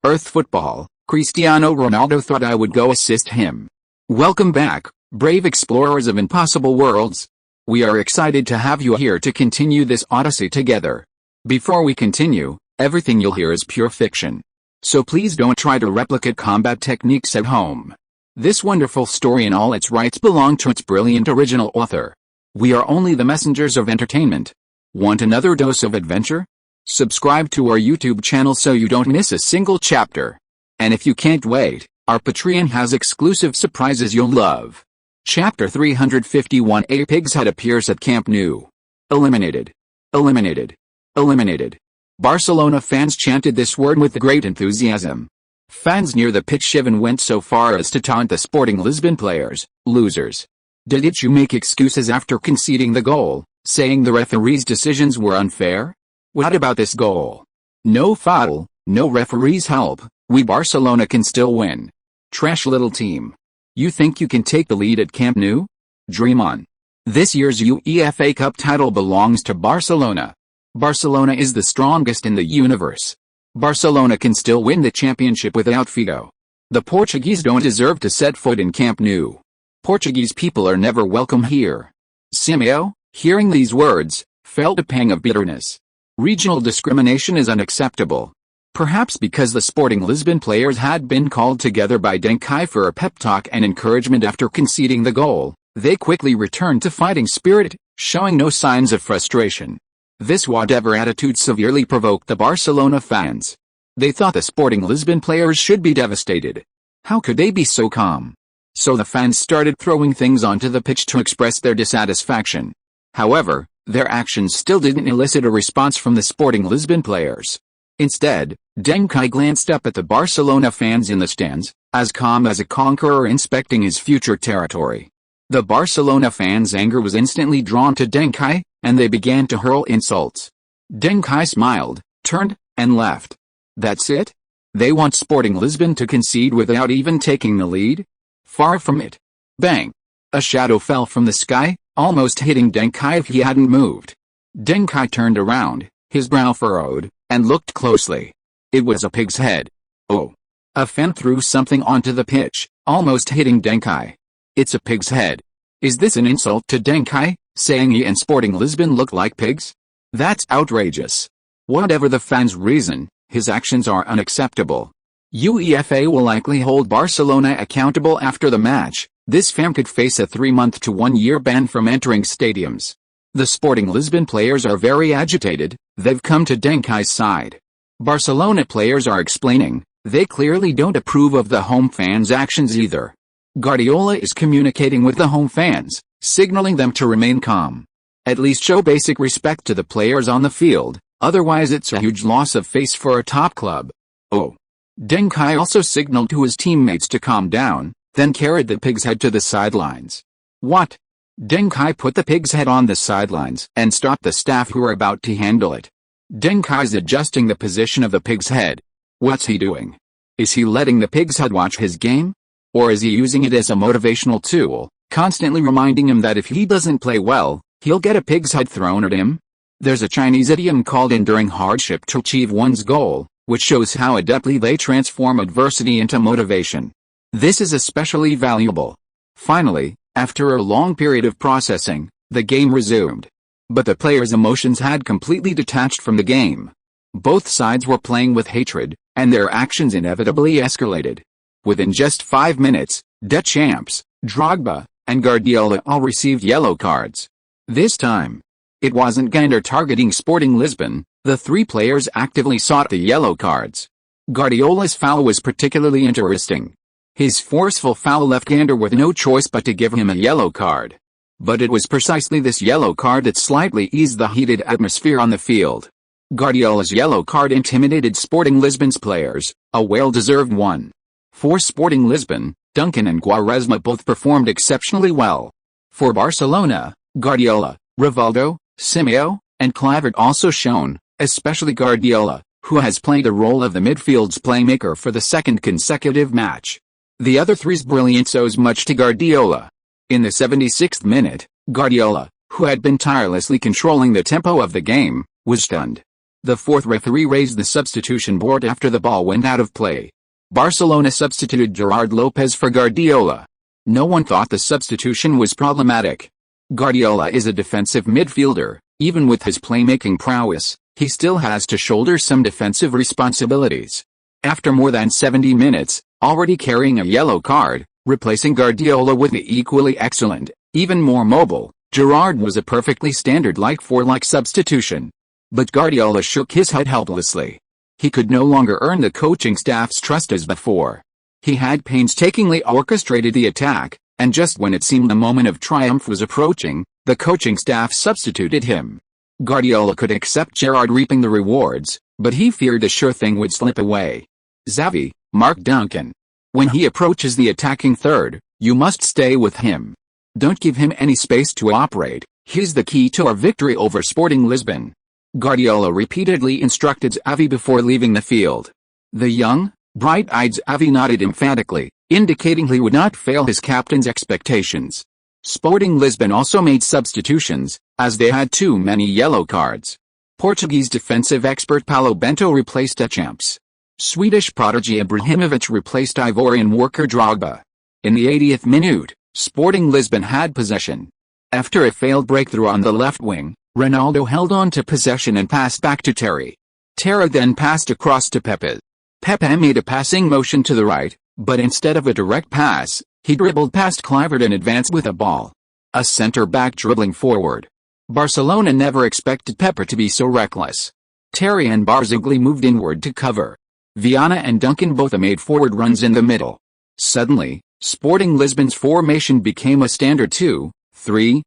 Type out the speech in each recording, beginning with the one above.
Earth football, Cristiano Ronaldo thought I would go assist him. Welcome back, brave explorers of impossible worlds. We are excited to have you here to continue this odyssey together. Before we continue, everything you'll hear is pure fiction. So please don't try to replicate combat techniques at home. This wonderful story in all its rights belong to its brilliant original author. We are only the messengers of entertainment. Want another dose of adventure? Subscribe to our YouTube channel so you don't miss a single chapter. And if you can't wait, our Patreon has exclusive surprises you'll love. Chapter 351: A Pig's Head appears at Camp Nou. Eliminated. Eliminated. Eliminated. Barcelona fans chanted this word with great enthusiasm. Fans near the pitch even went so far as to taunt the Sporting Lisbon players, losers. Did you make excuses after conceding the goal, saying the referee's decisions were unfair? What about this goal? No foul, no referee's help, we Barcelona can still win. Trash little team. You think you can take the lead at Camp Nou? Dream on. This year's UEFA Cup title belongs to Barcelona. Barcelona is the strongest in the universe. Barcelona can still win the championship without Figo. The Portuguese don't deserve to set foot in Camp Nou. Portuguese people are never welcome here. Simeo, hearing these words, felt a pang of bitterness. Regional discrimination is unacceptable. Perhaps because the Sporting Lisbon players had been called together by Deng Kai for a pep talk and encouragement after conceding the goal, they quickly returned to fighting spirit, showing no signs of frustration. This whatever attitude severely provoked the Barcelona fans. They thought the Sporting Lisbon players should be devastated. How could they be so calm? So the fans started throwing things onto the pitch to express their dissatisfaction. However, their actions still didn't elicit a response from the Sporting Lisbon players. Instead, Deng Kai glanced up at the Barcelona fans in the stands, as calm as a conqueror inspecting his future territory. The Barcelona fans' anger was instantly drawn to Deng Kai, and they began to hurl insults. Deng Kai smiled, turned, and left. That's it? They want Sporting Lisbon to concede without even taking the lead? Far from it. Bang! A shadow fell from the sky, almost hitting Deng Kai if he hadn't moved. Deng Kai turned around, his brow furrowed, and looked closely. It was a pig's head. Oh! A fan threw something onto the pitch, almost hitting Deng Kai. It's a pig's head. Is this an insult to Deng Kai, saying he and Sporting Lisbon look like pigs? That's outrageous. Whatever the fans' reason, his actions are unacceptable. UEFA will likely hold Barcelona accountable after the match. This fan could face a 3-month to 1-year ban from entering stadiums. The Sporting Lisbon players are very agitated. They've come to Deng Kai's side. Barcelona players are explaining, they clearly don't approve of the home fans' actions either. Guardiola is communicating with the home fans, signaling them to remain calm. At least show basic respect to the players on the field, otherwise it's a huge loss of face for a top club. Oh. Deng Kai also signaled to his teammates to calm down, then carried the pig's head to the sidelines. What? Deng Kai put the pig's head on the sidelines and stopped the staff who were about to handle it. Deng Kai's adjusting the position of the pig's head. What's he doing? Is he letting the pig's head watch his game? Or is he using it as a motivational tool, constantly reminding him that if he doesn't play well, he'll get a pig's head thrown at him? There's a Chinese idiom called enduring hardship to achieve one's goal, which shows how adeptly they transform adversity into motivation. This is especially valuable. Finally, after a long period of processing, the game resumed. But the players' emotions had completely detached from the game. Both sides were playing with hatred, and their actions inevitably escalated. Within just 5 minutes, Deschamps, Drogba, and Guardiola all received yellow cards. This time, it wasn't Gander targeting Sporting Lisbon. The 3 players actively sought the yellow cards. Guardiola's foul was particularly interesting. His forceful foul left Gander with no choice but to give him a yellow card. But it was precisely this yellow card that slightly eased the heated atmosphere on the field. Guardiola's yellow card intimidated Sporting Lisbon's players, a well-deserved one. For Sporting Lisbon, Duncan and Quaresma both performed exceptionally well. For Barcelona, Guardiola, Rivaldo, Simeo, and Kluivert also shone, especially Guardiola, who has played the role of the midfield's playmaker for the 2nd consecutive match. The other 3's brilliance owes much to Guardiola. In the 76th minute, Guardiola, who had been tirelessly controlling the tempo of the game, was stunned. The fourth referee raised the substitution board after the ball went out of play. Barcelona substituted Gerard Lopez for Guardiola. No one thought the substitution was problematic. Guardiola is a defensive midfielder. Even with his playmaking prowess, he still has to shoulder some defensive responsibilities. After more than 70 minutes, already carrying a yellow card, replacing Guardiola with the equally excellent, even more mobile, Gerard was a perfectly standard like-for-like substitution. But Guardiola shook his head helplessly. He could no longer earn the coaching staff's trust as before. He had painstakingly orchestrated the attack, and just when it seemed the moment of triumph was approaching, the coaching staff substituted him. Guardiola could accept Gerard reaping the rewards, but he feared a sure thing would slip away. Xavi, Mark Duncan. When he approaches the attacking third, you must stay with him. Don't give him any space to operate. He's the key to our victory over Sporting Lisbon. Guardiola repeatedly instructed Xavi before leaving the field. The young, bright-eyed Xavi nodded emphatically, indicating he would not fail his captain's expectations. Sporting Lisbon also made substitutions, as they had too many yellow cards. Portuguese defensive expert Paulo Bento replaced Deschamps. Swedish prodigy Ibrahimovic replaced Ivorian worker Drogba. In the 80th minute, Sporting Lisbon had possession. After a failed breakthrough on the left wing, Ronaldo held on to possession and passed back to Terry. Terry then passed across to Pepe. Pepe made a passing motion to the right, but instead of a direct pass, he dribbled past Kluivert and advanced with a ball. A centre-back dribbling forward. Barcelona never expected Pepe to be so reckless. Terry and Barzagli moved inward to cover. Viana and Duncan both made forward runs in the middle. Suddenly, Sporting Lisbon's formation became a standard 2-3-5.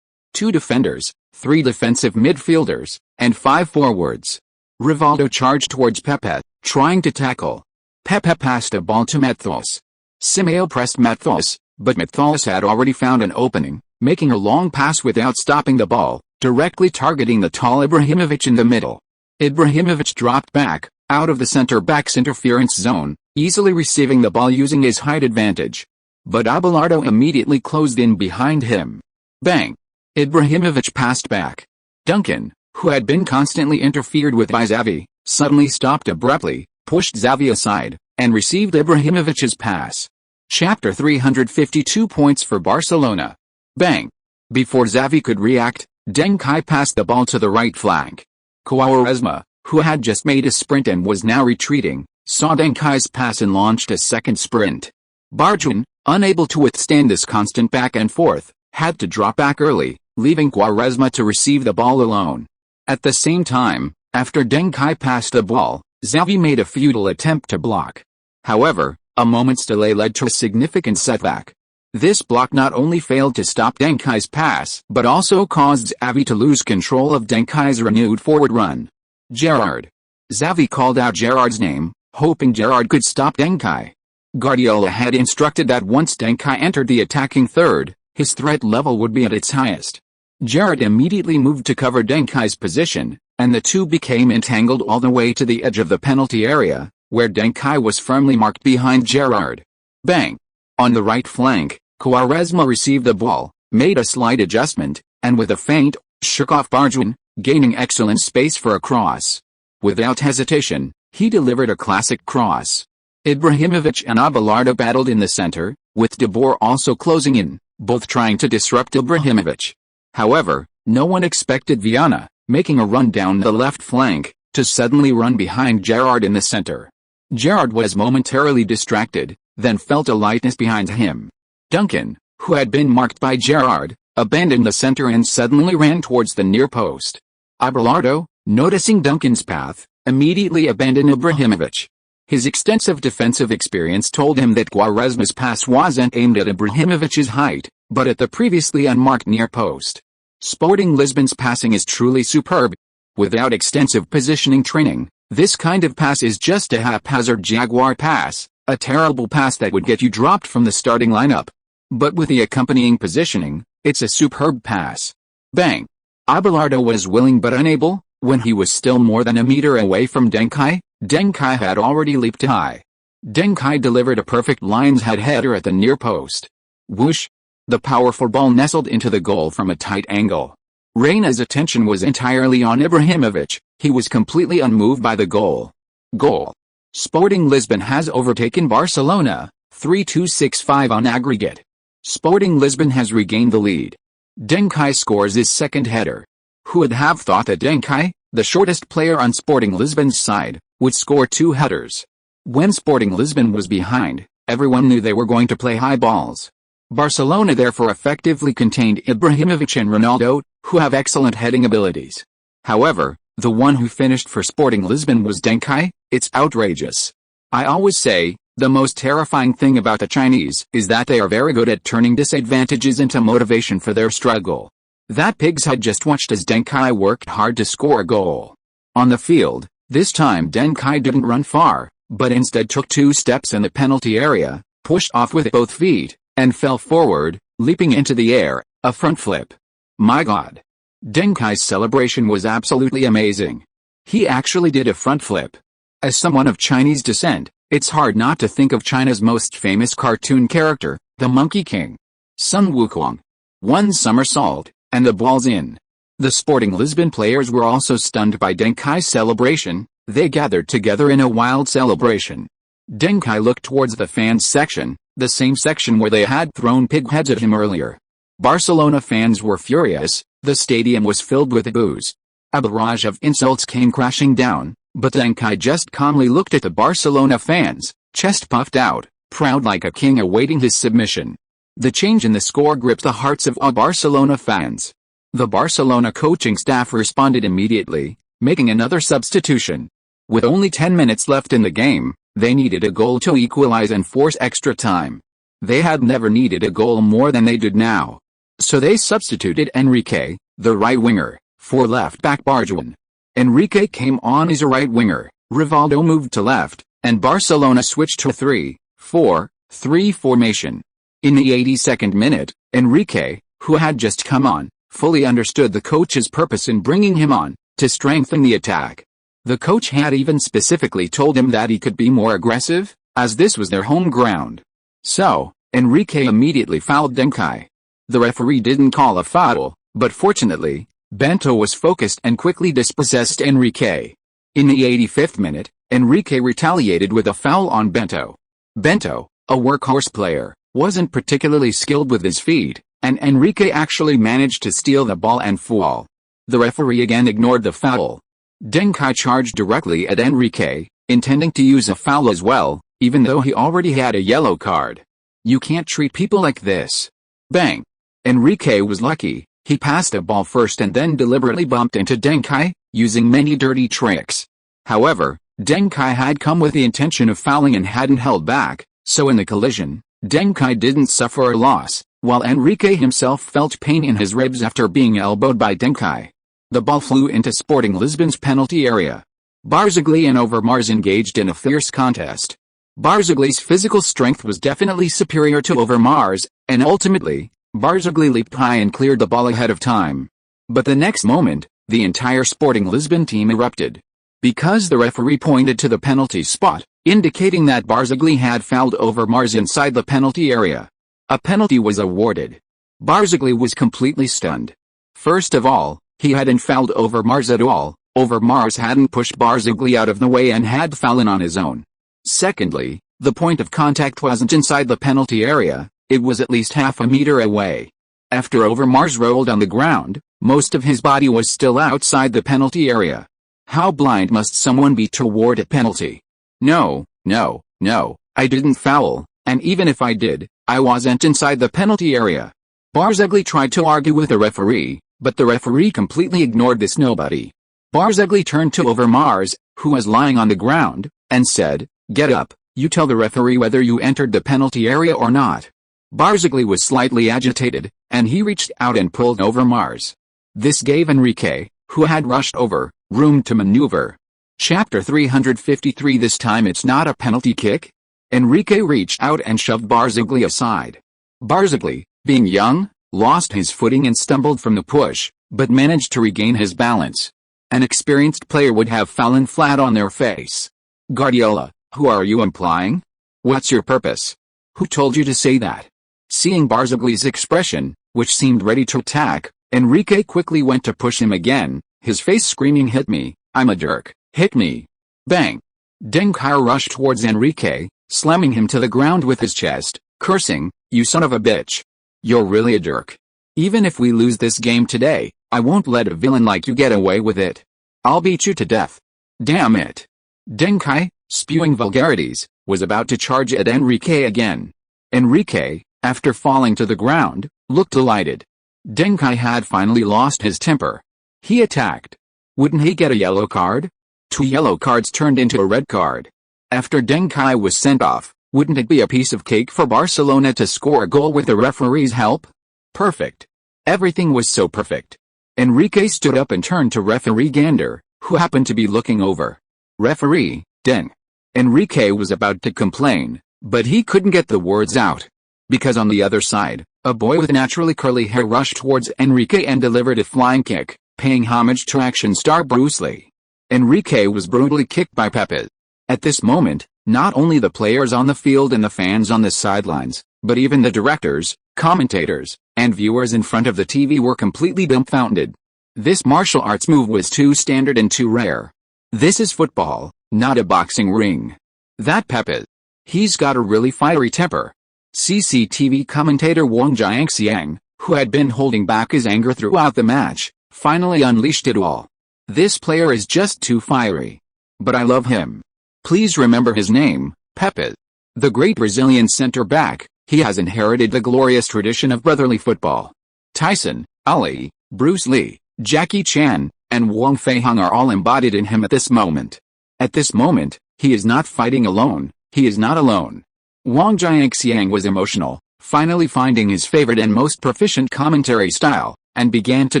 2 defenders, 3 defensive midfielders, and 5 forwards. Rivaldo charged towards Pepe, trying to tackle. Pepe passed a ball to Matheus. Simeo pressed Matheus, but Matheus had already found an opening, making a long pass without stopping the ball, directly targeting the tall Ibrahimovic in the middle. Ibrahimovic dropped back, out of the centre-back's interference zone, easily receiving the ball using his height advantage. But Abelardo immediately closed in behind him. Bang! Ibrahimovic passed back. Duncan, who had been constantly interfered with by Xavi, suddenly stopped abruptly, pushed Xavi aside, and received Ibrahimovic's pass. Chapter 352 points for Barcelona. Bang! Before Xavi could react, Deng Kai passed the ball to the right flank. Quaresma, who had just made a sprint and was now retreating, saw Deng Kai's pass and launched a second sprint. Barjon, unable to withstand this constant back and forth, had to drop back early, leaving Quaresma to receive the ball alone. At the same time, after Deng Kai passed the ball, Xavi made a futile attempt to block. However, a moment's delay led to a significant setback. This block not only failed to stop Deng Kai's pass but also caused Xavi to lose control of Deng Kai's renewed forward run. Gerard. Xavi called out Gerard's name, hoping Gerard could stop Deng Kai. Guardiola had instructed that once Deng Kai entered the attacking third, his threat level would be at its highest. Gerard immediately moved to cover Deng Kai's position, and the two became entangled all the way to the edge of the penalty area, where Deng Kai was firmly marked behind Gerard. Bang! On the right flank, Quaresma received the ball, made a slight adjustment, and with a feint, shook off Barjon, gaining excellent space for a cross. Without hesitation, he delivered a classic cross. Ibrahimovic and Abelardo battled in the center, with De Boer also closing in, both trying to disrupt Ibrahimovic. However, no one expected Viana, making a run down the left flank, to suddenly run behind Gerard in the center. Gerard was momentarily distracted, then felt a lightness behind him. Duncan, who had been marked by Gerard, abandoned the center and suddenly ran towards the near post. Abelardo, noticing Duncan's path, immediately abandoned Ibrahimovic. His extensive defensive experience told him that Quaresma's pass wasn't aimed at Ibrahimovic's height, but at the previously unmarked near post. Sporting Lisbon's passing is truly superb. Without extensive positioning training, this kind of pass is just a haphazard Jaguar pass, a terrible pass that would get you dropped from the starting lineup. But with the accompanying positioning, it's a superb pass. Bang! Abelardo was willing but unable. When he was still more than a meter away from Deng Kai, Deng Kai had already leaped high. Deng Kai delivered a perfect lion's head header at the near post. Whoosh! The powerful ball nestled into the goal from a tight angle. Reina's attention was entirely on Ibrahimovic. He was completely unmoved by the goal. Goal. Sporting Lisbon has overtaken Barcelona, 3-2-6-5 on aggregate. Sporting Lisbon has regained the lead. Deng Kai scores his second header. Who would have thought that Deng Kai, the shortest player on Sporting Lisbon's side, would score 2 headers? When Sporting Lisbon was behind, everyone knew they were going to play high balls. Barcelona therefore effectively contained Ibrahimovic and Ronaldo, who have excellent heading abilities. However, the one who finished for Sporting Lisbon was Deng Kai. It's outrageous. I always say, the most terrifying thing about the Chinese is that they are very good at turning disadvantages into motivation for their struggle. That pig's head just watched as Deng Kai worked hard to score a goal. On the field, this time Deng Kai didn't run far, but instead took 2 steps in the penalty area, pushed off with both feet, and fell forward, leaping into the air, a front flip. My God! Deng Kai's celebration was absolutely amazing. He actually did a front flip. As someone of Chinese descent, it's hard not to think of China's most famous cartoon character, the Monkey King. Sun Wukong. One somersault, and the ball's in. The Sporting Lisbon players were also stunned by Deng Kai's celebration. They gathered together in a wild celebration. Deng Kai looked towards the fans section, the same section where they had thrown pig heads at him earlier. Barcelona fans were furious. The stadium was filled with boos. A barrage of insults came crashing down, but Deng Kai just calmly looked at the Barcelona fans, chest puffed out, proud like a king awaiting his submission. The change in the score gripped the hearts of all Barcelona fans. The Barcelona coaching staff responded immediately, making another substitution. With only 10 minutes left in the game, they needed a goal to equalize and force extra time. They had never needed a goal more than they did now. So they substituted Enrique, the right winger, for left-back Barjuan. Enrique came on as a right winger, Rivaldo moved to left, and Barcelona switched to a 3-4-3 formation. In the 82nd minute, Enrique, who had just come on, fully understood the coach's purpose in bringing him on, to strengthen the attack. The coach had even specifically told him that he could be more aggressive, as this was their home ground. So, Enrique immediately fouled Deng Kai. The referee didn't call a foul, but fortunately, Bento was focused and quickly dispossessed Enrique. In the 85th minute, Enrique retaliated with a foul on Bento. Bento, a workhorse player, wasn't particularly skilled with his feet, and Enrique actually managed to steal the ball and fall. The referee again ignored the foul. Deng Kai charged directly at Enrique, intending to use a foul as well, even though he already had a yellow card. You can't treat people like this. Bang! Enrique was lucky. He passed the ball first and then deliberately bumped into Deng Kai, using many dirty tricks. However, Deng Kai had come with the intention of fouling and hadn't held back, so in the collision, Deng Kai didn't suffer a loss, while Enrique himself felt pain in his ribs after being elbowed by Deng Kai. The ball flew into Sporting Lisbon's penalty area. Barzagli and Overmars engaged in a fierce contest. Barzagli's physical strength was definitely superior to Overmars, and ultimately, Barzagli leaped high and cleared the ball ahead of time. But the next moment, the entire Sporting Lisbon team erupted. Because the referee pointed to the penalty spot, indicating that Barzagli had fouled Overmars inside the penalty area. A penalty was awarded. Barzagli was completely stunned. First of all, he hadn't fouled Overmars at all. Overmars hadn't pushed Barzagli out of the way and had fallen on his own. Secondly, the point of contact wasn't inside the penalty area, it was at least half a meter away. After Overmars rolled on the ground, most of his body was still outside the penalty area. How blind must someone be to award a penalty? No, I didn't foul, and even if I did, I wasn't inside the penalty area. Barzagli tried to argue with the referee, but the referee completely ignored this nobody. Barzagli turned to Overmars, who was lying on the ground, and said, "Get up, you tell the referee whether you entered the penalty area or not." Barzagli was slightly agitated, and he reached out and pulled Overmars. This gave Enrique, who had rushed over, room to maneuver. Chapter 353. This time it's not a penalty kick? Enrique reached out and shoved Barzagli aside. Barzagli, being young, lost his footing and stumbled from the push, but managed to regain his balance. An experienced player would have fallen flat on their face. Guardiola, who are you implying? What's your purpose? Who told you to say that? Seeing Barzagli's expression, which seemed ready to attack, Enrique quickly went to push him again, his face screaming, "Hit me, I'm a jerk, hit me." Bang! Deng Kai rushed towards Enrique, slamming him to the ground with his chest, cursing, "You son of a bitch. You're really a jerk. Even if we lose this game today, I won't let a villain like you get away with it. I'll beat you to death. Damn it." Deng Kai, spewing vulgarities, was about to charge at Enrique again. Enrique, after falling to the ground, looked delighted. Deng Kai had finally lost his temper. He attacked. Wouldn't he get a yellow card? 2 yellow cards turned into a red card. After Deng Kai was sent off, wouldn't it be a piece of cake for Barcelona to score a goal with the referee's help? Perfect. Everything was so perfect. Enrique stood up and turned to referee Gander, who happened to be looking over. "Referee, Deng." Enrique was about to complain, but he couldn't get the words out. Because on the other side, a boy with naturally curly hair rushed towards Enrique and delivered a flying kick, paying homage to action star Bruce Lee. Enrique was brutally kicked by Pepe. At this moment, not only the players on the field and the fans on the sidelines, but even the directors, commentators, and viewers in front of the TV were completely dumbfounded. This martial arts move was too standard and too rare. This is football, not a boxing ring. That Pepe. He's got a really fiery temper. CCTV commentator Wang Jiangxiang, who had been holding back his anger throughout the match, finally unleashed it all. This player is just too fiery. But I love him. Please remember his name, Pepe. The great Brazilian center-back, he has inherited the glorious tradition of brotherly football. Tyson, Ali, Bruce Lee, Jackie Chan, and Wang Feihong are all embodied in him at this moment. At this moment, he is not fighting alone, he is not alone. Wang Jiangxiang was emotional, finally finding his favorite and most proficient commentary style, and began to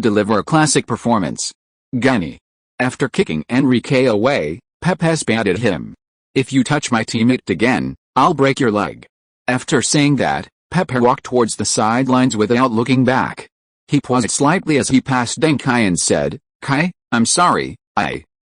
deliver a classic performance. Gunny. After kicking Enrique away, Pepe spat at him. "If you touch my teammate again, I'll break your leg." After saying that, Pepe walked towards the sidelines without looking back. He paused slightly as he passed Deng Kai and said, "Kai, I'm sorry,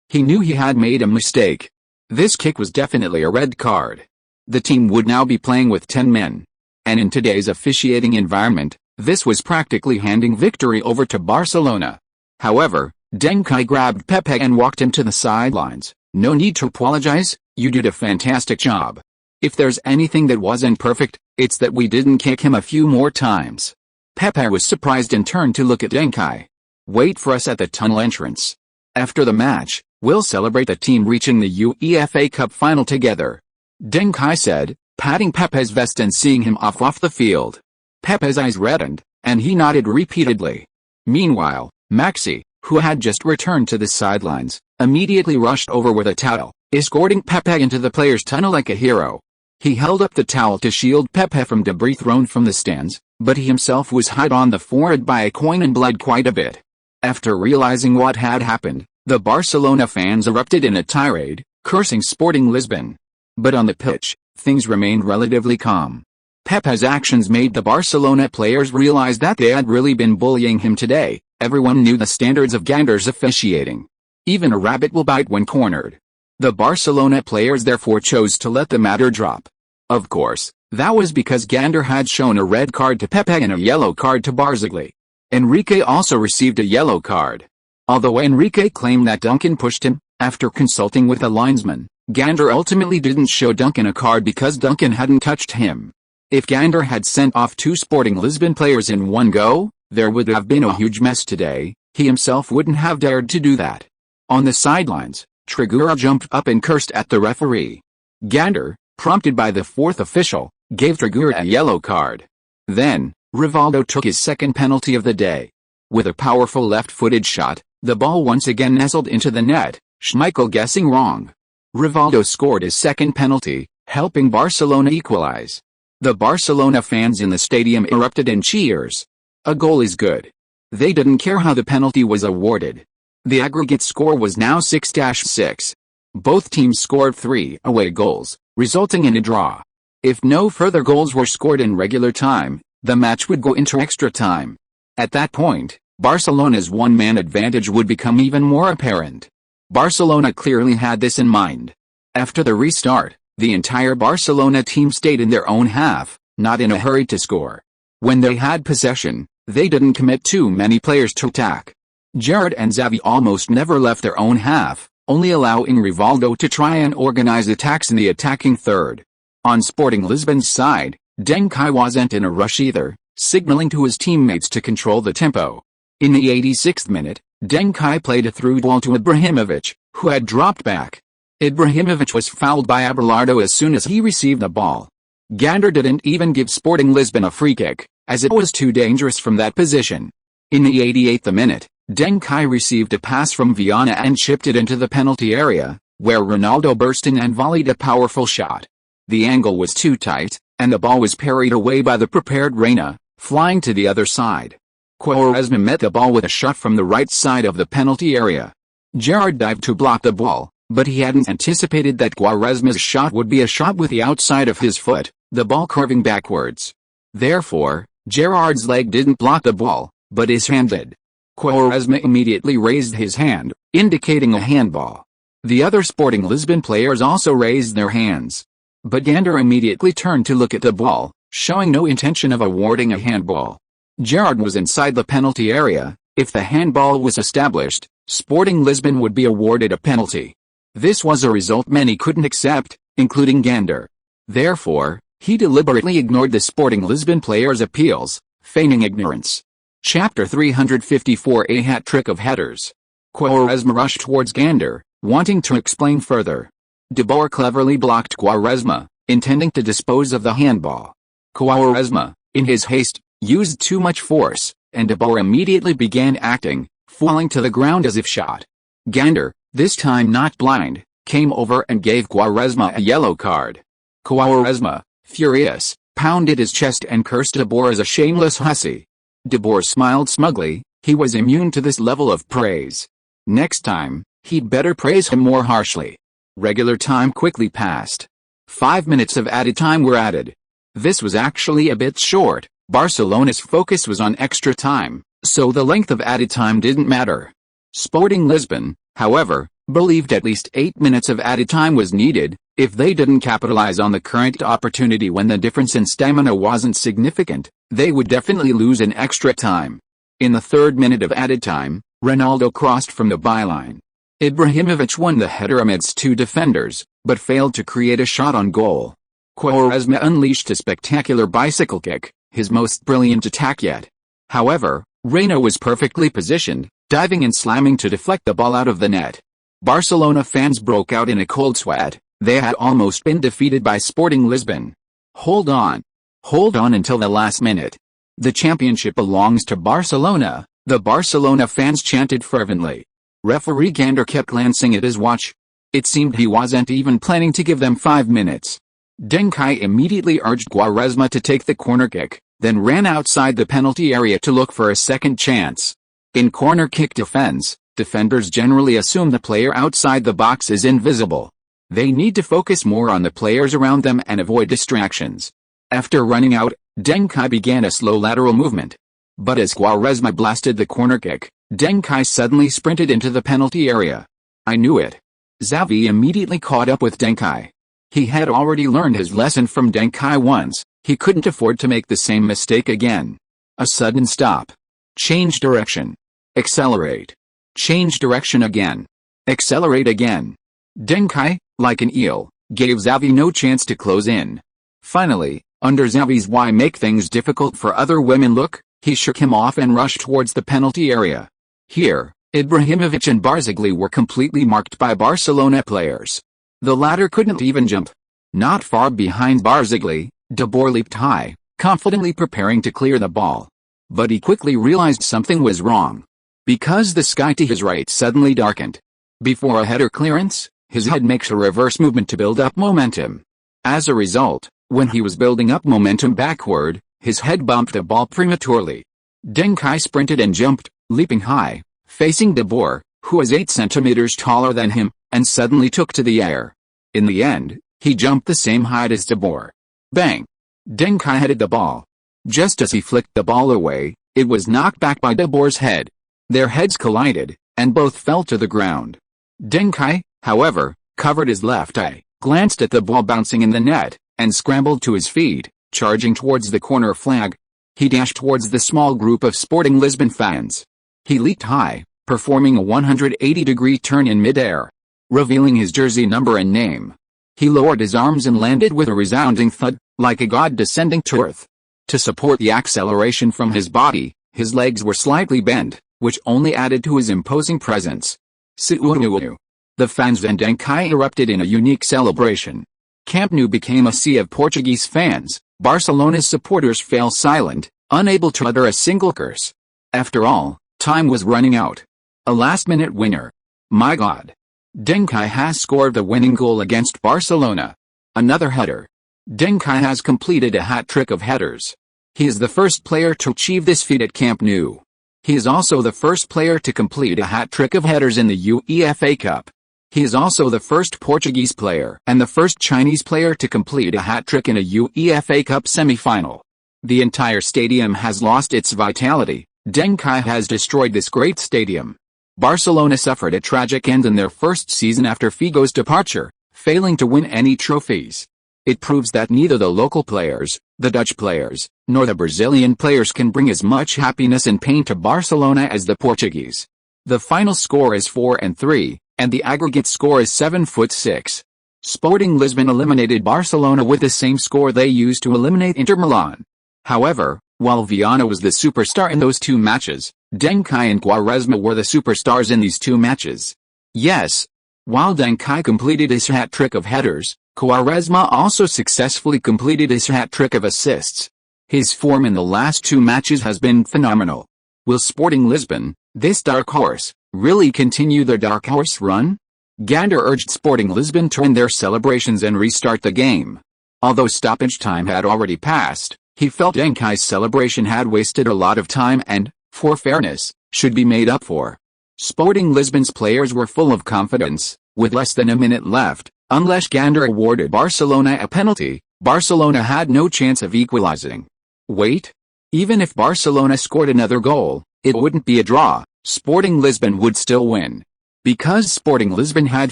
He knew he had made a mistake. This kick was definitely a red card. The team would now be playing with 10 men. And in today's officiating environment, this was practically handing victory over to Barcelona. However, Deng Kai grabbed Pepe and walked him to the sidelines. "No need to apologize, you did a fantastic job. If there's anything that wasn't perfect, it's that we didn't kick him a few more times." Pepe was surprised and turned to look at Deng Kai. "Wait for us at the tunnel entrance. After the match, we'll celebrate the team reaching the UEFA Cup final together," Deng Kai said, patting Pepe's vest and seeing him off the field. Pepe's eyes reddened, and he nodded repeatedly. Meanwhile, Maxi, who had just returned to the sidelines, immediately rushed over with a towel, escorting Pepe into the players' tunnel like a hero. He held up the towel to shield Pepe from debris thrown from the stands, but he himself was hit on the forehead by a coin and bled quite a bit. After realizing what had happened, the Barcelona fans erupted in a tirade, cursing Sporting Lisbon. But on the pitch, things remained relatively calm. Pepe's actions made the Barcelona players realize that they had really been bullying him today. Everyone knew the standards of Gander's officiating. Even a rabbit will bite when cornered. The Barcelona players therefore chose to let the matter drop. Of course, that was because Gander had shown a red card to Pepe and a yellow card to Barzagli. Enrique also received a yellow card. Although Enrique claimed that Duncan pushed him, after consulting with a linesman, Gander ultimately didn't show Duncan a card because Duncan hadn't touched him. If Gander had sent off 2 Sporting Lisbon players in one go, there would have been a huge mess today. He himself wouldn't have dared to do that. On the sidelines, Trigura jumped up and cursed at the referee. Gander, prompted by the 4th official, gave Trigura a yellow card. Then, Rivaldo took his second penalty of the day. With a powerful left-footed shot, the ball once again nestled into the net, Schmeichel guessing wrong. Rivaldo scored his second penalty, helping Barcelona equalize. The Barcelona fans in the stadium erupted in cheers. A goal is good. They didn't care how the penalty was awarded. The aggregate score was now 6-6. Both teams scored 3 away goals, resulting in a draw. If no further goals were scored in regular time, the match would go into extra time. At that point, Barcelona's one-man advantage would become even more apparent. Barcelona clearly had this in mind. After the restart, the entire Barcelona team stayed in their own half, not in a hurry to score. When they had possession, They didn't commit too many players to attack. Gerrard and Xavi almost never left their own half, only allowing Rivaldo to try and organize attacks in the attacking third. On Sporting Lisbon's side, Deng Kai wasn't in a rush either, signaling to his teammates to control the tempo. In the 86th minute, Deng Kai played a through ball to Ibrahimovic, who had dropped back. Ibrahimovic was fouled by Abelardo as soon as he received the ball. Gander didn't even give Sporting Lisbon a free kick, as it was too dangerous from that position. In the 88th minute, Deng Kai received a pass from Viana and chipped it into the penalty area, where Ronaldo burst in and volleyed a powerful shot. The angle was too tight, and the ball was parried away by the prepared Reina, flying to the other side. Quaresma met the ball with a shot from the right side of the penalty area. Gerrard dived to block the ball, but he hadn't anticipated that Quaresma's shot would be a shot with the outside of his foot, the ball curving backwards. Therefore, Gerrard's leg didn't block the ball, but his hand did. Quaresma immediately raised his hand, indicating a handball. The other Sporting Lisbon players also raised their hands. But Gander immediately turned to look at the ball, showing no intention of awarding a handball. Gerrard was inside the penalty area. If the handball was established, Sporting Lisbon would be awarded a penalty. This was a result many couldn't accept, including Gander. Therefore, he deliberately ignored the Sporting Lisbon players' appeals, feigning ignorance. Chapter 354: A hat-trick of headers. Quaresma rushed towards Gander, wanting to explain further. De Boer cleverly blocked Quaresma, intending to dispose of the handball. Quaresma, in his haste, used too much force, and De Boer immediately began acting, falling to the ground as if shot. Gander, this time not blind, came over and gave Quaresma a yellow card. Quaresma, furious, pounded his chest and cursed De Boer as a shameless hussy. De Boer smiled smugly. He was immune to this level of praise. Next time, he'd better praise him more harshly. Regular time quickly passed. 5 minutes of added time were added. This was actually a bit short. Barcelona's focus was on extra time, so the length of added time didn't matter. Sporting Lisbon, however, believed at least 8 minutes of added time was needed. If they didn't capitalize on the current opportunity when the difference in stamina wasn't significant, they would definitely lose in extra time. In the 3rd minute of added time, Ronaldo crossed from the byline. Ibrahimovic won the header amidst 2 defenders, but failed to create a shot on goal. Quaresma unleashed a spectacular bicycle kick, his most brilliant attack yet. However, Reina was perfectly positioned, diving and slamming to deflect the ball out of the net. Barcelona fans broke out in a cold sweat. They had almost been defeated by Sporting Lisbon. Hold on. Hold on until the last minute. The championship belongs to Barcelona, the Barcelona fans chanted fervently. Referee Gander kept glancing at his watch. It seemed he wasn't even planning to give them 5 minutes. Deng Kai immediately urged Quaresma to take the corner kick, then ran outside the penalty area to look for a second chance. In corner kick defense, defenders generally assume the player outside the box is invisible. They need to focus more on the players around them and avoid distractions. After running out, Deng Kai began a slow lateral movement. But as Quaresma blasted the corner kick, Deng Kai suddenly sprinted into the penalty area. I knew it. Xavi immediately caught up with Deng Kai. He had already learned his lesson from Deng Kai once. He couldn't afford to make the same mistake again. A sudden stop. Change direction. Accelerate. Change direction again. Accelerate again. Deng Kai, like an eel, gave Xavi no chance to close in. Finally, under Xavi's "why make things difficult for other women" look, he shook him off and rushed towards the penalty area. Here, Ibrahimovic and Barzagli were completely marked by Barcelona players. The latter couldn't even jump. Not far behind Barzagli, De Boer leaped high, confidently preparing to clear the ball. But he quickly realized something was wrong. Because the sky to his right suddenly darkened. Before a header clearance, his head makes a reverse movement to build up momentum. As a result, when he was building up momentum backward, his head bumped the ball prematurely. Deng Kai sprinted and jumped, leaping high, facing De Boer, who was 8 centimeters taller than him, and suddenly took to the air. In the end, he jumped the same height as De Boer. Bang! Deng Kai headed the ball. Just as he flicked the ball away, it was knocked back by De Boer's head. Their heads collided, and both fell to the ground. Deng Kai, however, covered his left eye, glanced at the ball bouncing in the net, and scrambled to his feet, charging towards the corner flag. He dashed towards the small group of Sporting Lisbon fans. He leaped high, performing a 180-degree turn in midair, revealing his jersey number and name. He lowered his arms and landed with a resounding thud, like a god descending to earth. To support the acceleration from his body, his legs were slightly bent, which only added to his imposing presence. The fans and Deng Kai erupted in a unique celebration. Camp Nou became a sea of Portuguese fans. Barcelona's supporters fell silent, unable to utter a single curse. After all, time was running out. A last-minute winner. My God. Deng Kai has scored the winning goal against Barcelona. Another header. Deng Kai has completed a hat-trick of headers. He is the first player to achieve this feat at Camp Nou. He is also the first player to complete a hat-trick of headers in the UEFA Cup. He is also the first Portuguese player and the first Chinese player to complete a hat-trick in a UEFA Cup semi-final. The entire stadium has lost its vitality. Deng Kai has destroyed this great stadium. Barcelona suffered a tragic end in their first season after Figo's departure, failing to win any trophies. It proves that neither the local players, the Dutch players, nor the Brazilian players can bring as much happiness and pain to Barcelona as the Portuguese. The final score is 4-3, and the aggregate score is 7-6. Sporting Lisbon eliminated Barcelona with the same score they used to eliminate Inter Milan. However, while Viana was the superstar in those two matches, Deng Kai and Quaresma were the superstars in these two matches. Yes, while Deng Kai completed his hat-trick of headers, Quaresma also successfully completed his hat-trick of assists. His form in the last two matches has been phenomenal. Will Sporting Lisbon, this dark horse, really continue their dark horse run? Gander urged Sporting Lisbon to end their celebrations and restart the game. Although stoppage time had already passed, he felt Deng Kai's celebration had wasted a lot of time and, for fairness, should be made up for. Sporting Lisbon's players were full of confidence. With less than a minute left, unless Gander awarded Barcelona a penalty, Barcelona had no chance of equalizing. Wait. Even if Barcelona scored another goal, it wouldn't be a draw. Sporting Lisbon would still win. Because Sporting Lisbon had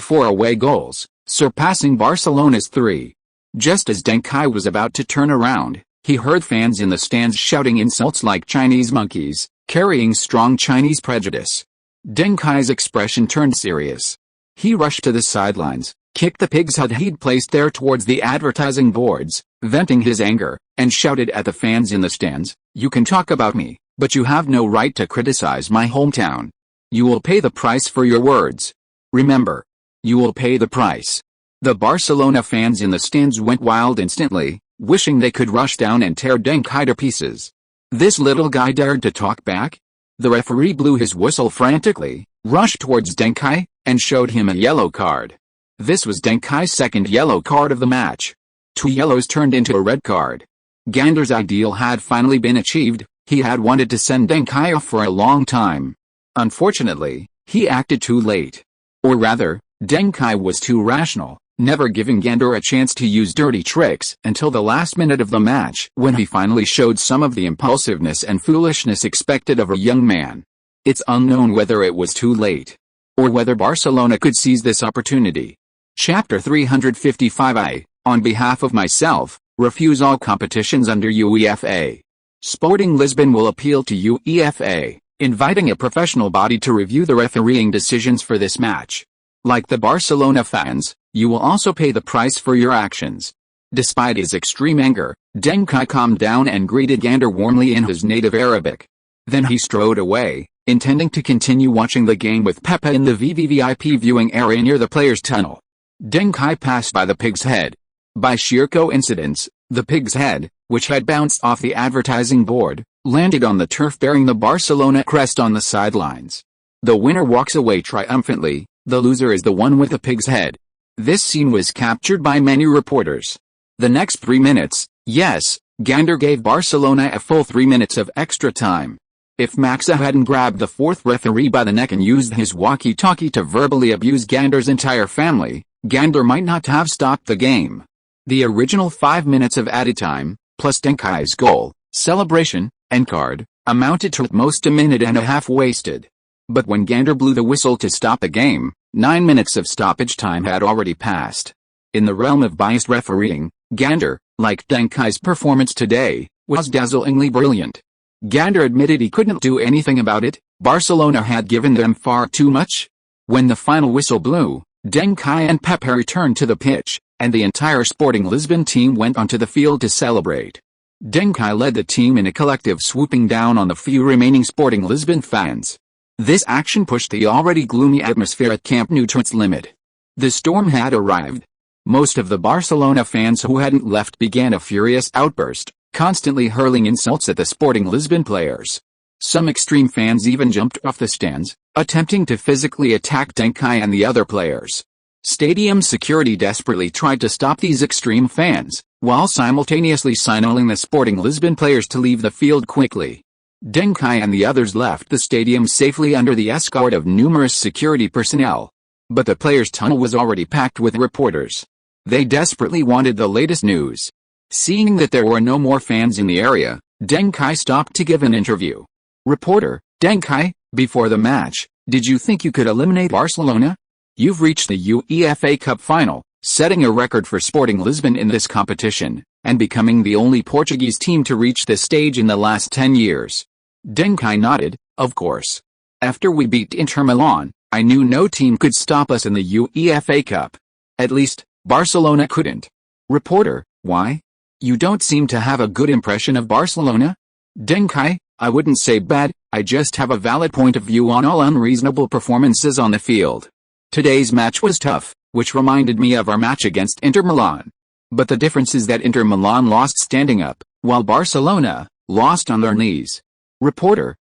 4 away goals, surpassing Barcelona's 3. Just as Deng Kai was about to turn around, he heard fans in the stands shouting insults like Chinese monkeys, carrying strong Chinese prejudice. Deng Kai's expression turned serious. He rushed to the sidelines, kicked the pig's head he'd placed there towards the advertising boards, venting his anger, and shouted at the fans in the stands, "You can talk about me, but you have no right to criticize my hometown. You will pay the price for your words. Remember, you will pay the price." The Barcelona fans in the stands went wild instantly, wishing they could rush down and tear Deng Kai to pieces. This little guy dared to talk back? The referee blew his whistle frantically, rushed towards Deng Kai, and showed him a yellow card. This was Deng Kai's second yellow card of the match. 2 yellows turned into a red card. Gander's ideal had finally been achieved. He had wanted to send Deng Kai off for a long time. Unfortunately, he acted too late. Or rather, Deng Kai was too rational, never giving Gander a chance to use dirty tricks until the last minute of the match, when he finally showed some of the impulsiveness and foolishness expected of a young man. It's unknown whether it was too late, or whether Barcelona could seize this opportunity. Chapter 355. On behalf of myself, refuse all competitions under UEFA. Sporting Lisbon will appeal to UEFA, inviting a professional body to review the refereeing decisions for this match. Like the Barcelona fans, you will also pay the price for your actions. Despite his extreme anger, Deng Kai calmed down and greeted Gander warmly in his native Arabic. Then he strode away, intending to continue watching the game with Pepe in the VVVIP viewing area near the players' tunnel. Deng Kai passed by the pig's head. By sheer coincidence, the pig's head, which had bounced off the advertising board, landed on the turf bearing the Barcelona crest on the sidelines. The winner walks away triumphantly, the loser is the one with the pig's head. This scene was captured by many reporters. The next 3 minutes, yes, Gander gave Barcelona a full 3 minutes of extra time. If Maxa hadn't grabbed the 4th referee by the neck and used his walkie-talkie to verbally abuse Gander's entire family, Gander might not have stopped the game. The original 5 minutes of added time, plus Deng Kai's goal, celebration, and card, amounted to at most a minute and a half wasted. But when Gander blew the whistle to stop the game, 9 minutes of stoppage time had already passed. In the realm of biased refereeing, Gander, like Deng Kai's performance today, was dazzlingly brilliant. Gander admitted he couldn't do anything about it. Barcelona had given them far too much. When the final whistle blew, Deng Kai and Pepe returned to the pitch, and the entire Sporting Lisbon team went onto the field to celebrate. Deng Kai led the team in a collective swooping down on the few remaining Sporting Lisbon fans. This action pushed the already gloomy atmosphere at Camp Nou to its limit. The storm had arrived. Most of the Barcelona fans who hadn't left began a furious outburst, constantly hurling insults at the Sporting Lisbon players. Some extreme fans even jumped off the stands, attempting to physically attack Deng Kai and the other players. Stadium security desperately tried to stop these extreme fans, while simultaneously signaling the Sporting Lisbon players to leave the field quickly. Deng Kai and the others left the stadium safely under the escort of numerous security personnel. But the players' tunnel was already packed with reporters. They desperately wanted the latest news. Seeing that there were no more fans in the area, Deng Kai stopped to give an interview. Reporter: Deng Kai, before the match, did you think you could eliminate Barcelona? You've reached the UEFA Cup final, setting a record for Sporting Lisbon in this competition, and becoming the only Portuguese team to reach this stage in the last 10 years. Deng Kai nodded, of course. After we beat Inter Milan, I knew no team could stop us in the UEFA Cup. At least, Barcelona couldn't. Reporter: why? You don't seem to have a good impression of Barcelona? Deng Kai: I wouldn't say bad, I just have a valid point of view on all unreasonable performances on the field. Today's match was tough, which reminded me of our match against Inter Milan. But the difference is that Inter Milan lost standing up, while Barcelona lost on their knees. Reporter: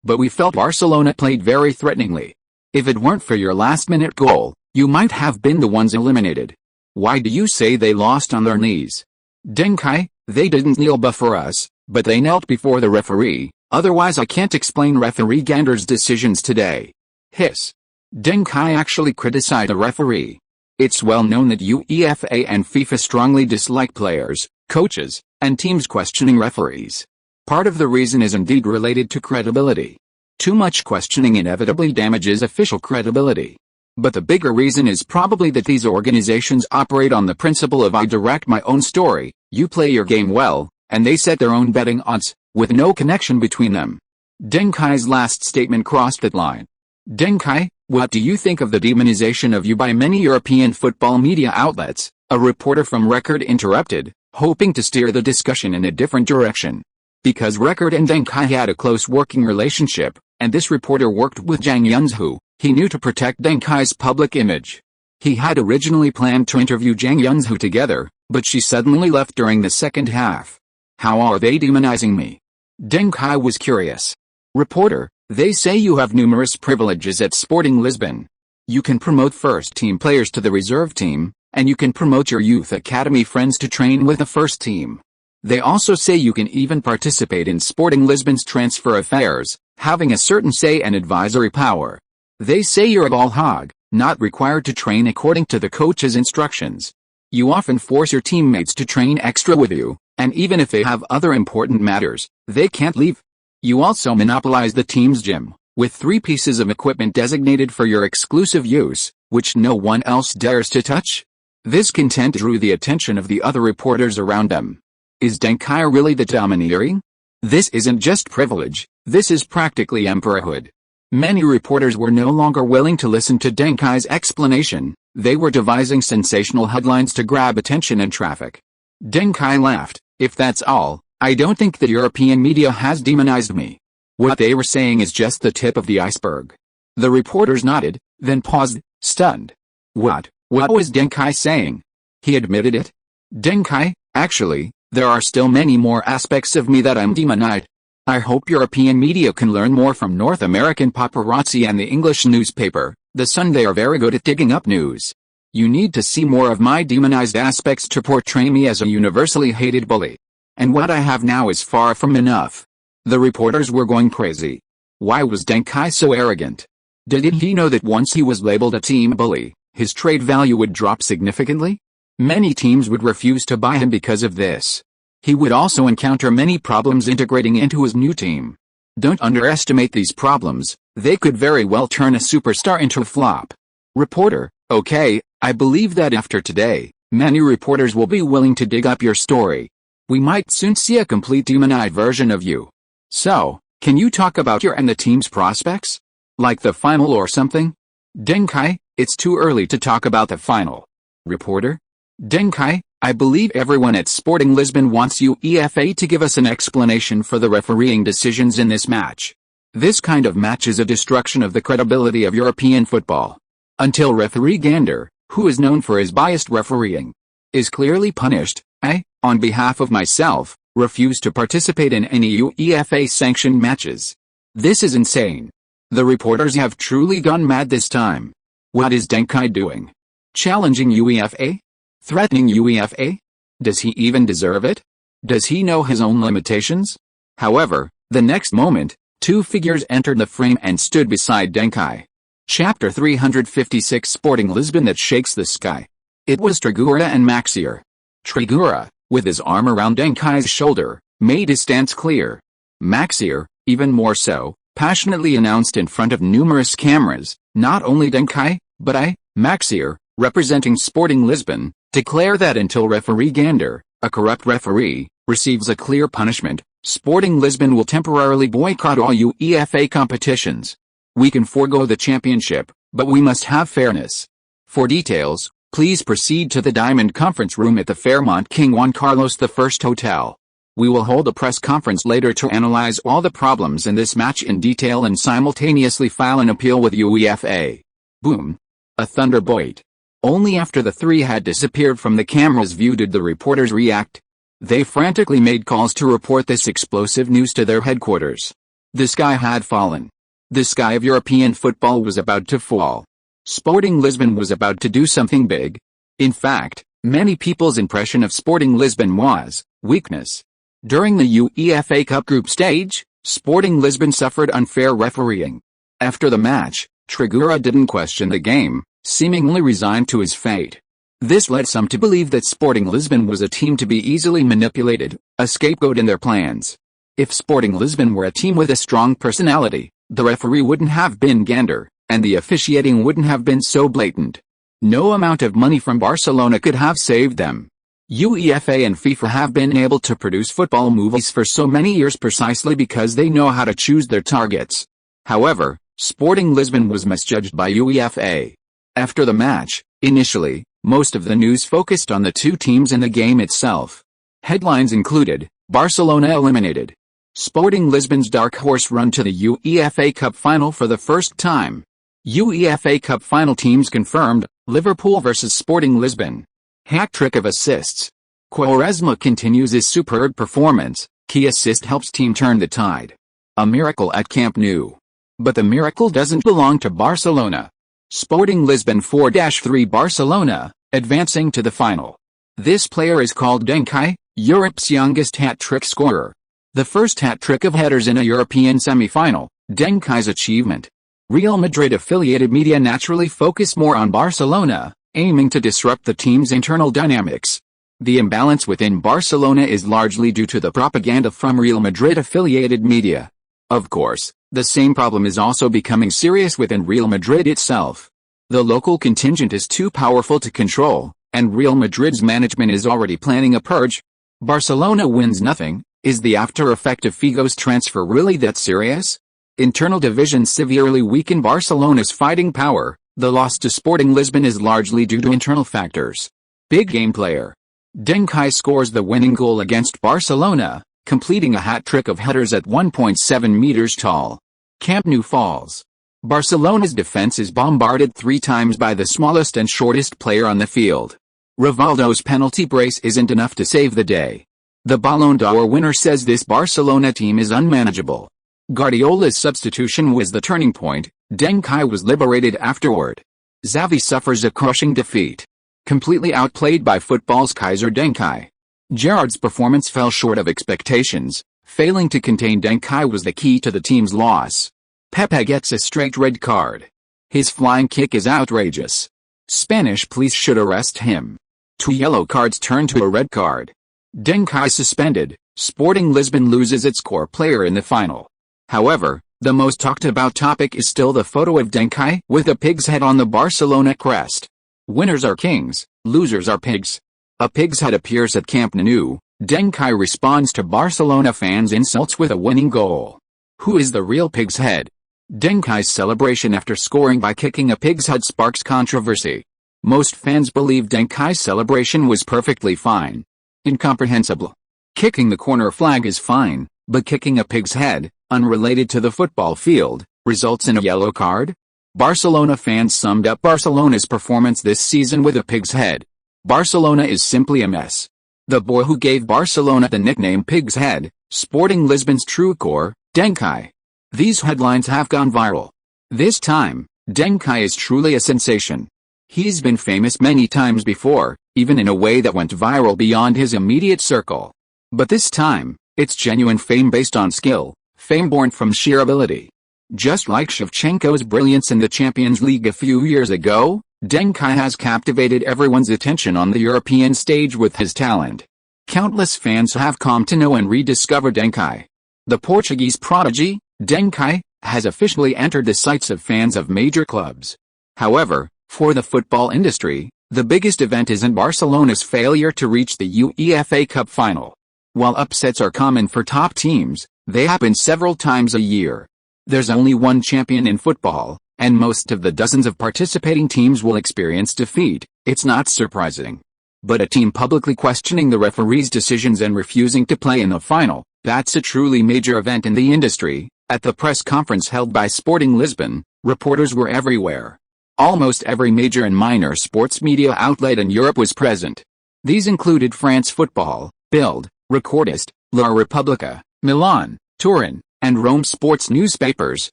but we felt Barcelona played very threateningly. If it weren't for your last-minute goal, you might have been the ones eliminated. Why do you say they lost on their knees? Deng Kai: they didn't kneel before us, but they knelt before the referee, otherwise I can't explain referee Gander's decisions today. Hiss. Deng Kai actually criticized the referee. It's well known that UEFA and FIFA strongly dislike players, coaches, and teams questioning referees. Part of the reason is indeed related to credibility. Too much questioning inevitably damages official credibility. But the bigger reason is probably that these organizations operate on the principle of I direct my own story, you play your game well, and they set their own betting odds, with no connection between them. Deng Kai's last statement crossed that line. Deng Kai, what do you think of the demonization of you by many European football media outlets? A reporter from Record interrupted, hoping to steer the discussion in a different direction. Because Record and Deng Kai had a close working relationship, and this reporter worked with Zhang Yunzhu, he knew to protect Deng Kai's public image. He had originally planned to interview Zhang Yunzhu together, but she suddenly left during the second half. How are they demonizing me? Deng Kai was curious. Reporter: they say you have numerous privileges at Sporting Lisbon. You can promote first-team players to the reserve team, and you can promote your youth academy friends to train with the first team. They also say you can even participate in Sporting Lisbon's transfer affairs, having a certain say and advisory power. They say you're a ball hog, not required to train according to the coach's instructions. You often force your teammates to train extra with you, and even if they have other important matters, they can't leave. You also monopolize the team's gym, with 3 pieces of equipment designated for your exclusive use, which no one else dares to touch. This content drew the attention of the other reporters around them. Is Deng Kai really the domineering? This isn't just privilege, this is practically emperorhood. Many reporters were no longer willing to listen to Deng Kai's explanation, they were devising sensational headlines to grab attention and traffic. Deng Kai laughed: if that's all, I don't think the European media has demonized me. What they were saying is just the tip of the iceberg. The reporters nodded, then paused, stunned. What was Deng Kai saying? He admitted it. Deng Kai: actually, there are still many more aspects of me that I'm demonized. I hope European media can learn more from North American paparazzi and the English newspaper, The Sun. They are very good at digging up news. You need to see more of my demonized aspects to portray me as a universally hated bully. And what I have now is far from enough. The reporters were going crazy. Why was Deng Kai so arrogant? Didn't he know that once he was labeled a team bully, his trade value would drop significantly? Many teams would refuse to buy him because of this. He would also encounter many problems integrating into his new team. Don't underestimate these problems, they could very well turn a superstar into a flop. Reporter: okay, I believe that after today, many reporters will be willing to dig up your story. We might soon see a complete demonized version of you. So, can you talk about your and the team's prospects? Like the final or something? Deng Kai, it's too early to talk about the final. Reporter? Deng Kai, I believe everyone at Sporting Lisbon wants UEFA to give us an explanation for the refereeing decisions in this match. This kind of match is a destruction of the credibility of European football. Until referee Gander, who is known for his biased refereeing, is clearly punished, I, on behalf of myself, refuse to participate in any UEFA-sanctioned matches. This is insane. The reporters have truly gone mad this time. What is Deng Kai doing? Challenging UEFA? Threatening UEFA? Does he even deserve it? Does he know his own limitations? However, the next moment, two figures entered the frame and stood beside Deng Kai. Chapter 356 Sporting Lisbon that shakes the sky. It was Trigura and Maxier. Trigura, with his arm around Deng Kai's shoulder, made his stance clear. Maxier, even more so, passionately announced in front of numerous cameras, not only Deng Kai, but I, Maxier, representing Sporting Lisbon, declare that until referee Gander, a corrupt referee, receives a clear punishment, Sporting Lisbon will temporarily boycott all UEFA competitions. We can forego the championship, but we must have fairness. For details, please proceed to the Diamond Conference Room at the Fairmont King Juan Carlos I Hotel. We will hold a press conference later to analyze all the problems in this match in detail and simultaneously file an appeal with UEFA. Boom. A thunderbolt. Only after the three had disappeared from the camera's view did the reporters react. They frantically made calls to report this explosive news to their headquarters. The sky had fallen. The sky of European football was about to fall. Sporting Lisbon was about to do something big. In fact, many people's impression of Sporting Lisbon was weakness. During the UEFA Cup group stage, Sporting Lisbon suffered unfair refereeing. After the match, Trigura didn't question the game, seemingly resigned to his fate. This led some to believe that Sporting Lisbon was a team to be easily manipulated, a scapegoat in their plans. If Sporting Lisbon were a team with a strong personality, the referee wouldn't have been Gander, and the officiating wouldn't have been so blatant. No amount of money from Barcelona could have saved them. UEFA and FIFA have been able to produce football movies for so many years precisely because they know how to choose their targets. However, Sporting Lisbon was misjudged by UEFA. After the match, initially, most of the news focused on the two teams and the game itself. Headlines included, Barcelona eliminated. Sporting Lisbon's dark horse run to the UEFA Cup final for the first time. UEFA Cup final teams confirmed, Liverpool vs Sporting Lisbon. Hat-trick of assists. Quaresma continues his superb performance, key assist helps team turn the tide. A miracle at Camp Nou. But the miracle doesn't belong to Barcelona. Sporting Lisbon 4-3 Barcelona, advancing to the final. This player is called Deng Kai, Europe's youngest hat-trick scorer. The first hat-trick of headers in a European semi-final, Deng Kai's achievement. Real Madrid-affiliated media naturally focus more on Barcelona, aiming to disrupt the team's internal dynamics. The imbalance within Barcelona is largely due to the propaganda from Real Madrid-affiliated media. Of course, the same problem is also becoming serious within Real Madrid itself. The local contingent is too powerful to control, and Real Madrid's management is already planning a purge. Barcelona wins nothing. Is the after effect of Figo's transfer really that serious? Internal divisions severely weaken Barcelona's fighting power. The loss to Sporting Lisbon is largely due to internal factors. Big game player. Deng Kai scores the winning goal against Barcelona, completing a hat-trick of headers at 1.7 meters tall. Camp Nou falls. Barcelona's defense is bombarded 3 times by the smallest and shortest player on the field. Rivaldo's penalty brace isn't enough to save the day. The Ballon d'Or winner says this Barcelona team is unmanageable. Guardiola's substitution was the turning point. Deng Kai was liberated afterward. Xavi suffers a crushing defeat. Completely outplayed by football's Kaiser Deng Kai. Gerrard's performance fell short of expectations. Failing to contain Deng Kai was the key to the team's loss. Pepe gets a straight red card. His flying kick is outrageous. Spanish police should arrest him. 2 yellow cards turn to a red card. Deng Kai suspended. Sporting Lisbon loses its core player in the final. However, the most talked about topic is still the photo of Deng Kai with a pig's head on the Barcelona crest. Winners are kings, losers are pigs. A pig's head appears at Camp Nou, Deng Kai responds to Barcelona fans' insults with a winning goal. Who is the real pig's head? Deng Kai's celebration after scoring by kicking a pig's head sparks controversy. Most fans believe Deng Kai's celebration was perfectly fine. Incomprehensible. Kicking the corner flag is fine, but kicking a pig's head, unrelated to the football field, results in a yellow card? Barcelona fans summed up Barcelona's performance this season with a pig's head. Barcelona is simply a mess. The boy who gave Barcelona the nickname Pig's Head, Sporting Lisbon's true core, Deng Kai. These headlines have gone viral. This time, Deng Kai is truly a sensation. He's been famous many times before, even in a way that went viral beyond his immediate circle. But this time, it's genuine fame based on skill, fame born from sheer ability. Just like Shevchenko's brilliance in the Champions League a few years ago, Deng Kai has captivated everyone's attention on the European stage with his talent. Countless fans have come to know and rediscover Deng Kai. The Portuguese prodigy, Deng Kai, has officially entered the sights of fans of major clubs. However, for the football industry, the biggest event isn't Barcelona's failure to reach the UEFA Cup final. While upsets are common for top teams, they happen several times a year. There's only one champion in football, and most of the dozens of participating teams will experience defeat. It's not surprising. But a team publicly questioning the referee's decisions and refusing to play in the final, that's a truly major event in the industry. At the press conference held by Sporting Lisbon, reporters were everywhere. Almost every major and minor sports media outlet in Europe was present. These included France Football, Bild, Recordist, La Repubblica, Milan, Turin, and Rome sports newspapers,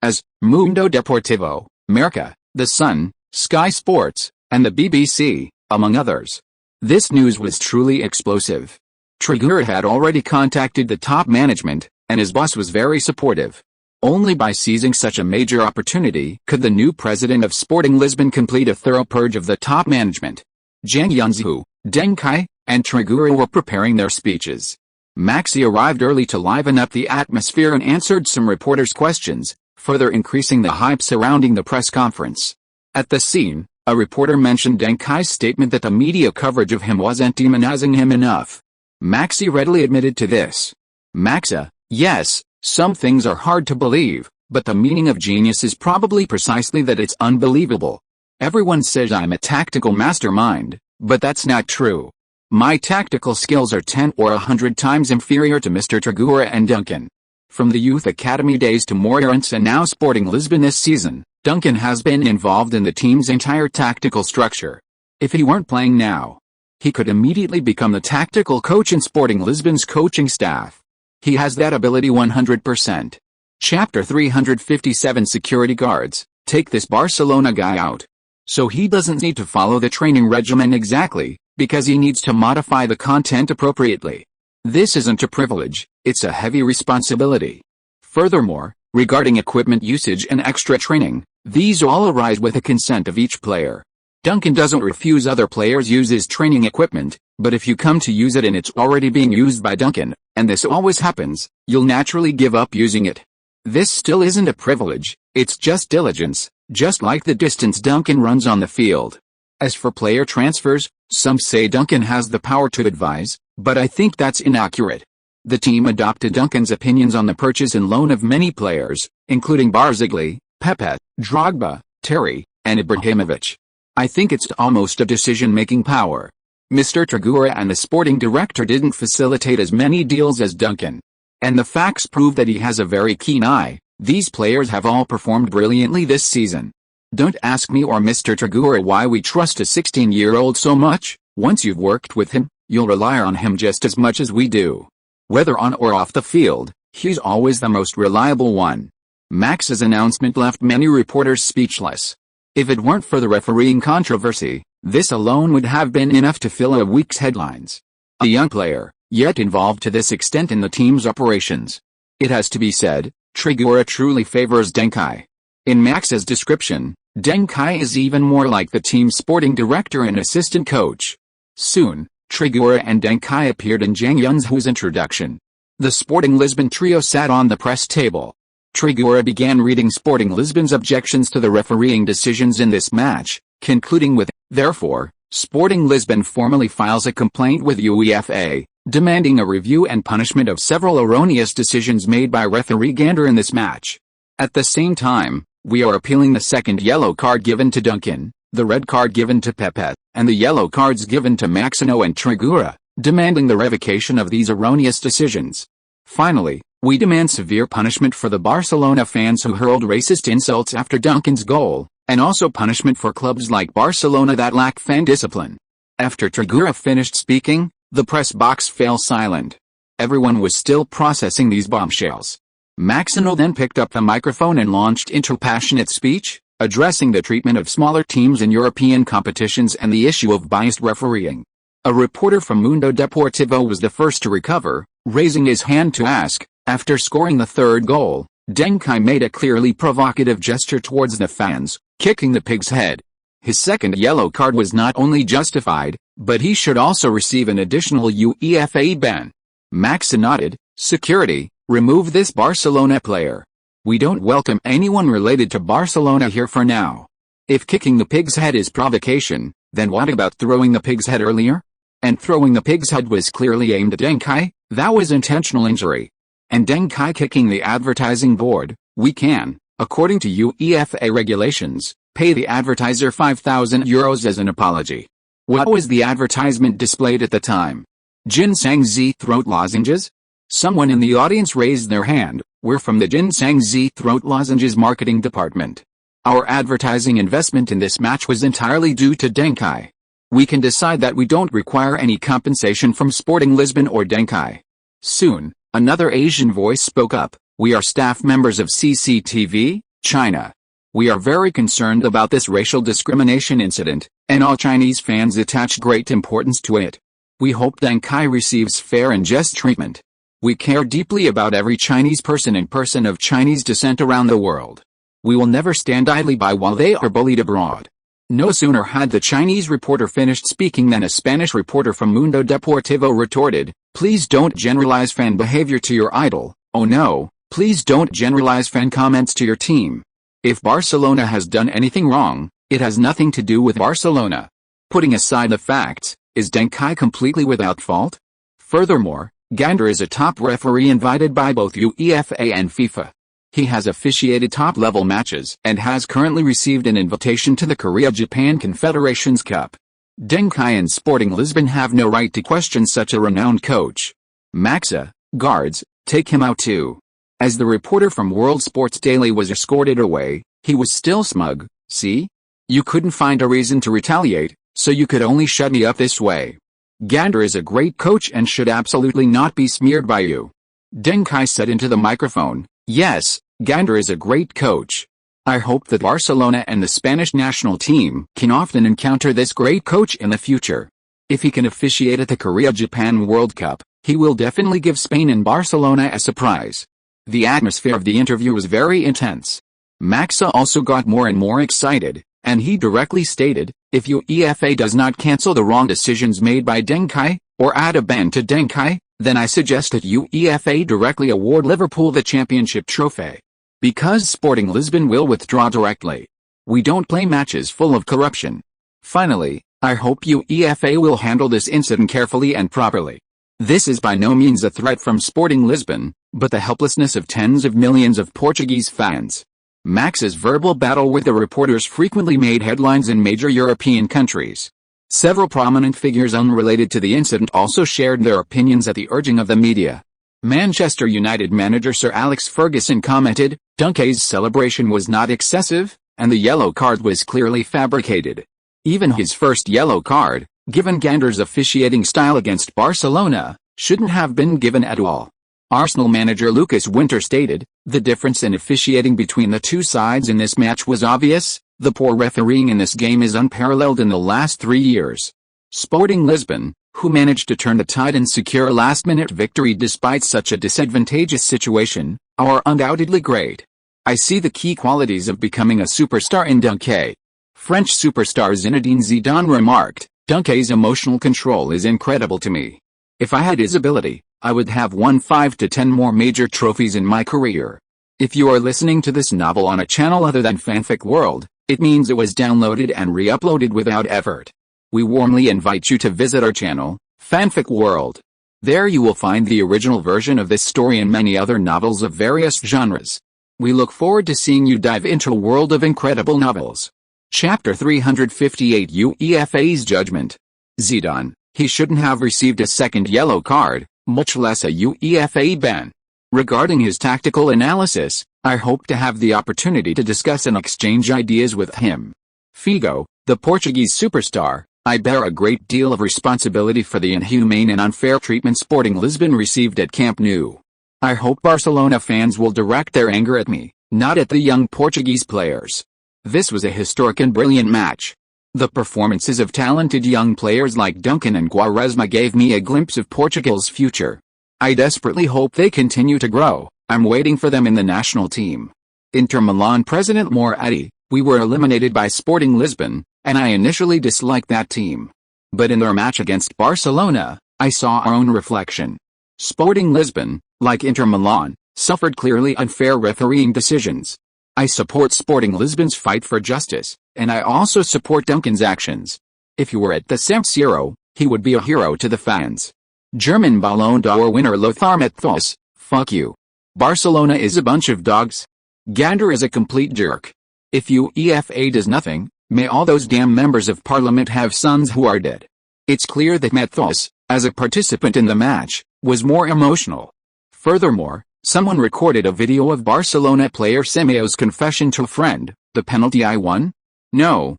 as Mundo Deportivo, Marca, The Sun, Sky Sports, and the BBC, among others. This news was truly explosive. Trigueros had already contacted the top management, and his boss was very supportive. Only by seizing such a major opportunity could the new president of Sporting Lisbon complete a thorough purge of the top management. Zhang Yunzhu, Deng Kai, and Trigueros were preparing their speeches. Messi arrived early to liven up the atmosphere and answered some reporters' questions, further increasing the hype surrounding the press conference. At the scene, a reporter mentioned Deng Kai's statement that the media coverage of him wasn't demonizing him enough. Messi readily admitted to this. Messi, yes, some things are hard to believe, but the meaning of genius is probably precisely that it's unbelievable. Everyone says I'm a tactical mastermind, but that's not true. My tactical skills are 10 or 100 times inferior to Mr. Trigueros and Duncan. From the youth academy days to Moreirense and now Sporting Lisbon this season, Duncan has been involved in the team's entire tactical structure. If he weren't playing now, he could immediately become the tactical coach in Sporting Lisbon's coaching staff. He has that ability 100%. Chapter 357 Security guards, take this Barcelona guy out. So he doesn't need to follow the training regimen exactly, because he needs to modify the content appropriately. This isn't a privilege, it's a heavy responsibility. Furthermore, regarding equipment usage and extra training, these all arise with the consent of each player. Duncan doesn't refuse other players use his training equipment, but if you come to use it and it's already being used by Duncan, and this always happens, you'll naturally give up using it. This still isn't a privilege, it's just diligence, just like the distance Duncan runs on the field. As for player transfers, some say Duncan has the power to advise, but I think that's inaccurate. The team adopted Duncan's opinions on the purchase and loan of many players, including Barzagli, Pepe, Drogba, Terry, and Ibrahimovic. I think it's almost a decision-making power. Mr. Trigueros and the sporting director didn't facilitate as many deals as Duncan. And the facts prove that he has a very keen eye. These players have all performed brilliantly this season. Don't ask me or Mr. Trigueros why we trust a 16-year-old so much. Once you've worked with him, you'll rely on him just as much as we do. Whether on or off the field, he's always the most reliable one. Max's announcement left many reporters speechless. If it weren't for the refereeing controversy, this alone would have been enough to fill a week's headlines. A young player, yet involved to this extent in the team's operations. It has to be said, Trigueros truly favors Deng Kai. In Max's description, Deng Kai is even more like the team's sporting director and assistant coach. Soon, Trigueros and Deng Kai appeared in Zhang Yunzhu's introduction. The Sporting Lisbon trio sat on the press table. Trigueros began reading Sporting Lisbon's objections to the refereeing decisions in this match, concluding with, therefore, Sporting Lisbon formally files a complaint with UEFA, demanding a review and punishment of several erroneous decisions made by referee Gander in this match. At the same time, we are appealing the second yellow card given to Duncan, the red card given to Pepe, and the yellow cards given to Maxino and Trigura, demanding the revocation of these erroneous decisions. Finally, we demand severe punishment for the Barcelona fans who hurled racist insults after Duncan's goal, and also punishment for clubs like Barcelona that lack fan discipline. After Trigura finished speaking, the press box fell silent. Everyone was still processing these bombshells. Maxino then picked up the microphone and launched into passionate speech, addressing the treatment of smaller teams in European competitions and the issue of biased refereeing. A reporter from Mundo Deportivo was the first to recover, raising his hand to ask, after scoring the third goal, Deng Kai made a clearly provocative gesture towards the fans, kicking the pig's head. His second yellow card was not only justified, but he should also receive an additional UEFA ban. Max nodded, "Security, remove this Barcelona player. We don't welcome anyone related to Barcelona here for now. If kicking the pig's head is provocation, then what about throwing the pig's head earlier? And throwing the pig's head was clearly aimed at Deng Kai, that was intentional injury. And Deng Kai kicking the advertising board, we can, according to UEFA regulations, pay the advertiser €5,000 as an apology." What was the advertisement displayed at the time? Ginseng Z throat lozenges? Someone in the audience raised their hand. "We're from the Ginseng Z throat lozenges marketing department. Our advertising investment in this match was entirely due to Deng Kai. We can decide that we don't require any compensation from Sporting Lisbon or Deng Kai." Soon, another Asian voice spoke up. "We are staff members of CCTV, China. We are very concerned about this racial discrimination incident, and all Chinese fans attach great importance to it. We hope Deng Kai receives fair and just treatment. We care deeply about every Chinese person and person of Chinese descent around the world. We will never stand idly by while they are bullied abroad." No sooner had the Chinese reporter finished speaking than a Spanish reporter from Mundo Deportivo retorted, "Please don't generalize fan behavior to your idol. Oh no, please don't generalize fan comments to your team. If Barcelona has done anything wrong, it has nothing to do with Barcelona. Putting aside the facts, is Deng Kai completely without fault? Furthermore, Gander is a top referee invited by both UEFA and FIFA. He has officiated top-level matches and has currently received an invitation to the Korea-Japan Confederations Cup. Deng Kai and Sporting Lisbon have no right to question such a renowned coach. Maxa, guards, take him out too." As the reporter from World Sports Daily was escorted away, he was still smug. "See? You couldn't find a reason to retaliate, so you could only shut me up this way. Gander is a great coach and should absolutely not be smeared by you." Deng Kai said into the microphone, "Yes, Gander is a great coach. I hope that Barcelona and the Spanish national team can often encounter this great coach in the future. If he can officiate at the Korea-Japan World Cup, he will definitely give Spain and Barcelona a surprise." The atmosphere of the interview was very intense. Maxa also got more and more excited, and he directly stated, "If UEFA does not cancel the wrong decisions made by Deng Kai, or add a ban to Deng Kai, then I suggest that UEFA directly award Liverpool the championship trophy. Because Sporting Lisbon will withdraw directly. We don't play matches full of corruption. Finally, I hope UEFA will handle this incident carefully and properly. This is by no means a threat from Sporting Lisbon, but the helplessness of tens of millions of Portuguese fans." Max's verbal battle with the reporters frequently made headlines in major European countries. Several prominent figures unrelated to the incident also shared their opinions at the urging of the media. Manchester United manager Sir Alex Ferguson commented, "Deng Kai's celebration was not excessive, and the yellow card was clearly fabricated. Even his first yellow card, given Gander's officiating style against Barcelona, shouldn't have been given at all." Arsenal manager Lucas Winter stated, "The difference in officiating between the two sides in this match was obvious. The poor refereeing in this game is unparalleled in the last 3 years." Sporting Lisbon, who managed to turn the tide and secure a last-minute victory despite such a disadvantageous situation, are undoubtedly great. "I see the key qualities of becoming a superstar in Deng Kai." French superstar Zinedine Zidane remarked, "Deng Kai's emotional control is incredible to me. If I had his ability, I would have won 5 to 10 more major trophies in my career." If you are listening to this novel on a channel other than Fanfic World, it means it was downloaded and re-uploaded without effort. We warmly invite you to visit our channel, Fanfic World. There you will find the original version of this story and many other novels of various genres. We look forward to seeing you dive into a world of incredible novels. Chapter 358 UEFA's Judgment. Zidane, he shouldn't have received a second yellow card, much less a UEFA ban. Regarding his tactical analysis, I hope to have the opportunity to discuss and exchange ideas with him. Figo, the Portuguese superstar, I bear a great deal of responsibility for the inhumane and unfair treatment Sporting Lisbon received at Camp Nou. I hope Barcelona fans will direct their anger at me, not at the young Portuguese players. This was a historic and brilliant match. The performances of talented young players like Duncan and Quaresma gave me a glimpse of Portugal's future. I desperately hope they continue to grow. I'm waiting for them in the national team. Inter Milan president Moratti, we were eliminated by Sporting Lisbon, and I initially disliked that team. But in their match against Barcelona, I saw our own reflection. Sporting Lisbon, like Inter Milan, suffered clearly unfair refereeing decisions. I support Sporting Lisbon's fight for justice, and I also support Duncan's actions. If he were at the San Siro, he would be a hero to the fans. German Ballon d'Or winner Lothar Matthäus, fuck you. Barcelona is a bunch of dogs. Gander is a complete jerk. If UEFA does nothing, may all those damn members of parliament have sons who are dead. It's clear that Matthäus, as a participant in the match, was more emotional. Furthermore, someone recorded a video of Barcelona player Semeo's confession to a friend. The penalty I won? No,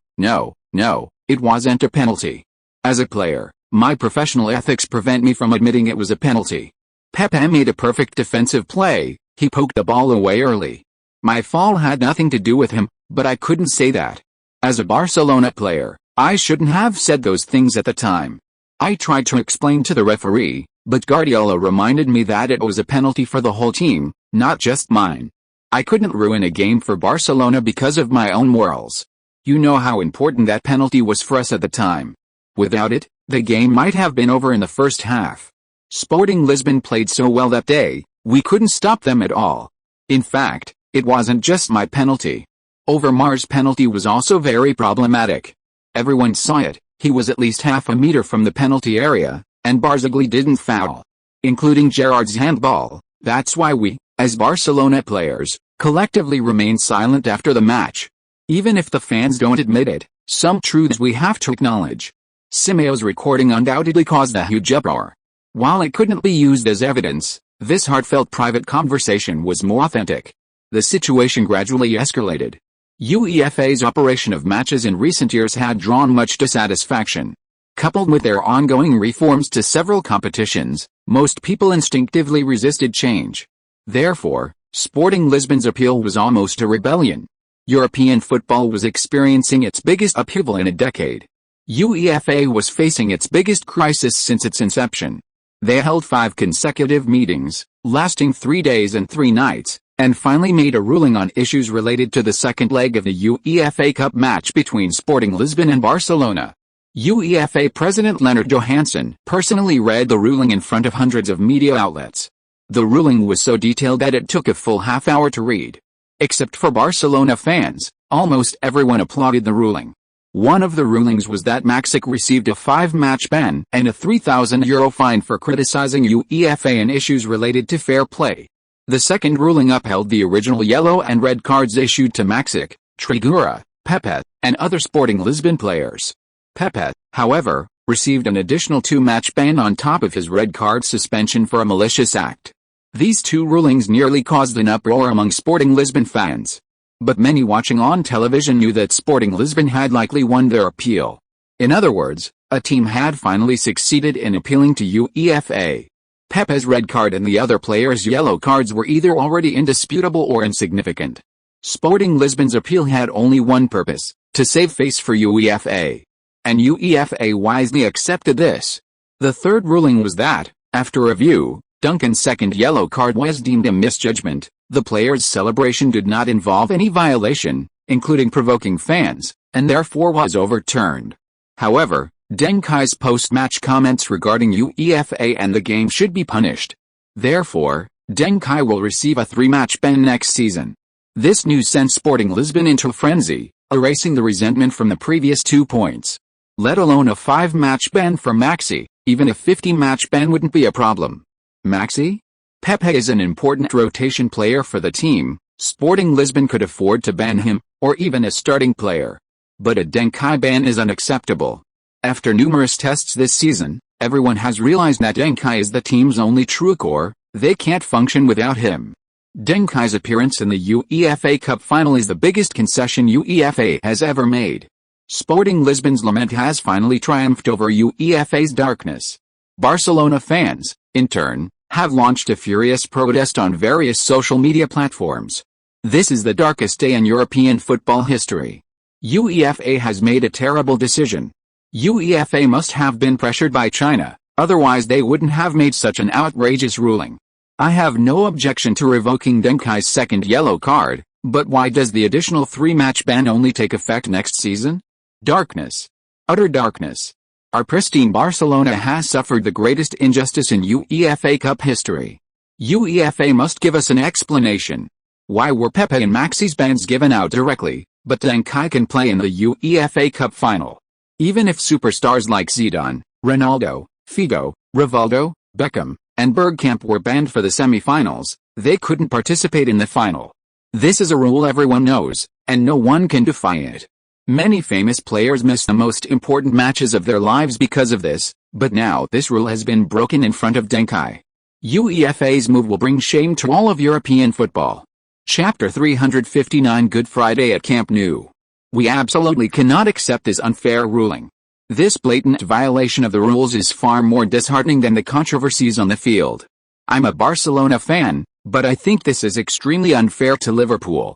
it wasn't a penalty. As a player, my professional ethics prevent me from admitting it was a penalty. Pepe made a perfect defensive play, he poked the ball away early. My fall had nothing to do with him, but I couldn't say that. As a Barcelona player, I shouldn't have said those things at the time. I tried to explain to the referee, but Guardiola reminded me that it was a penalty for the whole team, not just mine. I couldn't ruin a game for Barcelona because of my own morals. You know how important that penalty was for us at the time. Without it, the game might have been over in the first half. Sporting Lisbon played so well that day, we couldn't stop them at all. In fact, it wasn't just my penalty. Overmar's penalty was also very problematic. Everyone saw it, he was at least half a meter from the penalty area, and Barzagli didn't foul. Including Gerrard's handball. That's why we, as Barcelona players, collectively remained silent after the match. Even if the fans don't admit it, some truths we have to acknowledge. Semeo's recording undoubtedly caused a huge uproar. While it couldn't be used as evidence, this heartfelt private conversation was more authentic. The situation gradually escalated. UEFA's operation of matches in recent years had drawn much dissatisfaction. Coupled with their ongoing reforms to several competitions, most people instinctively resisted change. Therefore, Sporting Lisbon's appeal was almost a rebellion. European football was experiencing its biggest upheaval in a decade. UEFA was facing its biggest crisis since its inception. They held 5 consecutive meetings, lasting 3 days and 3 nights, and finally made a ruling on issues related to the second leg of the UEFA Cup match between Sporting Lisbon and Barcelona. UEFA President Lennart Johansson personally read the ruling in front of hundreds of media outlets. The ruling was so detailed that it took a full half hour to read. Except for Barcelona fans, almost everyone applauded the ruling. One of the rulings was that Maxic received a 5-match ban and a €3,000 fine for criticizing UEFA and issues related to fair play. The second ruling upheld the original yellow and red cards issued to Maxic, Trigueira, Pepe, and other Sporting Lisbon players. Pepe, however, received an additional 2-match ban on top of his red card suspension for a malicious act. These 2 rulings nearly caused an uproar among Sporting Lisbon fans. But many watching on television knew that Sporting Lisbon had likely won their appeal. In other words, a team had finally succeeded in appealing to UEFA. Pepe's red card and the other players' yellow cards were either already indisputable or insignificant. Sporting Lisbon's appeal had only one purpose, to save face for UEFA. And UEFA wisely accepted this. The third ruling was that, after review, Duncan's second yellow card was deemed a misjudgment. The player's celebration did not involve any violation, including provoking fans, and therefore was overturned. However, Deng Kai's post-match comments regarding UEFA and the game should be punished. Therefore, Deng Kai will receive a 3-match ban next season. This news sent Sporting Lisbon into a frenzy, erasing the resentment from the previous 2 points. Let alone a 5-match ban for Maxi. Even a 50-match ban wouldn't be a problem. Maxi? Pepe is an important rotation player for the team. Sporting Lisbon could afford to ban him, or even a starting player. But a Deng Kai ban is unacceptable. After numerous tests this season, everyone has realized that Deng Kai is the team's only true core. They can't function without him. Deng Kai's appearance in the UEFA Cup final is the biggest concession UEFA has ever made. Sporting Lisbon's lament has finally triumphed over UEFA's darkness. Barcelona fans, in turn, have launched a furious protest on various social media platforms. This is the darkest day in European football history. UEFA has made a terrible decision. UEFA must have been pressured by China, otherwise they wouldn't have made such an outrageous ruling. I have no objection to revoking Deng Kai's second yellow card, but why does the additional 3-match ban only take effect next season? Darkness. Utter darkness. Our pristine Barcelona has suffered the greatest injustice in UEFA Cup history. UEFA must give us an explanation. Why were Pepe and Maxi's bans given out directly, but Deng Kai can play in the UEFA Cup final? Even if superstars like Zidane, Ronaldo, Figo, Rivaldo, Beckham, and Bergkamp were banned for the semi-finals, they couldn't participate in the final. This is a rule everyone knows, and no one can defy it. Many famous players miss the most important matches of their lives because of this, but now this rule has been broken in front of Deng Kai. UEFA's move will bring shame to all of European football. Chapter 359 Good Friday at Camp Nou. We absolutely cannot accept this unfair ruling. This blatant violation of the rules is far more disheartening than the controversies on the field. I'm a Barcelona fan, but I think this is extremely unfair to Liverpool.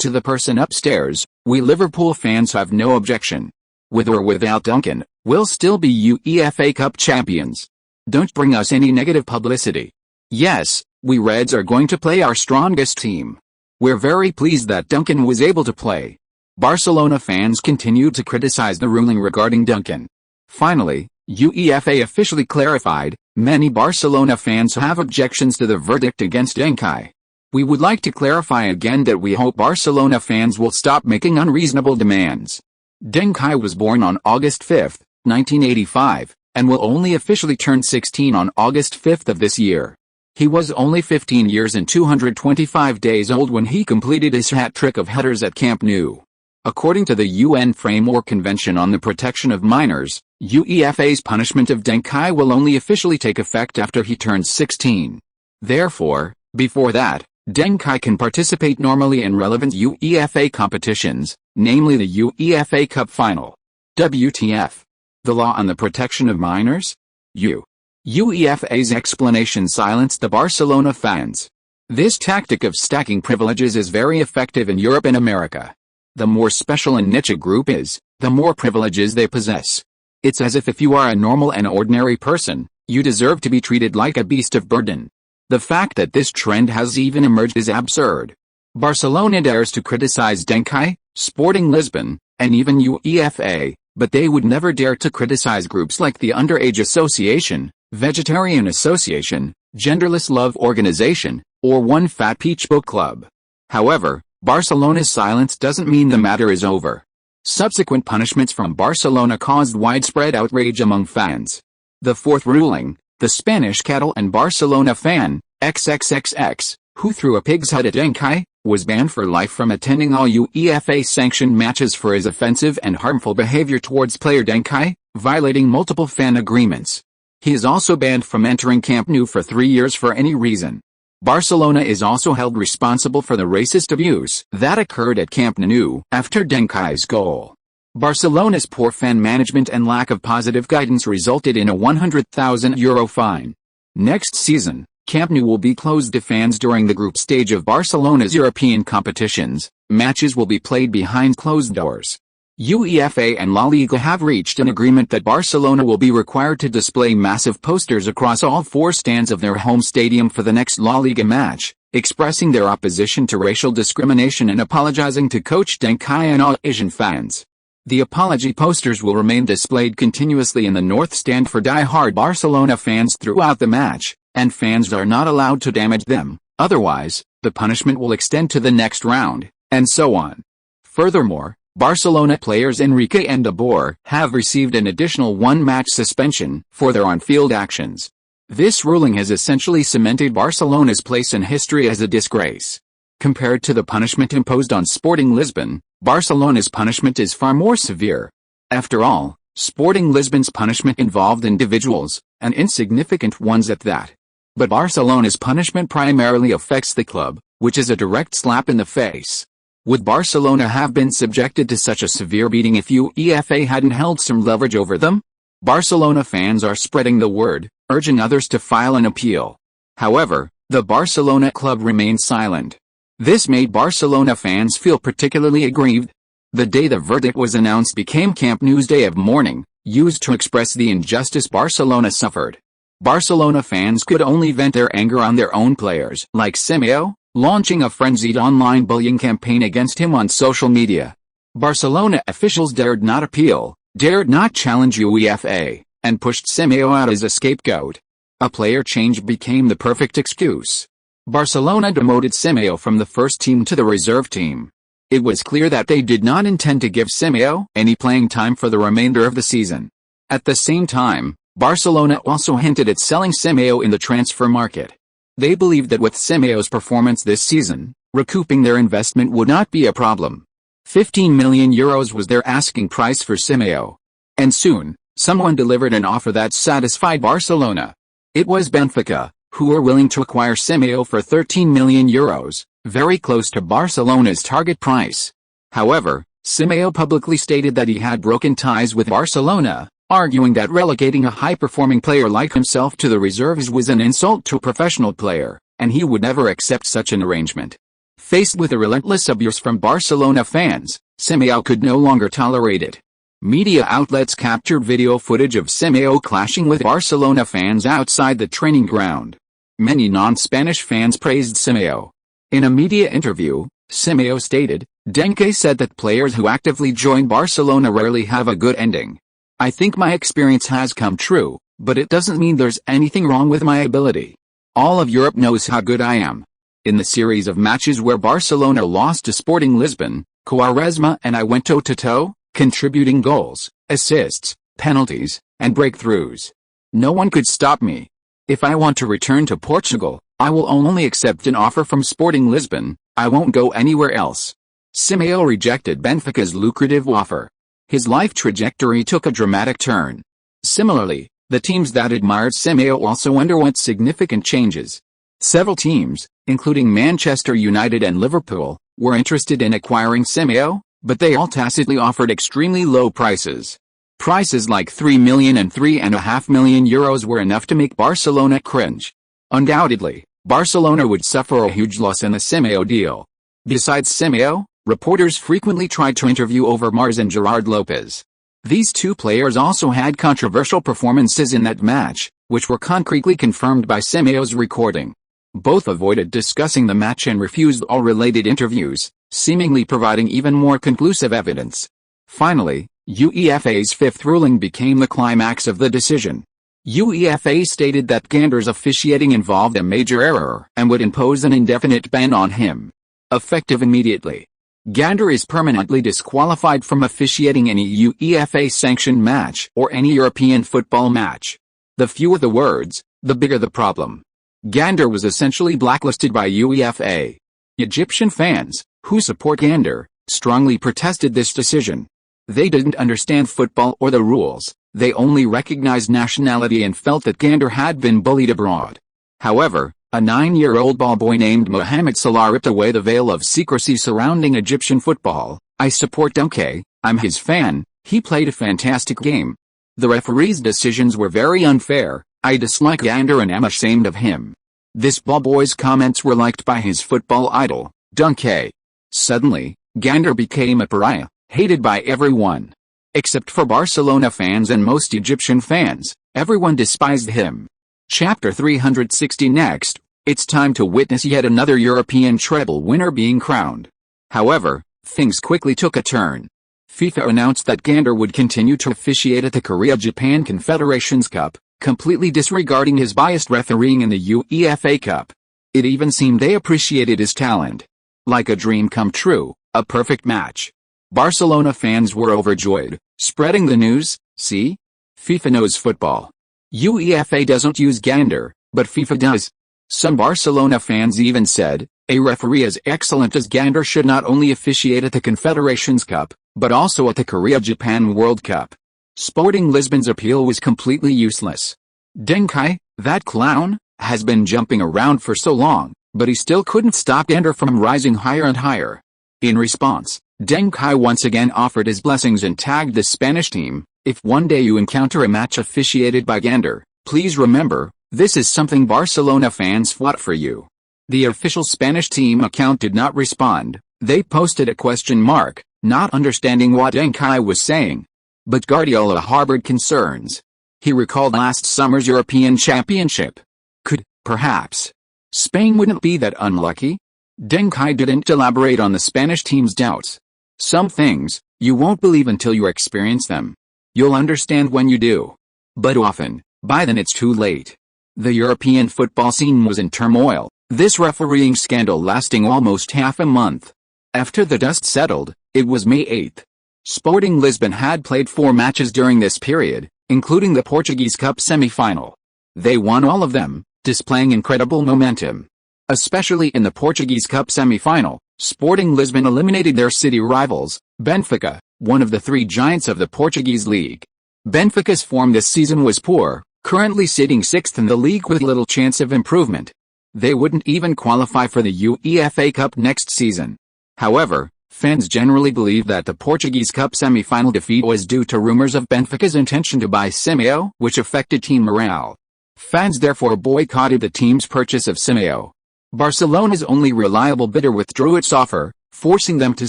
To the person upstairs, we Liverpool fans have no objection. With or without Duncan, we'll still be UEFA Cup champions. Don't bring us any negative publicity. Yes, we Reds are going to play our strongest team. We're very pleased that Duncan was able to play. Barcelona fans continue to criticize the ruling regarding Duncan. Finally, UEFA officially clarified, many Barcelona fans have objections to the verdict against Deng Kai. We would like to clarify again that we hope Barcelona fans will stop making unreasonable demands. Deng Kai was born on August 5, 1985, and will only officially turn 16 on August 5 of this year. He was only 15 years and 225 days old when he completed his hat-trick of headers at Camp Nou. According to the UN Framework Convention on the Protection of Minors, UEFA's punishment of Deng Kai will only officially take effect after he turns 16. Therefore, before that, Deng Kai can participate normally in relevant UEFA competitions, namely the UEFA Cup Final. WTF? The law on the protection of minors? UEFA's explanation silenced the Barcelona fans. This tactic of stacking privileges is very effective in Europe and America. The more special and niche a group is, the more privileges they possess. It's as if you are a normal and ordinary person, you deserve to be treated like a beast of burden. The fact that this trend has even emerged is absurd. Barcelona dares to criticize Deng Kai, Sporting Lisbon, and even UEFA, but they would never dare to criticize groups like the Underage Association, Vegetarian Association, Genderless Love Organization, or One Fat Peach Book Club. However, Barcelona's silence doesn't mean the matter is over. Subsequent punishments from Barcelona caused widespread outrage among fans. The fourth ruling, the Spanish cattle and Barcelona fan, XXXX, who threw a pig's head at Deng Kai, was banned for life from attending all UEFA-sanctioned matches for his offensive and harmful behavior towards player Deng Kai, violating multiple fan agreements. He is also banned from entering Camp Nou for 3 years for any reason. Barcelona is also held responsible for the racist abuse that occurred at Camp Nou after Deng Kai's goal. Barcelona's poor fan management and lack of positive guidance resulted in a €100,000 fine. Next season, Camp Nou will be closed to fans during the group stage of Barcelona's European competitions. Matches will be played behind closed doors. UEFA and La Liga have reached an agreement that Barcelona will be required to display massive posters across all 4 stands of their home stadium for the next La Liga match, expressing their opposition to racial discrimination and apologizing to coach Deng Kai and all Asian fans. The apology posters will remain displayed continuously in the North Stand for die-hard Barcelona fans throughout the match, and fans are not allowed to damage them, otherwise, the punishment will extend to the next round, and so on. Furthermore, Barcelona players Enrique and De Boer have received an additional one-match suspension for their on-field actions. This ruling has essentially cemented Barcelona's place in history as a disgrace. Compared to the punishment imposed on Sporting Lisbon, Barcelona's punishment is far more severe. After all, Sporting Lisbon's punishment involved individuals, and insignificant ones at that. But Barcelona's punishment primarily affects the club, which is a direct slap in the face. Would Barcelona have been subjected to such a severe beating if UEFA hadn't held some leverage over them? Barcelona fans are spreading the word, urging others to file an appeal. However, the Barcelona club remains silent. This made Barcelona fans feel particularly aggrieved. The day the verdict was announced became Camp Nou's day of mourning, used to express the injustice Barcelona suffered. Barcelona fans could only vent their anger on their own players, like Simeone, launching a frenzied online bullying campaign against him on social media. Barcelona officials dared not appeal, dared not challenge UEFA, and pushed Simeone out as a scapegoat. A player change became the perfect excuse. Barcelona demoted Simeone from the first team to the reserve team. It was clear that they did not intend to give Simeone any playing time for the remainder of the season. At the same time, Barcelona also hinted at selling Simeone in the transfer market. They believed that with Simeone's performance this season, recouping their investment would not be a problem. 15 million euros was their asking price for Simeone. And soon, someone delivered an offer that satisfied Barcelona. It was Benfica, who were willing to acquire Simeone for 13 million euros, very close to Barcelona's target price. However, Simeone publicly stated that he had broken ties with Barcelona, arguing that relegating a high-performing player like himself to the reserves was an insult to a professional player, and he would never accept such an arrangement. Faced with the relentless abuse from Barcelona fans, Simeone could no longer tolerate it. Media outlets captured video footage of Simeone clashing with Barcelona fans outside the training ground. Many non-Spanish fans praised Simeone. In a media interview, Simeone stated, "Deng Kai said that players who actively join Barcelona rarely have a good ending. I think my experience has come true, but it doesn't mean there's anything wrong with my ability. All of Europe knows how good I am." In the series of matches where Barcelona lost to Sporting Lisbon, Quaresma and I went toe-to-toe, contributing goals, assists, penalties, and breakthroughs. No one could stop me. If I want to return to Portugal, I will only accept an offer from Sporting Lisbon. I won't go anywhere else. Simeone rejected Benfica's lucrative offer. His life trajectory took a dramatic turn. Similarly, the teams that admired Simeone also underwent significant changes. Several teams, including Manchester United and Liverpool, were interested in acquiring Simeone, but they all tacitly offered extremely low prices. Prices like 3 million and 3.5 million euros were enough to make Barcelona cringe. Undoubtedly, Barcelona would suffer a huge loss in the Simeone deal. Besides Simeone, reporters frequently tried to interview Overmars and Gerard Lopez. These two players also had controversial performances in that match, which were concretely confirmed by Simeone's recording. Both avoided discussing the match and refused all related interviews, seemingly providing even more conclusive evidence. Finally, UEFA's fifth ruling became the climax of the decision. UEFA stated that Gander's officiating involved a major error and would impose an indefinite ban on him. Effective immediately. Gander is permanently disqualified from officiating any UEFA-sanctioned match or any European football match. The fewer the words, the bigger the problem. Gander was essentially blacklisted by UEFA. Egyptian fans, who support Gander, strongly protested this decision. They didn't understand football or the rules, they only recognized nationality and felt that Gander had been bullied abroad. However, a 9-year-old ball boy named Mohamed Salah ripped away the veil of secrecy surrounding Egyptian football. "I support Deng Kai, I'm his fan, he played a fantastic game. The referee's decisions were very unfair, I dislike Gander and am ashamed of him." This ball boy's comments were liked by his football idol, Deng Kai. Suddenly, Gander became a pariah, hated by everyone. Except for Barcelona fans and most Egyptian fans, everyone despised him. Chapter 360 Next, it's time to witness yet another European treble winner being crowned. However, things quickly took a turn. FIFA announced that Gander would continue to officiate at the Korea-Japan Confederations Cup, completely disregarding his biased refereeing in the UEFA Cup. It even seemed they appreciated his talent. Like a dream come true, a perfect match. Barcelona fans were overjoyed, spreading the news, "See? FIFA knows football. UEFA doesn't use gander, but FIFA does." Some Barcelona fans even said, "A referee as excellent as gander should not only officiate at the Confederations Cup, but also at the Korea-Japan World Cup." Sporting Lisbon's appeal was completely useless. Deng Kai, that clown, has been jumping around for so long, but he still couldn't stop gander from rising higher and higher. In response, Deng Kai once again offered his blessings and tagged the Spanish team, "If one day you encounter a match officiated by gander, please remember, this is something Barcelona fans fought for you." The official Spanish team account did not respond. They posted a question mark, not understanding what Deng Kai was saying. But Guardiola harbored concerns. He recalled last summer's European Championship. Could, perhaps, Spain wouldn't be that unlucky? Deng Kai didn't elaborate on the Spanish team's doubts. "Some things, you won't believe until you experience them. You'll understand when you do. But often, by then it's too late." The European football scene was in turmoil, this refereeing scandal lasting almost half a month. After the dust settled, it was May 8. Sporting Lisbon had played 4 matches during this period, including the Portuguese Cup semi-final. They won all of them, displaying incredible momentum. Especially in the Portuguese Cup semi-final, Sporting Lisbon eliminated their city rivals, Benfica, one of the 3 giants of the Portuguese league. Benfica's form this season was poor, currently sitting 6th in the league with little chance of improvement. They wouldn't even qualify for the UEFA Cup next season. However, fans generally believe that the Portuguese Cup semi-final defeat was due to rumors of Benfica's intention to buy Simeo, which affected team morale. Fans therefore boycotted the team's purchase of Simeo. Barcelona's only reliable bidder withdrew its offer, forcing them to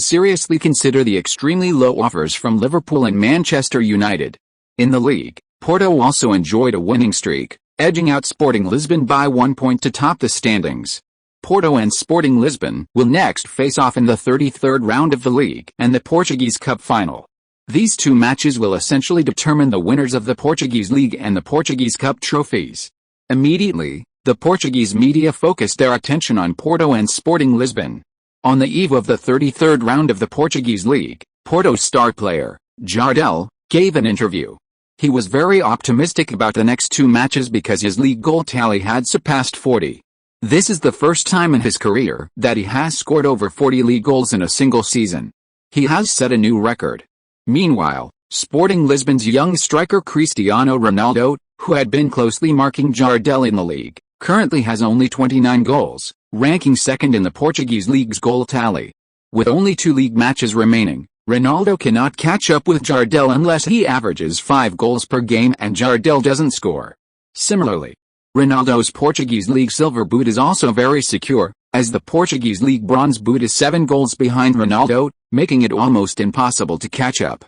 seriously consider the extremely low offers from Liverpool and Manchester United. In the league, Porto also enjoyed a winning streak, edging out Sporting Lisbon by 1 point to top the standings. Porto and Sporting Lisbon will next face off in the 33rd round of the league and the Portuguese Cup final. These 2 matches will essentially determine the winners of the Portuguese League and the Portuguese Cup trophies. Immediately, the Portuguese media focused their attention on Porto and Sporting Lisbon. On the eve of the 33rd round of the Portuguese League, Porto's star player, Jardel, gave an interview. He was very optimistic about the next 2 matches because his league goal tally had surpassed 40. This is the first time in his career that he has scored over 40 league goals in a single season. He has set a new record. Meanwhile, Sporting Lisbon's young striker Cristiano Ronaldo, who had been closely marking Jardel in the league, currently has only 29 goals, ranking 2nd in the Portuguese league's goal tally. With only 2 league matches remaining, Ronaldo cannot catch up with Jardel unless he averages 5 goals per game and Jardel doesn't score. Similarly, Ronaldo's Portuguese League silver boot is also very secure, as the Portuguese League bronze boot is 7 goals behind Ronaldo, making it almost impossible to catch up.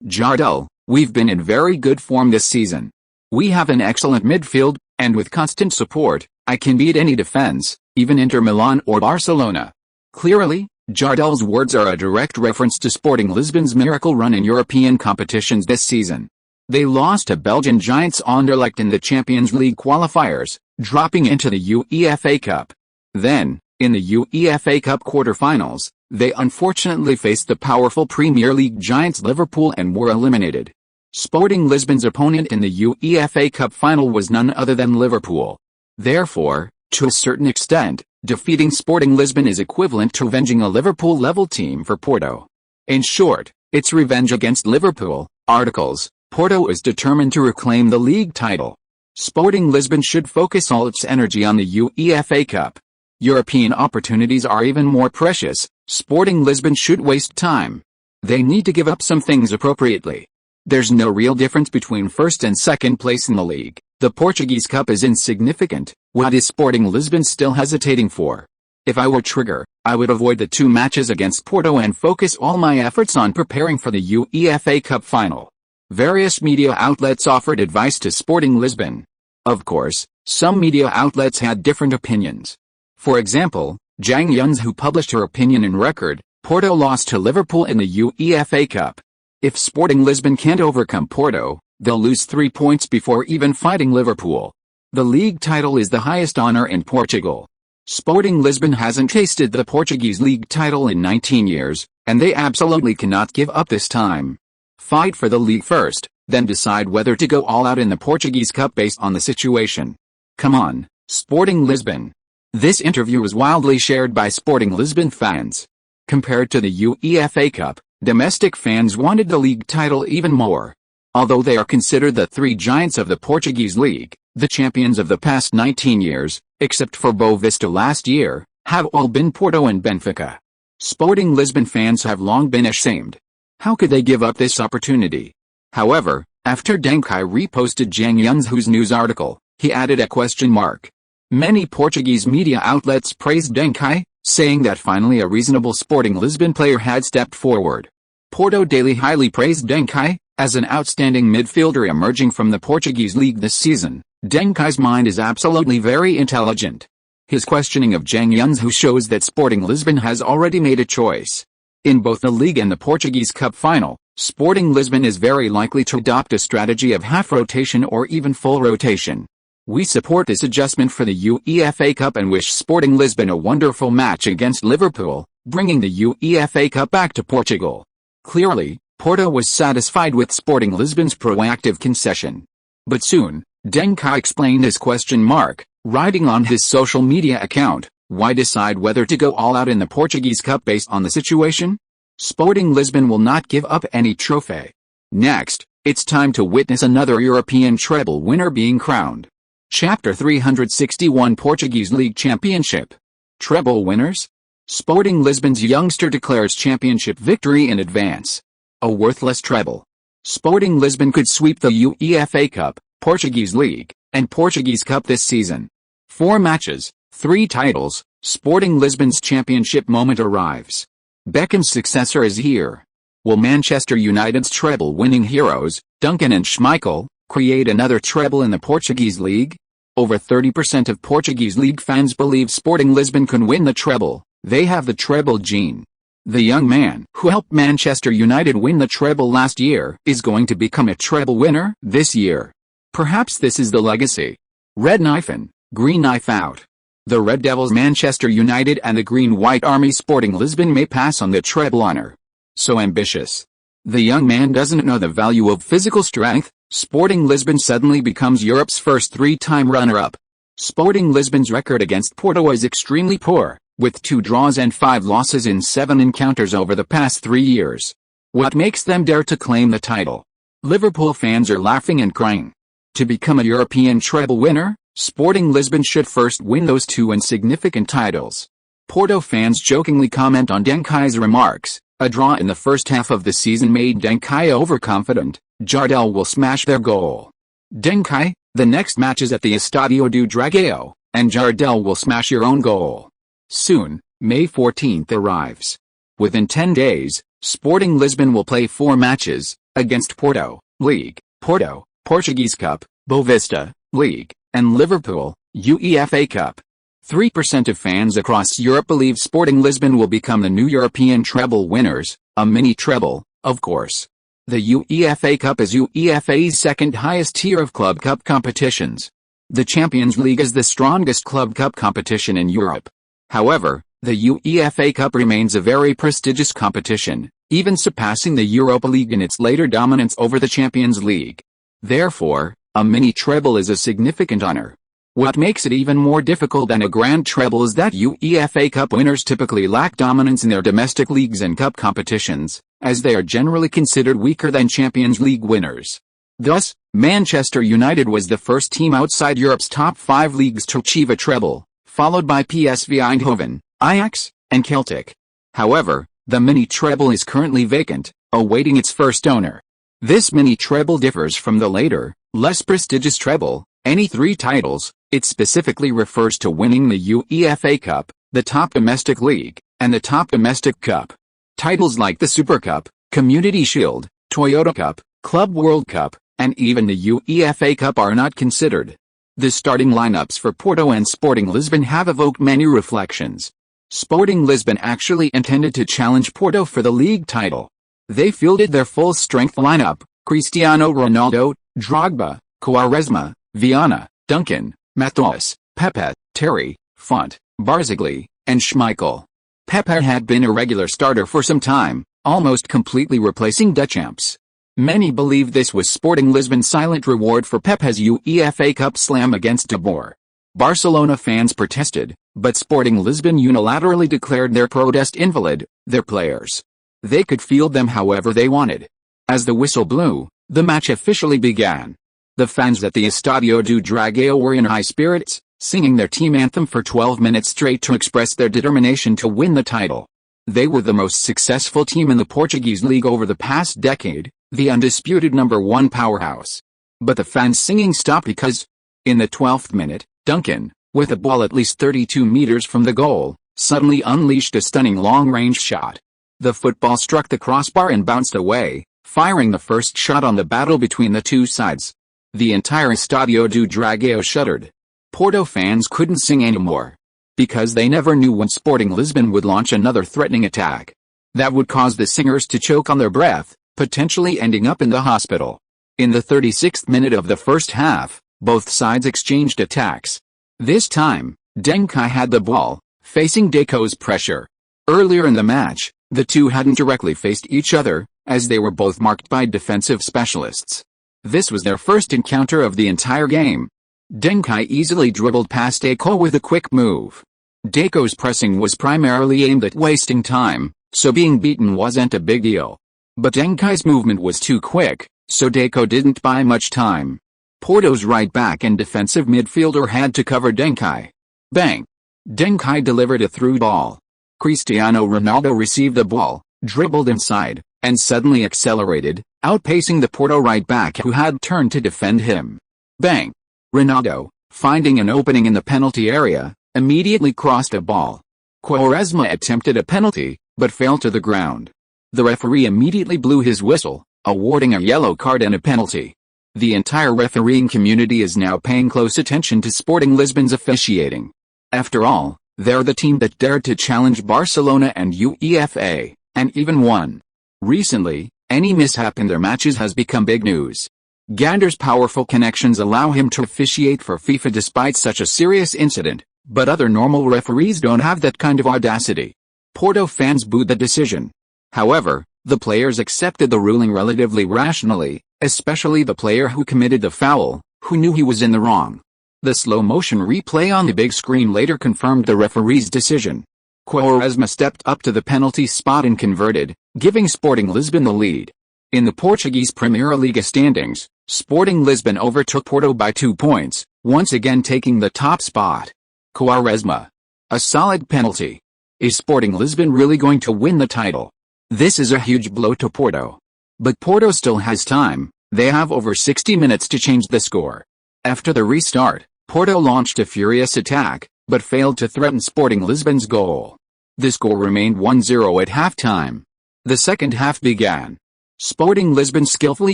Jardel, we've been in very good form this season. We have an excellent midfield, and with constant support, I can beat any defense, even Inter Milan or Barcelona. Clearly, Jardel's words are a direct reference to Sporting Lisbon's miracle run in European competitions this season. They lost to Belgian giants Anderlecht in the Champions League qualifiers, dropping into the UEFA Cup. Then, in the UEFA Cup quarter-finals, they unfortunately faced the powerful Premier League giants Liverpool and were eliminated. Sporting Lisbon's opponent in the UEFA Cup final was none other than Liverpool. Therefore, to a certain extent, defeating Sporting Lisbon is equivalent to avenging a Liverpool-level team for Porto. In short, it's revenge against Liverpool. Articles. Porto is determined to reclaim the league title. Sporting Lisbon should focus all its energy on the UEFA Cup. European opportunities are even more precious. Sporting Lisbon should waste time. They need to give up some things appropriately. There's no real difference between first and second place in the league. The Portuguese Cup is insignificant. What is Sporting Lisbon still hesitating for? If I were Trigger, I would avoid the 2 matches against Porto and focus all my efforts on preparing for the UEFA Cup final. Various media outlets offered advice to Sporting Lisbon. Of course, some media outlets had different opinions. For example, Zhang Yun's, who published her opinion in Record, Porto lost to Liverpool in the UEFA Cup. If Sporting Lisbon can't overcome Porto, they'll lose 3 points before even fighting Liverpool. The league title is the highest honor in Portugal. Sporting Lisbon hasn't tasted the Portuguese league title in 19 years, and they absolutely cannot give up this time. Fight for the league first, then decide whether to go all out in the Portuguese Cup based on the situation. Come on, Sporting Lisbon. This interview was wildly shared by Sporting Lisbon fans. Compared to the UEFA Cup, domestic fans wanted the league title even more. Although they are considered the three giants of the Portuguese league, the champions of the past 19 years, except for Boa Vista last year, have all been Porto and Benfica. Sporting Lisbon fans have long been ashamed. How could they give up this opportunity? However, after Deng Kai reposted Zhang Yunhu's news article, he added a question mark. Many Portuguese media outlets praised Deng Kai, saying that finally a reasonable Sporting Lisbon player had stepped forward. Porto Daily highly praised Deng Kai as an outstanding midfielder emerging from the Portuguese league this season. Deng Kai's mind is absolutely very intelligent. His questioning of Zhang Yunhu shows that Sporting Lisbon has already made a choice. In both the league and the Portuguese Cup final, Sporting Lisbon is very likely to adopt a strategy of half rotation or even full rotation. We support this adjustment for the UEFA Cup and wish Sporting Lisbon a wonderful match against Liverpool, bringing the UEFA Cup back to Portugal. Clearly, Porto was satisfied with Sporting Lisbon's proactive concession. But soon, Deng Kai explained his question mark, writing on his social media account, "Why decide whether to go all out in the Portuguese Cup based on the situation? Sporting Lisbon will not give up any trophy. Next, it's time to witness another European treble winner being crowned." Chapter 361 Portuguese League Championship. Treble winners? Sporting Lisbon's youngster declares championship victory in advance. A worthless treble. Sporting Lisbon could sweep the UEFA Cup, Portuguese League, and Portuguese Cup this season. 4 matches, 3 titles, Sporting Lisbon's championship moment arrives. Beckham's successor is here. Will Manchester United's treble-winning heroes, Duncan and Schmeichel, create another treble in the Portuguese League? Over 30% of Portuguese League fans believe Sporting Lisbon can win the treble. They have the treble gene. The young man who helped Manchester United win the treble last year is going to become a treble winner this year. Perhaps this is the legacy. Red knife in, green knife out. The Red Devils Manchester United and the Green-White Army Sporting Lisbon may pass on the treble honor. So ambitious. The young man doesn't know the value of physical strength. Sporting Lisbon suddenly becomes Europe's first 3-time runner-up. Sporting Lisbon's record against Porto is extremely poor, with 2 draws and 5 losses in 7 encounters over the past 3 years. What makes them dare to claim the title? Liverpool fans are laughing and crying. To become a European treble winner, Sporting Lisbon should first win those 2 insignificant titles. Porto fans jokingly comment on Deng Kai's remarks. A draw in the first half of the season made Deng Kai overconfident. Jardel will smash their goal. Deng Kai, the next match is at the Estadio do Dragão, and Jardel will smash your own goal. Soon, May 14th arrives. Within 10 days, Sporting Lisbon will play 4 matches, against Porto, League, Porto, Portuguese Cup, Boa Vista, League, and Liverpool, UEFA Cup. 3% of fans across Europe believe Sporting Lisbon will become the new European treble winners, a mini treble, of course. The UEFA Cup is UEFA's second highest tier of club cup competitions. The Champions League is the strongest club cup competition in Europe. However, the UEFA Cup remains a very prestigious competition, even surpassing the Europa League in its later dominance over the Champions League. Therefore, a mini treble is a significant honor. What makes it even more difficult than a grand treble is that UEFA Cup winners typically lack dominance in their domestic leagues and cup competitions, as they are generally considered weaker than Champions League winners. Thus, Manchester United was the first team outside Europe's top 5 leagues to achieve a treble, followed by PSV Eindhoven, Ajax, and Celtic. However, the mini treble is currently vacant, awaiting its first owner. This mini treble differs from the later, less prestigious treble, any 3 titles. It specifically refers to winning the UEFA Cup, the top domestic league, and the top domestic cup. Titles like the Super Cup, Community Shield, Toyota Cup, Club World Cup, and even the UEFA Cup are not considered. The starting lineups for Porto and Sporting Lisbon have evoked many reflections. Sporting Lisbon actually intended to challenge Porto for the league title. They fielded their full-strength lineup: Cristiano Ronaldo, Drogba, Quaresma, Viana, Duncan, Matheus, Pepe, Terry, Font, Barzagli, and Schmeichel. Pepe had been a regular starter for some time, almost completely replacing Deschamps. Many believe this was Sporting Lisbon's silent reward for Pepe's UEFA Cup slam against De Boer. Barcelona fans protested, but Sporting Lisbon unilaterally declared their protest invalid, their players. They could field them however they wanted. As the whistle blew, the match officially began. The fans at the Estadio do Dragão were in high spirits, singing their team anthem for 12 minutes straight to express their determination to win the title. They were the most successful team in the Portuguese league over the past decade, the undisputed #1 powerhouse. But the fans' singing stopped because, in the 12th minute, Duncan, with a ball at least 32 meters from the goal, suddenly unleashed a stunning long-range shot. The football struck the crossbar and bounced away, firing the first shot on the battle between the two sides. The entire Estadio do Dragão shuddered. Porto fans couldn't sing anymore, because they never knew when Sporting Lisbon would launch another threatening attack. That would cause the singers to choke on their breath, potentially ending up in the hospital. In the 36th minute of the first half, both sides exchanged attacks. This time, Deng Kai had the ball, facing Deco's pressure. Earlier in the match, the two hadn't directly faced each other, as they were both marked by defensive specialists. This was their first encounter of the entire game. Deng Kai easily dribbled past Deco with a quick move. Deco's pressing was primarily aimed at wasting time, so being beaten wasn't a big deal. But Deng Kai's movement was too quick, so Deco didn't buy much time. Porto's right back and defensive midfielder had to cover Deng Kai. Bang! Deng Kai delivered a through ball. Cristiano Ronaldo received the ball, dribbled inside, and suddenly accelerated, outpacing the Porto right back who had turned to defend him. Bang! Ronaldo, finding an opening in the penalty area, immediately crossed a ball. Quaresma attempted a penalty, but fell to the ground. The referee immediately blew his whistle, awarding a yellow card and a penalty. The entire refereeing community is now paying close attention to Sporting Lisbon's officiating. After all, they're the team that dared to challenge Barcelona and UEFA, and even won. Recently, any mishap in their matches has become big news. Gander's powerful connections allow him to officiate for FIFA despite such a serious incident, but other normal referees don't have that kind of audacity. Porto fans booed the decision. However, the players accepted the ruling relatively rationally, especially the player who committed the foul, who knew he was in the wrong. The slow-motion replay on the big screen later confirmed the referee's decision. Quaresma stepped up to the penalty spot and converted, giving Sporting Lisbon the lead. In the Portuguese Primeira Liga standings, Sporting Lisbon overtook Porto by 2 points, once again taking the top spot. Quaresma. A solid penalty. Is Sporting Lisbon really going to win the title? This is a huge blow to Porto. But Porto still has time, they have over 60 minutes to change the score. After the restart, Porto launched a furious attack, but failed to threaten Sporting Lisbon's goal. The score remained 1-0 at halftime. The second half began. Sporting Lisbon skillfully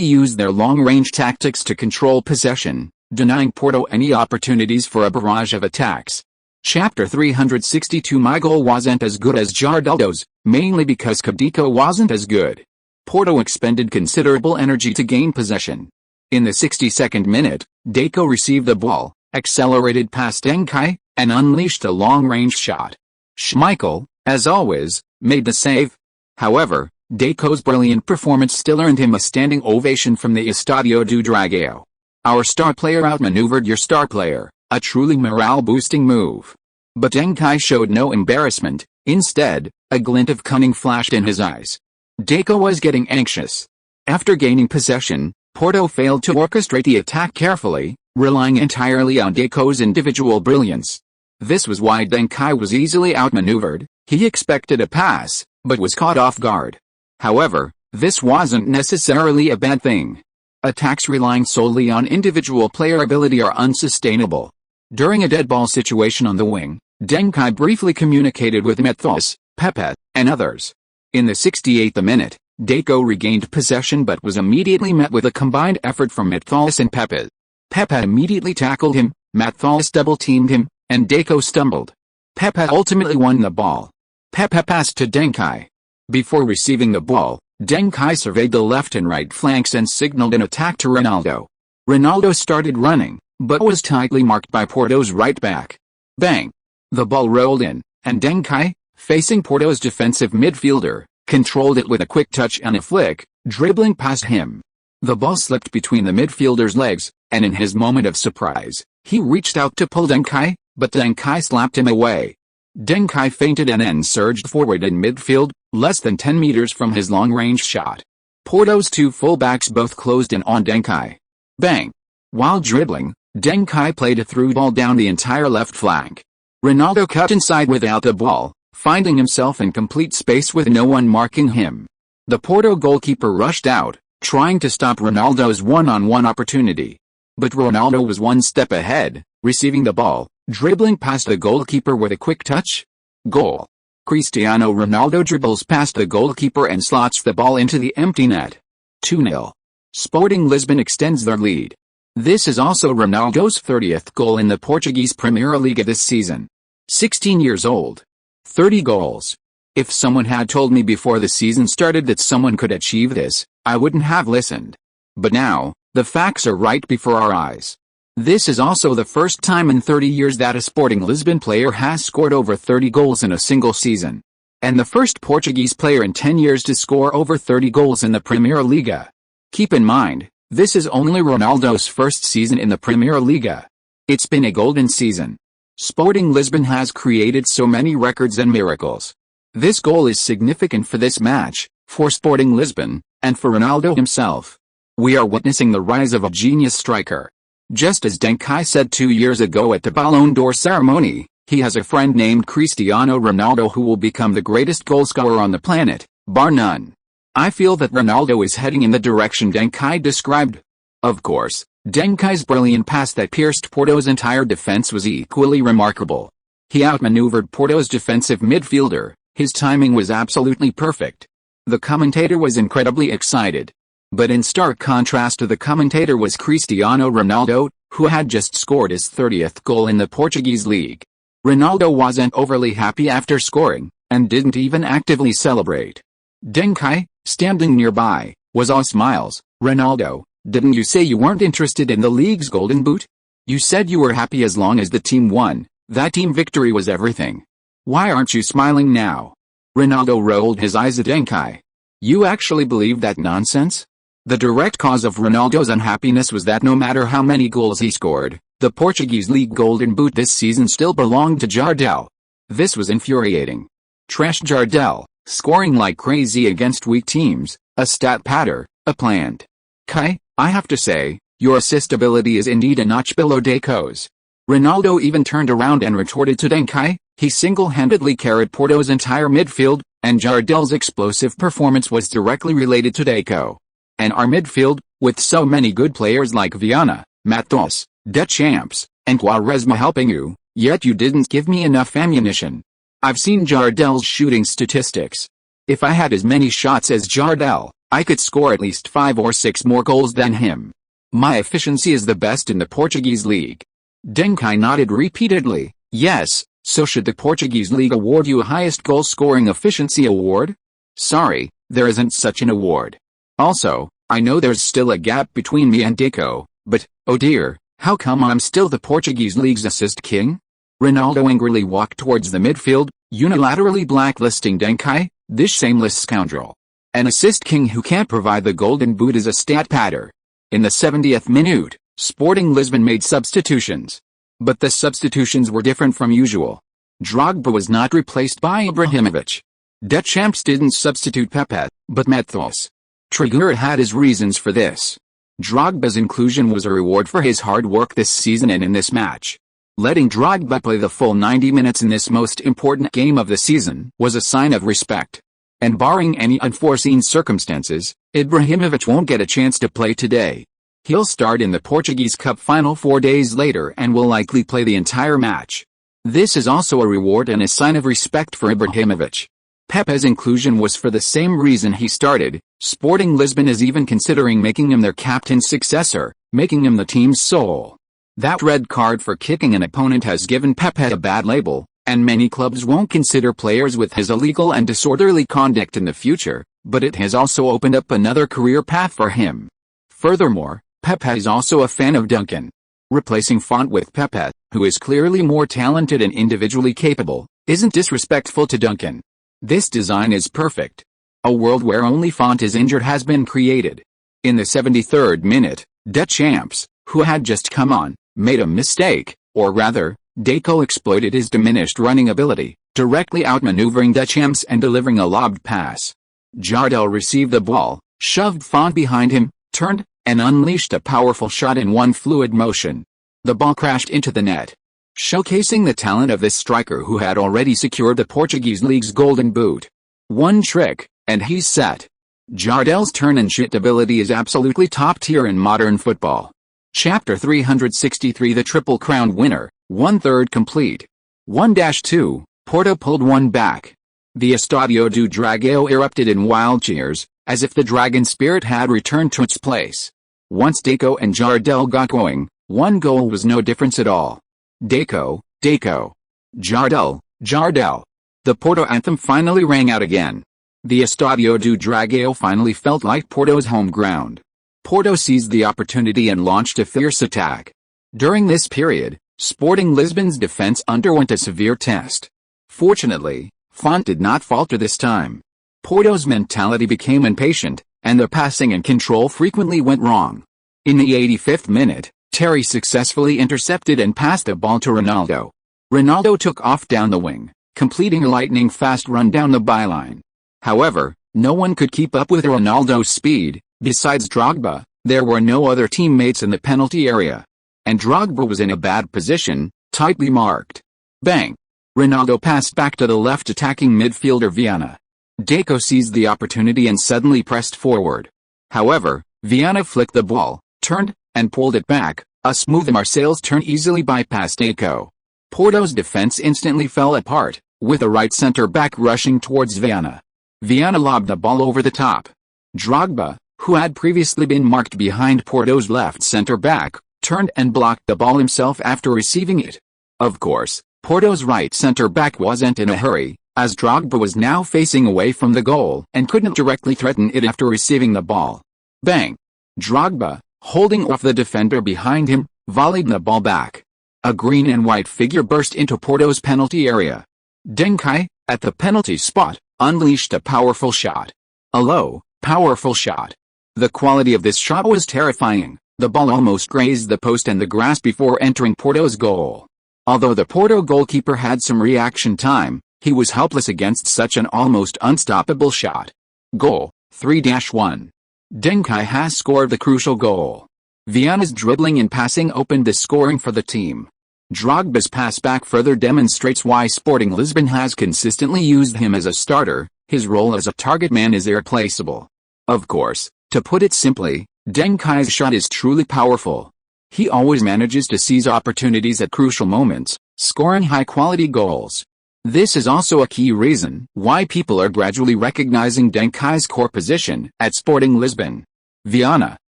used their long-range tactics to control possession, denying Porto any opportunities for a barrage of attacks. Chapter 362. My goal wasn't as good as Jardaldo's, mainly because Kaká wasn't as good. Porto expended considerable energy to gain possession. In the 62nd minute, Deco received the ball, accelerated past Deng Kai, and unleashed a long-range shot. Schmeichel, as always, made the save. However, Deco's brilliant performance still earned him a standing ovation from the Estadio do Dragão. Our star player outmaneuvered your star player, a truly morale-boosting move. But Deng Kai showed no embarrassment, instead, a glint of cunning flashed in his eyes. Deco was getting anxious. After gaining possession, Porto failed to orchestrate the attack carefully, relying entirely on Deco's individual brilliance. This was why Deng Kai was easily outmaneuvered. He expected a pass, but was caught off guard. However, this wasn't necessarily a bad thing. Attacks relying solely on individual player ability are unsustainable. During a dead ball situation on the wing, Deng Kai briefly communicated with Matheus, Pepe, and others. In the 68th minute, Deco regained possession but was immediately met with a combined effort from Matheus and Pepe. Pepe immediately tackled him, Matheus double-teamed him, and Deco stumbled. Pepe ultimately won the ball. Pepe passed to Deng Kai. Before receiving the ball, Deng Kai surveyed the left and right flanks and signaled an attack to Ronaldo. Ronaldo started running, but was tightly marked by Porto's right back. Bang! The ball rolled in, and Deng Kai, facing Porto's defensive midfielder, controlled it with a quick touch and a flick, dribbling past him. The ball slipped between the midfielder's legs, and in his moment of surprise, he reached out to pull Deng Kai, but Deng Kai slapped him away. Deng Kai feinted and then surged forward in midfield, less than 10 meters from his long-range shot. Porto's two fullbacks both closed in on Deng Kai. Bang! While dribbling, Deng Kai played a through ball down the entire left flank. Ronaldo cut inside without the ball, finding himself in complete space with no one marking him. The Porto goalkeeper rushed out, trying to stop Ronaldo's one-on-one opportunity. But Ronaldo was one step ahead, receiving the ball, dribbling past the goalkeeper with a quick touch. Goal. Cristiano Ronaldo dribbles past the goalkeeper and slots the ball into the empty net. 2-0. Sporting Lisbon extends their lead. This is also Ronaldo's 30th goal in the Portuguese Premier League this season. 16 years old. 30 goals. If someone had told me before the season started that someone could achieve this, I wouldn't have listened. But now, the facts are right before our eyes. This is also the first time in 30 years that a Sporting Lisbon player has scored over 30 goals in a single season. And the first Portuguese player in 10 years to score over 30 goals in the Premier Liga. Keep in mind, this is only Ronaldo's first season in the Premier Liga. It's been a golden season. Sporting Lisbon has created so many records and miracles. This goal is significant for this match, for Sporting Lisbon, and for Ronaldo himself. We are witnessing the rise of a genius striker. Just as Deng Kai said 2 years ago at the Ballon d'Or ceremony, he has a friend named Cristiano Ronaldo who will become the greatest goalscorer on the planet, bar none. I feel that Ronaldo is heading in the direction Deng Kai described. Of course, Deng Kai's brilliant pass that pierced Porto's entire defense was equally remarkable. He outmaneuvered Porto's defensive midfielder, his timing was absolutely perfect. The commentator was incredibly excited. But in stark contrast to the commentator was Cristiano Ronaldo, who had just scored his 30th goal in the Portuguese league. Ronaldo wasn't overly happy after scoring, and didn't even actively celebrate. Deng Kai, standing nearby, was all smiles. Ronaldo, didn't you say you weren't interested in the league's golden boot? You said you were happy as long as the team won. That team victory was everything. Why aren't you smiling now? Ronaldo rolled his eyes at Deng Kai. You actually believe that nonsense? The direct cause of Ronaldo's unhappiness was that no matter how many goals he scored, the Portuguese League Golden Boot this season still belonged to Jardel. This was infuriating. Trash Jardel, scoring like crazy against weak teams, a stat patter, a plant. Kai, I have to say, your assist ability is indeed a notch below Deco's. Ronaldo even turned around and retorted to Deng Kai, he single-handedly carried Porto's entire midfield, and Jardel's explosive performance was directly related to Deco. And our midfield, with so many good players like Viana, Matos, Deschamps, and Quaresma helping you, yet you didn't give me enough ammunition. I've seen Jardel's shooting statistics. If I had as many shots as Jardel, I could score at least 5 or 6 more goals than him. My efficiency is the best in the Portuguese league. Deng Kai nodded repeatedly. Yes, so should the Portuguese league award you a highest goal-scoring efficiency award? Sorry, there isn't such an award. Also, I know there's still a gap between me and Deco, but, oh dear, how come I'm still the Portuguese league's assist king? Ronaldo angrily walked towards the midfield, unilaterally blacklisting Deng Kai, this shameless scoundrel. An assist king who can't provide the golden boot is a stat patter. In the 70th minute, Sporting Lisbon made substitutions. But the substitutions were different from usual. Drogba was not replaced by Ibrahimovic. Deschamps didn't substitute Pepe, but Matos. Trigueros had his reasons for this. Drogba's inclusion was a reward for his hard work this season and in this match. Letting Drogba play the full 90 minutes in this most important game of the season was a sign of respect. And barring any unforeseen circumstances, Ibrahimovic won't get a chance to play today. He'll start in the Portuguese Cup final 4 days later and will likely play the entire match. This is also a reward and a sign of respect for Ibrahimovic. Pepe's inclusion was for the same reason he started. Sporting Lisbon is even considering making him their captain's successor, making him the team's soul. That red card for kicking an opponent has given Pepe a bad label, and many clubs won't consider players with his illegal and disorderly conduct in the future, but it has also opened up another career path for him. Furthermore, Pepe is also a fan of Duncan. Replacing Font with Pepe, who is clearly more talented and individually capable, isn't disrespectful to Duncan. This design is perfect. A world where only Font is injured has been created. In the 73rd minute, Deschamps, who had just come on, made a mistake, or rather, Deco exploited his diminished running ability, directly outmaneuvering Deschamps and delivering a lobbed pass. Jardel received the ball, shoved Font behind him, turned, and unleashed a powerful shot in one fluid motion. The ball crashed into the net, showcasing the talent of this striker who had already secured the Portuguese league's golden boot. One trick, and he's set. Jardel's turn-and-shoot ability is absolutely top tier in modern football. Chapter 363 The Triple Crown winner, 1/3 complete. 1-2, Porto pulled one back. The Estadio do Dragão erupted in wild cheers, as if the dragon spirit had returned to its place. Once Deco and Jardel got going, one goal was no difference at all. Deco, Jardel, Jardel. The Porto anthem finally rang out again. The Estadio do Dragão finally felt like Porto's home ground. Porto seized the opportunity and launched a fierce attack. During this period, Sporting Lisbon's defense underwent a severe test. Fortunately, Font did not falter this time. Porto's mentality became impatient, and the passing and control frequently went wrong. In the 85th minute, Terry successfully intercepted and passed the ball to Ronaldo. Ronaldo took off down the wing, completing a lightning-fast run down the byline. However, no one could keep up with Ronaldo's speed. Besides Drogba, there were no other teammates in the penalty area. And Drogba was in a bad position, tightly marked. Bang! Ronaldo passed back to the left attacking midfielder Viana. Deco seized the opportunity and suddenly pressed forward. However, Viana flicked the ball, turned, and pulled it back. A smooth Marseille's turn easily bypassed Deco. Porto's defense instantly fell apart, with a right centre-back rushing towards Viana. Viana lobbed the ball over the top. Drogba, who had previously been marked behind Porto's left centre-back, turned and blocked the ball himself after receiving it. Of course, Porto's right centre-back wasn't in a hurry, as Drogba was now facing away from the goal and couldn't directly threaten it after receiving the ball. Bang! Drogba, holding off the defender behind him, volleyed the ball back. A green and white figure burst into Porto's penalty area. Deng Kai, at the penalty spot, unleashed a powerful shot. A low, powerful shot. The quality of this shot was terrifying. The ball almost grazed the post and the grass before entering Porto's goal. Although the Porto goalkeeper had some reaction time, he was helpless against such an almost unstoppable shot. Goal, 3-1. Deng Kai has scored the crucial goal. Viana's dribbling and passing opened the scoring for the team. Drogba's pass back further demonstrates why Sporting Lisbon has consistently used him as a starter. His role as a target man is irreplaceable. Of course, to put it simply, Deng Kai's shot is truly powerful. He always manages to seize opportunities at crucial moments, scoring high-quality goals. This is also a key reason why people are gradually recognizing Deng Kai's core position at Sporting Lisbon. Viana,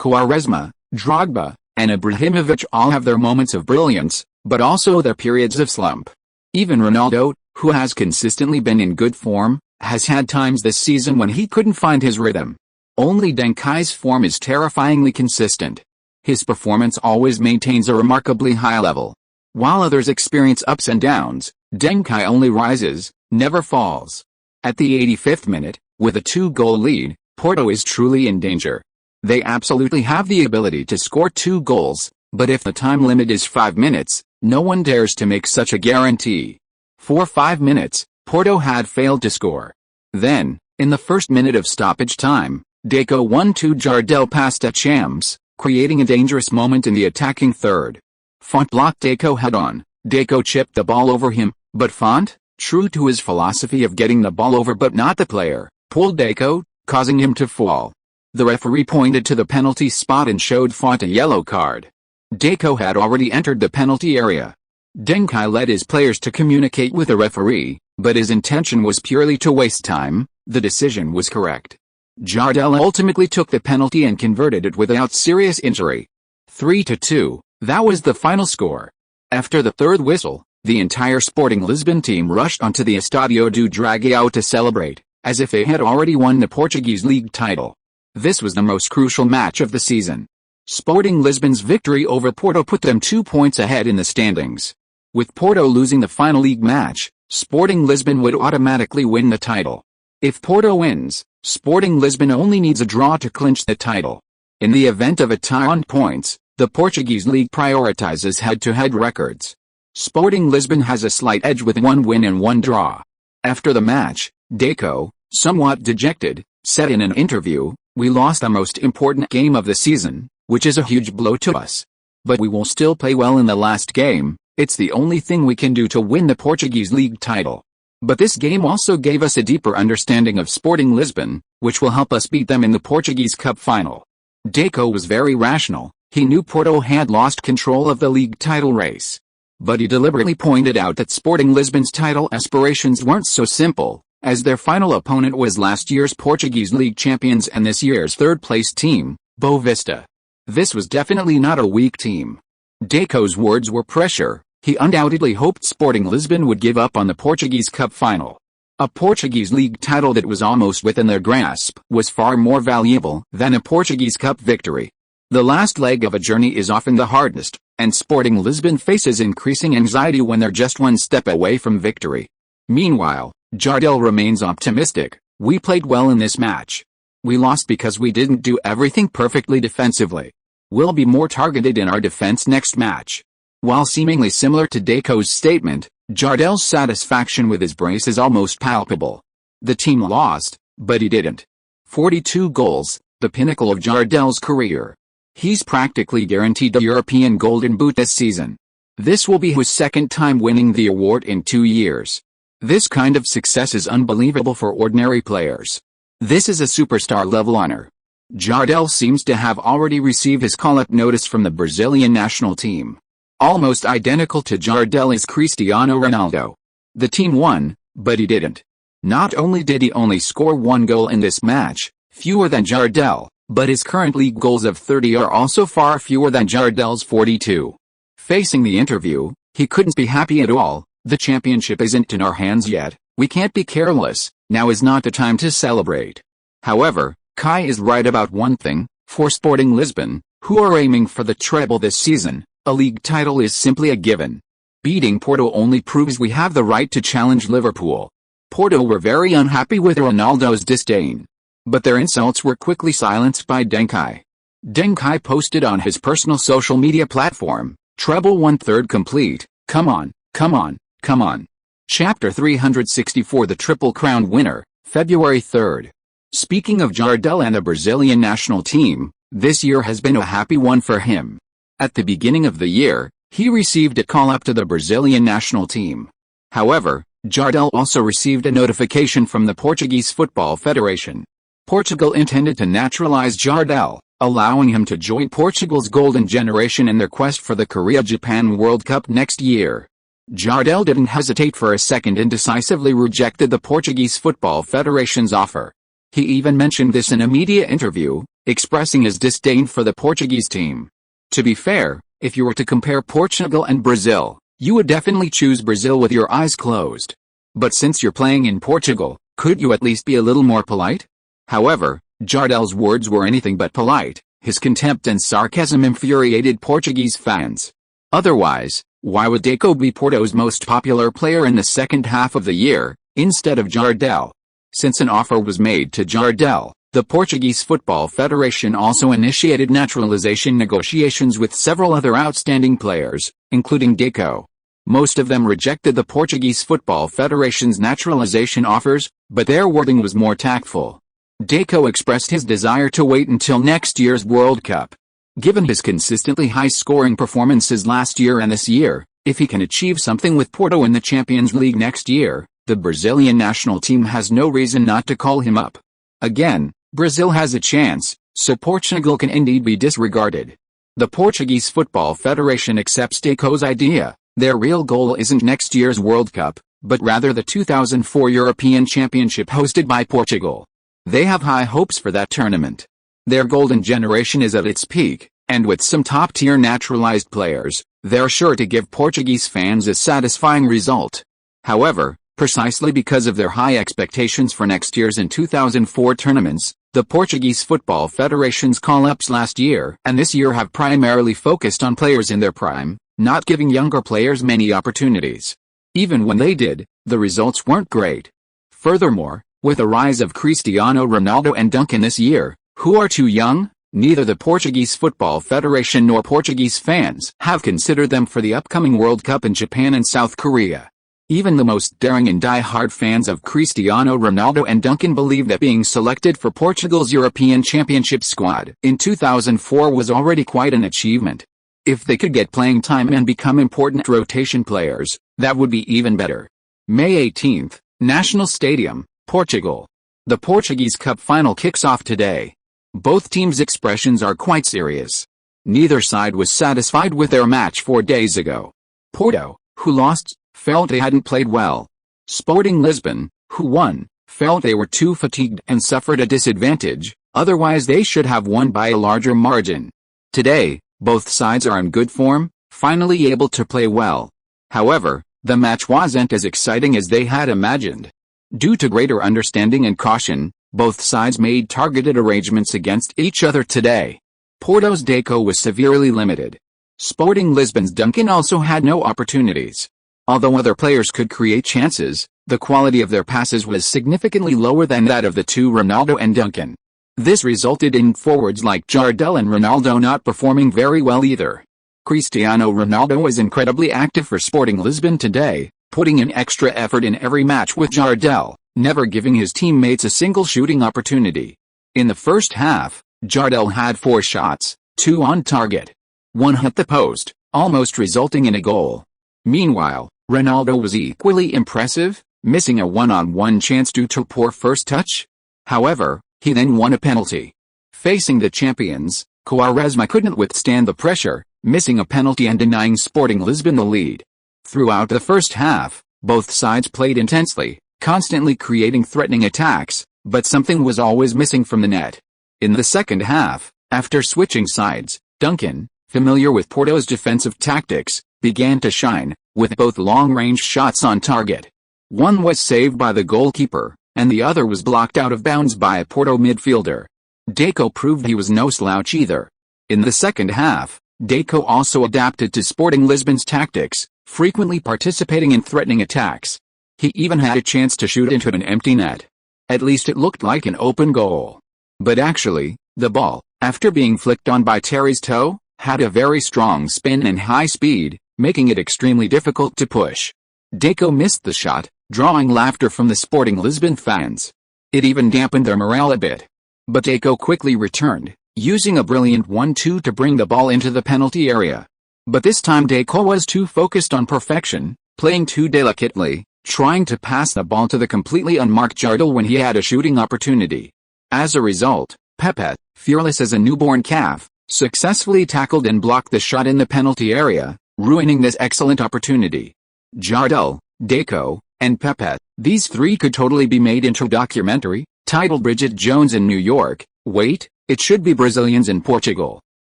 Quaresma, Drogba, and Ibrahimovic all have their moments of brilliance, but also their periods of slump. Even Ronaldo, who has consistently been in good form, has had times this season when he couldn't find his rhythm. Only Deng Kai's form is terrifyingly consistent. His performance always maintains a remarkably high level. While others experience ups and downs, Deng Kai only rises, never falls. At the 85th minute, with a 2-goal lead, Porto is truly in danger. They absolutely have the ability to score 2 goals, but if the time limit is 5 minutes, no one dares to make such a guarantee. For 5 minutes, Porto had failed to score. Then, in the first minute of stoppage time, Deco 1-2 Jardel passed at Deschamps, creating a dangerous moment in the attacking third. Font blocked Deco head-on. Deco chipped the ball over him, but Font, true to his philosophy of getting the ball over but not the player, pulled Deco, causing him to fall. The referee pointed to the penalty spot and showed Font a yellow card. Deco had already entered the penalty area. Deng Kai led his players to communicate with the referee, but his intention was purely to waste time. The decision was correct. Jardel ultimately took the penalty and converted it without serious injury. 3-2, that was the final score. After the third whistle, the entire Sporting Lisbon team rushed onto the Estadio do Dragão to celebrate, as if they had already won the Portuguese league title. This was the most crucial match of the season. Sporting Lisbon's victory over Porto put them 2 points ahead in the standings. With Porto losing the final league match, Sporting Lisbon would automatically win the title. If Porto wins, Sporting Lisbon only needs a draw to clinch the title. In the event of a tie on points, the Portuguese league prioritizes head-to-head records. Sporting Lisbon has a slight edge with 1 win and 1 draw. After the match, Deco, somewhat dejected, said in an interview, "We lost the most important game of the season, which is a huge blow to us. But we will still play well in the last game. It's the only thing we can do to win the Portuguese league title. But this game also gave us a deeper understanding of Sporting Lisbon, which will help us beat them in the Portuguese Cup final." Deco was very rational. He knew Porto had lost control of the league title race. But he deliberately pointed out that Sporting Lisbon's title aspirations weren't so simple, as their final opponent was last year's Portuguese league champions and this year's third-place team, Boa Vista. This was definitely not a weak team. Deco's words were pressure. He undoubtedly hoped Sporting Lisbon would give up on the Portuguese Cup final. A Portuguese league title that was almost within their grasp was far more valuable than a Portuguese Cup victory. The last leg of a journey is often the hardest, and Sporting Lisbon faces increasing anxiety when they're just 1 step away from victory. Meanwhile, Jardel remains optimistic. "We played well in this match. We lost because we didn't do everything perfectly defensively. We'll be more targeted in our defense next match." While seemingly similar to Deco's statement, Jardel's satisfaction with his brace is almost palpable. The team lost, but he didn't. 42 goals, the pinnacle of Jardel's career. He's practically guaranteed a European Golden Boot this season. This will be his 2nd time winning the award in 2 years. This kind of success is unbelievable for ordinary players. This is a superstar-level honor. Jardel seems to have already received his call-up notice from the Brazilian national team. Almost identical to Jardel is Cristiano Ronaldo. The team won, but he didn't. Not only did he only score 1 goal in this match, fewer than Jardel, but his current league goals of 30 are also far fewer than Jardel's 42. Facing the interview, he couldn't be happy at all. "The championship isn't in our hands yet, we can't be careless, now is not the time to celebrate." However, Kai is right about one thing: for Sporting Lisbon, who are aiming for the treble this season, a league title is simply a given. Beating Porto only proves we have the right to challenge Liverpool. Porto were very unhappy with Ronaldo's disdain. But their insults were quickly silenced by Deng Kai. Deng Kai posted on his personal social media platform, "Treble 1/3 complete, come on, come on, come on." Chapter 364 The Triple Crown Winner, February 3rd. Speaking of Jardel and the Brazilian national team, this year has been a happy one for him. At the beginning of the year, he received a call-up to the Brazilian national team. However, Jardel also received a notification from the Portuguese Football Federation. Portugal intended to naturalize Jardel, allowing him to join Portugal's golden generation in their quest for the Korea-Japan World Cup next year. Jardel didn't hesitate for a second and decisively rejected the Portuguese Football Federation's offer. He even mentioned this in a media interview, expressing his disdain for the Portuguese team. To be fair, if you were to compare Portugal and Brazil, you would definitely choose Brazil with your eyes closed. But since you're playing in Portugal, could you at least be a little more polite? However, Jardel's words were anything but polite. His contempt and sarcasm infuriated Portuguese fans. Otherwise, why would Deco be Porto's most popular player in the second half of the year, instead of Jardel? Since an offer was made to Jardel, the Portuguese Football Federation also initiated naturalization negotiations with several other outstanding players, including Deco. Most of them rejected the Portuguese Football Federation's naturalization offers, but their wording was more tactful. Deco expressed his desire to wait until next year's World Cup. Given his consistently high-scoring performances last year and this year, if he can achieve something with Porto in the Champions League next year, the Brazilian national team has no reason not to call him up. Again, Brazil has a chance, so Portugal can indeed be disregarded. The Portuguese Football Federation accepts Deco's idea. Their real goal isn't next year's World Cup, but rather the 2004 European Championship hosted by Portugal. They have high hopes for that tournament. Their golden generation is at its peak, and with some top-tier naturalized players, they're sure to give Portuguese fans a satisfying result. However, precisely because of their high expectations for next year's and 2004 tournaments, The Portuguese Football Federation's call-ups last year and this year have primarily focused on players in their prime, not giving younger players many opportunities. Even when they did, the results weren't great. Furthermore, with the rise of Cristiano Ronaldo and Duncan this year, who are too young, neither the Portuguese Football Federation nor Portuguese fans have considered them for the upcoming World Cup in Japan and South Korea. Even the most daring and die-hard fans of Cristiano Ronaldo and Duncan believe that being selected for Portugal's European Championship squad in 2004 was already quite an achievement. If they could get playing time and become important rotation players, that would be even better. May 18th, National Stadium, Portugal. The Portuguese Cup final kicks off today. Both teams' expressions are quite serious. Neither side was satisfied with their match 4 days ago. Porto, who lost, felt they hadn't played well. Sporting Lisbon, who won, felt they were too fatigued and suffered a disadvantage, otherwise they should have won by a larger margin. Today, both sides are in good form, finally able to play well. However, the match wasn't as exciting as they had imagined. Due to greater understanding and caution, both sides made targeted arrangements against each other today. Porto's Deco was severely limited. Sporting Lisbon's Duncan also had no opportunities. Although other players could create chances, the quality of their passes was significantly lower than that of the two Ronaldo and Duncan. This resulted in forwards like Jardel and Ronaldo not performing very well either. Cristiano Ronaldo was incredibly active for Sporting Lisbon today, putting in extra effort in every match with Jardel, never giving his teammates a single shooting opportunity. In the first half, Jardel had 4 shots, 2 on target. 1 hit the post, almost resulting in a goal. Meanwhile, Ronaldo was equally impressive, missing a one-on-one chance due to poor first touch. However, he then won a penalty. Facing the champions, Quaresma couldn't withstand the pressure, missing a penalty and denying Sporting Lisbon the lead. Throughout the first half, both sides played intensely, constantly creating threatening attacks, but something was always missing from the net. In the second half, after switching sides, Duncan, familiar with Porto's defensive tactics, began to shine, with both long-range shots on target. One was saved by the goalkeeper, and the other was blocked out of bounds by a Porto midfielder. Deco proved he was no slouch either. In the second half, Deco also adapted to Sporting Lisbon's tactics, frequently participating in threatening attacks. He even had a chance to shoot into an empty net. At least it looked like an open goal. But actually, the ball, after being flicked on by Terry's toe, had a very strong spin and high speed, making it extremely difficult to push. Deco missed the shot, drawing laughter from the Sporting Lisbon fans. It even dampened their morale a bit. But Deco quickly returned, using a brilliant 1-2 to bring the ball into the penalty area. But this time Deco was too focused on perfection, playing too delicately, trying to pass the ball to the completely unmarked Jardel when he had a shooting opportunity. As a result, Pepe, fearless as a newborn calf, successfully tackled and blocked the shot in the penalty area, ruining this excellent opportunity. Jardel, Deco, and Pepe, these three could totally be made into a documentary, titled Bridget Jones in New York. Wait, it should be Brazilians in Portugal.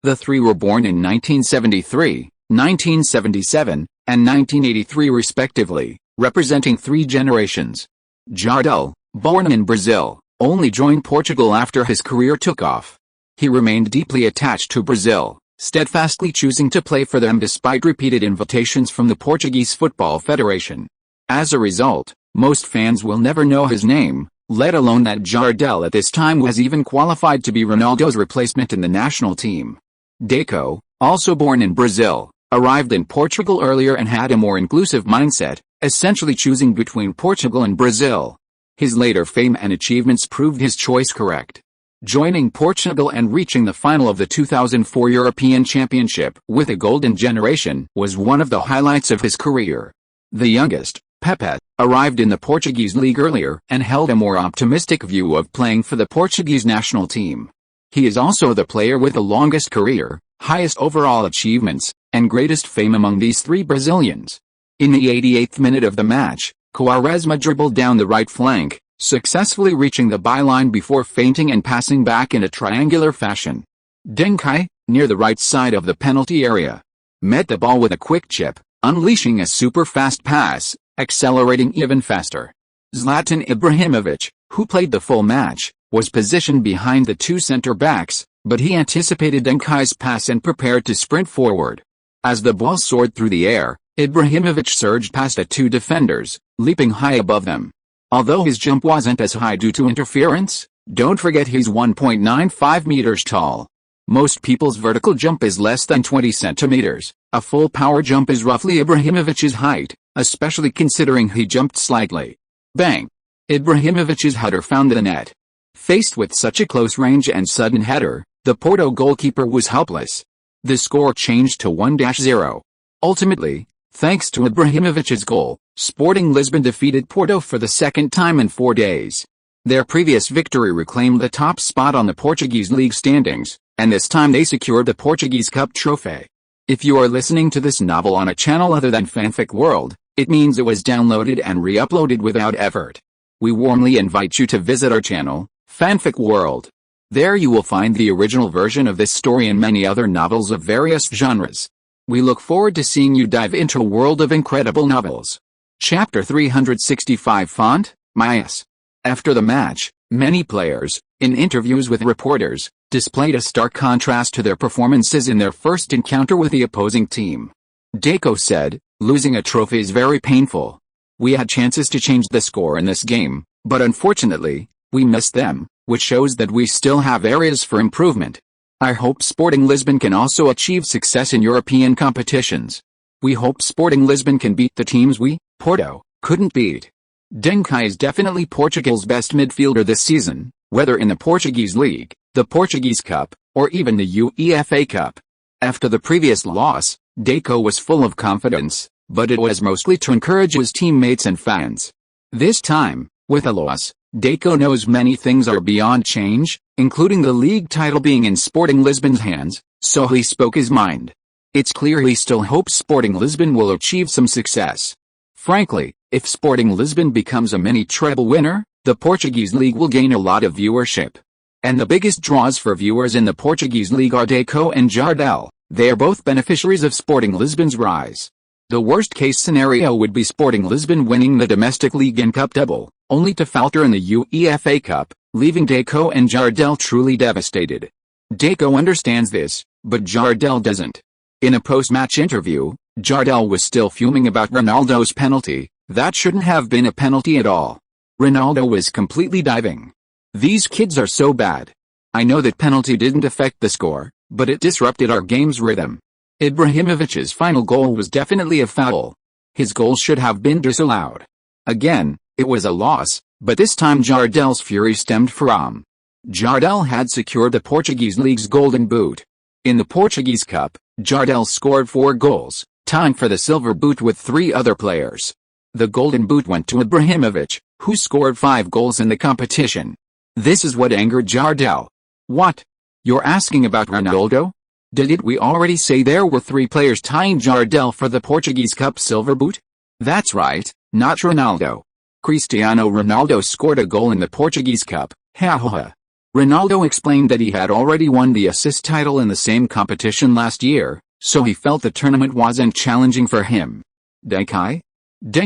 The three were born in 1973, 1977, and 1983 respectively, representing 3 generations. Jardel, born in Brazil, only joined Portugal after his career took off. He remained deeply attached to Brazil, steadfastly choosing to play for them despite repeated invitations from the Portuguese Football Federation. As a result, most fans will never know his name, let alone that Jardel at this time was even qualified to be Ronaldo's replacement in the national team. Deco, also born in Brazil, arrived in Portugal earlier and had a more inclusive mindset, essentially choosing between Portugal and Brazil. His later fame and achievements proved his choice correct. Joining Portugal and reaching the final of the 2004 European Championship with a golden generation was one of the highlights of his career. The youngest, Pepe, arrived in the Portuguese league earlier and held a more optimistic view of playing for the Portuguese national team. He is also the player with the longest career, highest overall achievements, and greatest fame among these 3 Brazilians. In the 88th minute of the match, Quaresma dribbled down the right flank, successfully reaching the byline before feinting and passing back in a triangular fashion. Deng Kai, near the right side of the penalty area, met the ball with a quick chip, unleashing a super-fast pass, accelerating even faster. Zlatan Ibrahimovic, who played the full match, was positioned behind the two center-backs, but he anticipated Deng Kai's pass and prepared to sprint forward. As the ball soared through the air, Ibrahimovic surged past the two defenders, leaping high above them. Although his jump wasn't as high due to interference, don't forget he's 1.95 meters tall. Most people's vertical jump is less than 20 centimeters. A full power jump is roughly Ibrahimovic's height, especially considering he jumped slightly. Bang! Ibrahimovic's header found the net. Faced with such a close range and sudden header, the Porto goalkeeper was helpless. The score changed to 1-0. Ultimately, thanks to Ibrahimovic's goal, Sporting Lisbon defeated Porto for the second time in 4 days. Their previous victory reclaimed the top spot on the Portuguese league standings, and this time they secured the Portuguese Cup trophy. If you are listening to this novel on a channel other than Fanfic World, it means it was downloaded and re-uploaded without effort. We warmly invite you to visit our channel, Fanfic World. There you will find the original version of this story and many other novels of various genres. We look forward to seeing you dive into a world of incredible novels. Chapter 365 Font, Myas. After the match, many players, in interviews with reporters, displayed a stark contrast to their performances in their first encounter with the opposing team. Deco said, "Losing a trophy is very painful. We had chances to change the score in this game, but unfortunately, we missed them, which shows that we still have areas for improvement. I hope Sporting Lisbon can also achieve success in European competitions. We hope Sporting Lisbon can beat the teams we, Porto, couldn't beat." Deng Kai is definitely Portugal's best midfielder this season, whether in the Portuguese League, the Portuguese Cup, or even the UEFA Cup. After the previous loss, Deco was full of confidence, but it was mostly to encourage his teammates and fans. This time, with a loss, Deco knows many things are beyond change, including the league title being in Sporting Lisbon's hands, so he spoke his mind. It's clear he still hopes Sporting Lisbon will achieve some success. Frankly, if Sporting Lisbon becomes a mini treble winner, the Portuguese league will gain a lot of viewership. And the biggest draws for viewers in the Portuguese league are Deco and Jardel. They are both beneficiaries of Sporting Lisbon's rise. The worst-case scenario would be Sporting Lisbon winning the domestic league and cup double, only to falter in the UEFA Cup, leaving Deco and Jardel truly devastated. Deco understands this, but Jardel doesn't. In a post-match interview, Jardel was still fuming about Ronaldo's penalty. That shouldn't have been a penalty at all. Ronaldo was completely diving. These kids are so bad. I know that penalty didn't affect the score, but it disrupted our game's rhythm. Ibrahimovic's final goal was definitely a foul. His goal should have been disallowed. Again, it was a loss, but this time Jardel's fury stemmed from. Jardel had secured the Portuguese league's golden boot. In the Portuguese Cup, Jardel scored 4 goals, tying for the silver boot with 3 other players. The golden boot went to Ibrahimovic, who scored 5 goals in the competition. This is what angered Jardel. What? You're asking about Ronaldo? Didn't we already say there were 3 players tying Jardel for the Portuguese Cup silver boot? That's right, not Ronaldo. Cristiano Ronaldo scored a goal in the Portuguese Cup, ha. Ronaldo explained that he had already won the assist title in the same competition last year, so he felt the tournament wasn't challenging for him. Deng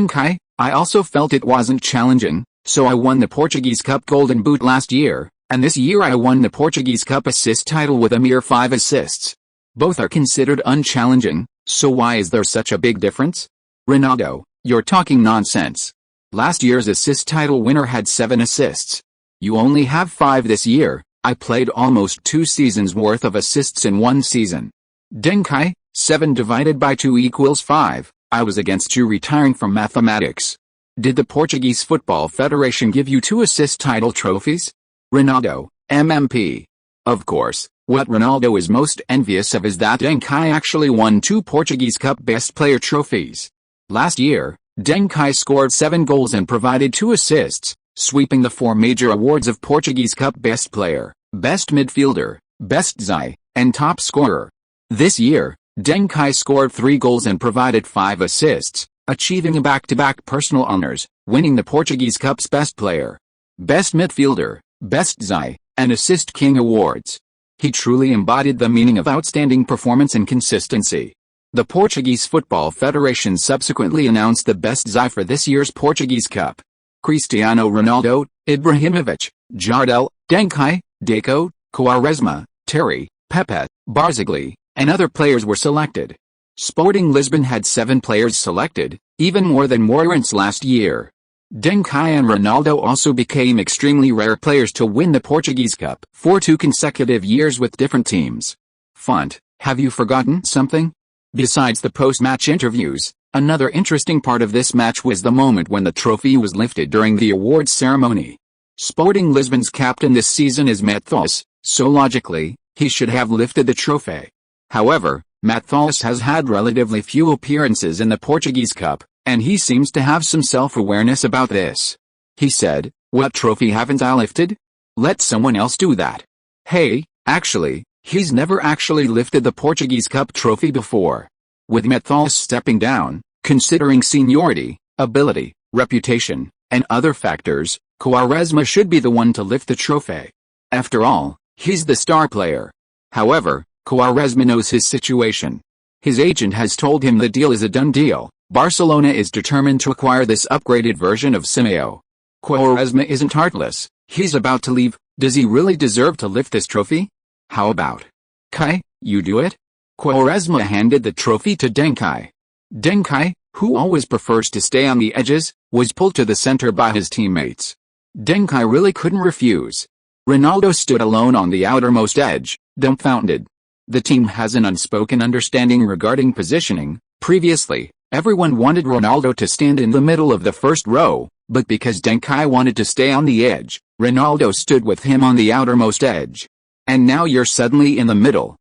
Kai, I also felt it wasn't challenging, so I won the Portuguese Cup Golden Boot last year, and this year I won the Portuguese Cup assist title with a mere 5 assists. Both are considered unchallenging, so why is there such a big difference? Ronaldo, you're talking nonsense. Last year's assist title winner had 7 assists. You only have 5 this year. I played almost 2 seasons worth of assists in 1 season. Deng Kai, 7 divided by 2 equals 5. I was against you retiring from mathematics. Did the Portuguese Football Federation give you 2 assist title trophies? Ronaldo, MMP. Of course, what Ronaldo is most envious of is that Deng Kai actually won 2 Portuguese Cup Best Player trophies. Last year, Deng Kai scored 7 goals and provided 2 assists, sweeping the 4 major awards of Portuguese Cup Best Player, Best Midfielder, Best ZI, and Top Scorer. This year, Deng Kai scored 3 goals and provided 5 assists, achieving a back-to-back personal honors, winning the Portuguese Cup's Best Player, Best Midfielder, Best ZI, and Assist King awards. He truly embodied the meaning of outstanding performance and consistency. The Portuguese Football Federation subsequently announced the Best ZI for this year's Portuguese Cup. Cristiano Ronaldo, Ibrahimovic, Jardel, Deng Kai, Deco, Quaresma, Terry, Pepe, Barzagli, and other players were selected. Sporting Lisbon had 7 players selected, even more than Moreirense last year. Deng Kai and Ronaldo also became extremely rare players to win the Portuguese Cup for 2 consecutive years with different teams. Font, have you forgotten something? Besides the post-match interviews, another interesting part of this match was the moment when the trophy was lifted during the awards ceremony. Sporting Lisbon's captain this season is Matheus, so logically, he should have lifted the trophy. However, Matheus has had relatively few appearances in the Portuguese Cup, and he seems to have some self-awareness about this. He said, "What trophy haven't I lifted? Let someone else do that." Hey, actually, he's never actually lifted the Portuguese Cup trophy before. With Matheus stepping down, considering seniority, ability, reputation, and other factors, Quaresma should be the one to lift the trophy. After all, he's the star player. However, Quaresma knows his situation. His agent has told him the deal is a done deal. Barcelona is determined to acquire this upgraded version of Simeo. Quaresma isn't heartless. He's about to leave. Does he really deserve to lift this trophy? How about Kai, you do it? Quaresma handed the trophy to Deng Kai. Deng Kai, who always prefers to stay on the edges, was pulled to the center by his teammates. Deng Kai really couldn't refuse. Ronaldo stood alone on the outermost edge, dumbfounded. The team has an unspoken understanding regarding positioning. Previously, everyone wanted Ronaldo to stand in the middle of the first row, but because Deng Kai wanted to stay on the edge, Ronaldo stood with him on the outermost edge. And now you're suddenly in the middle.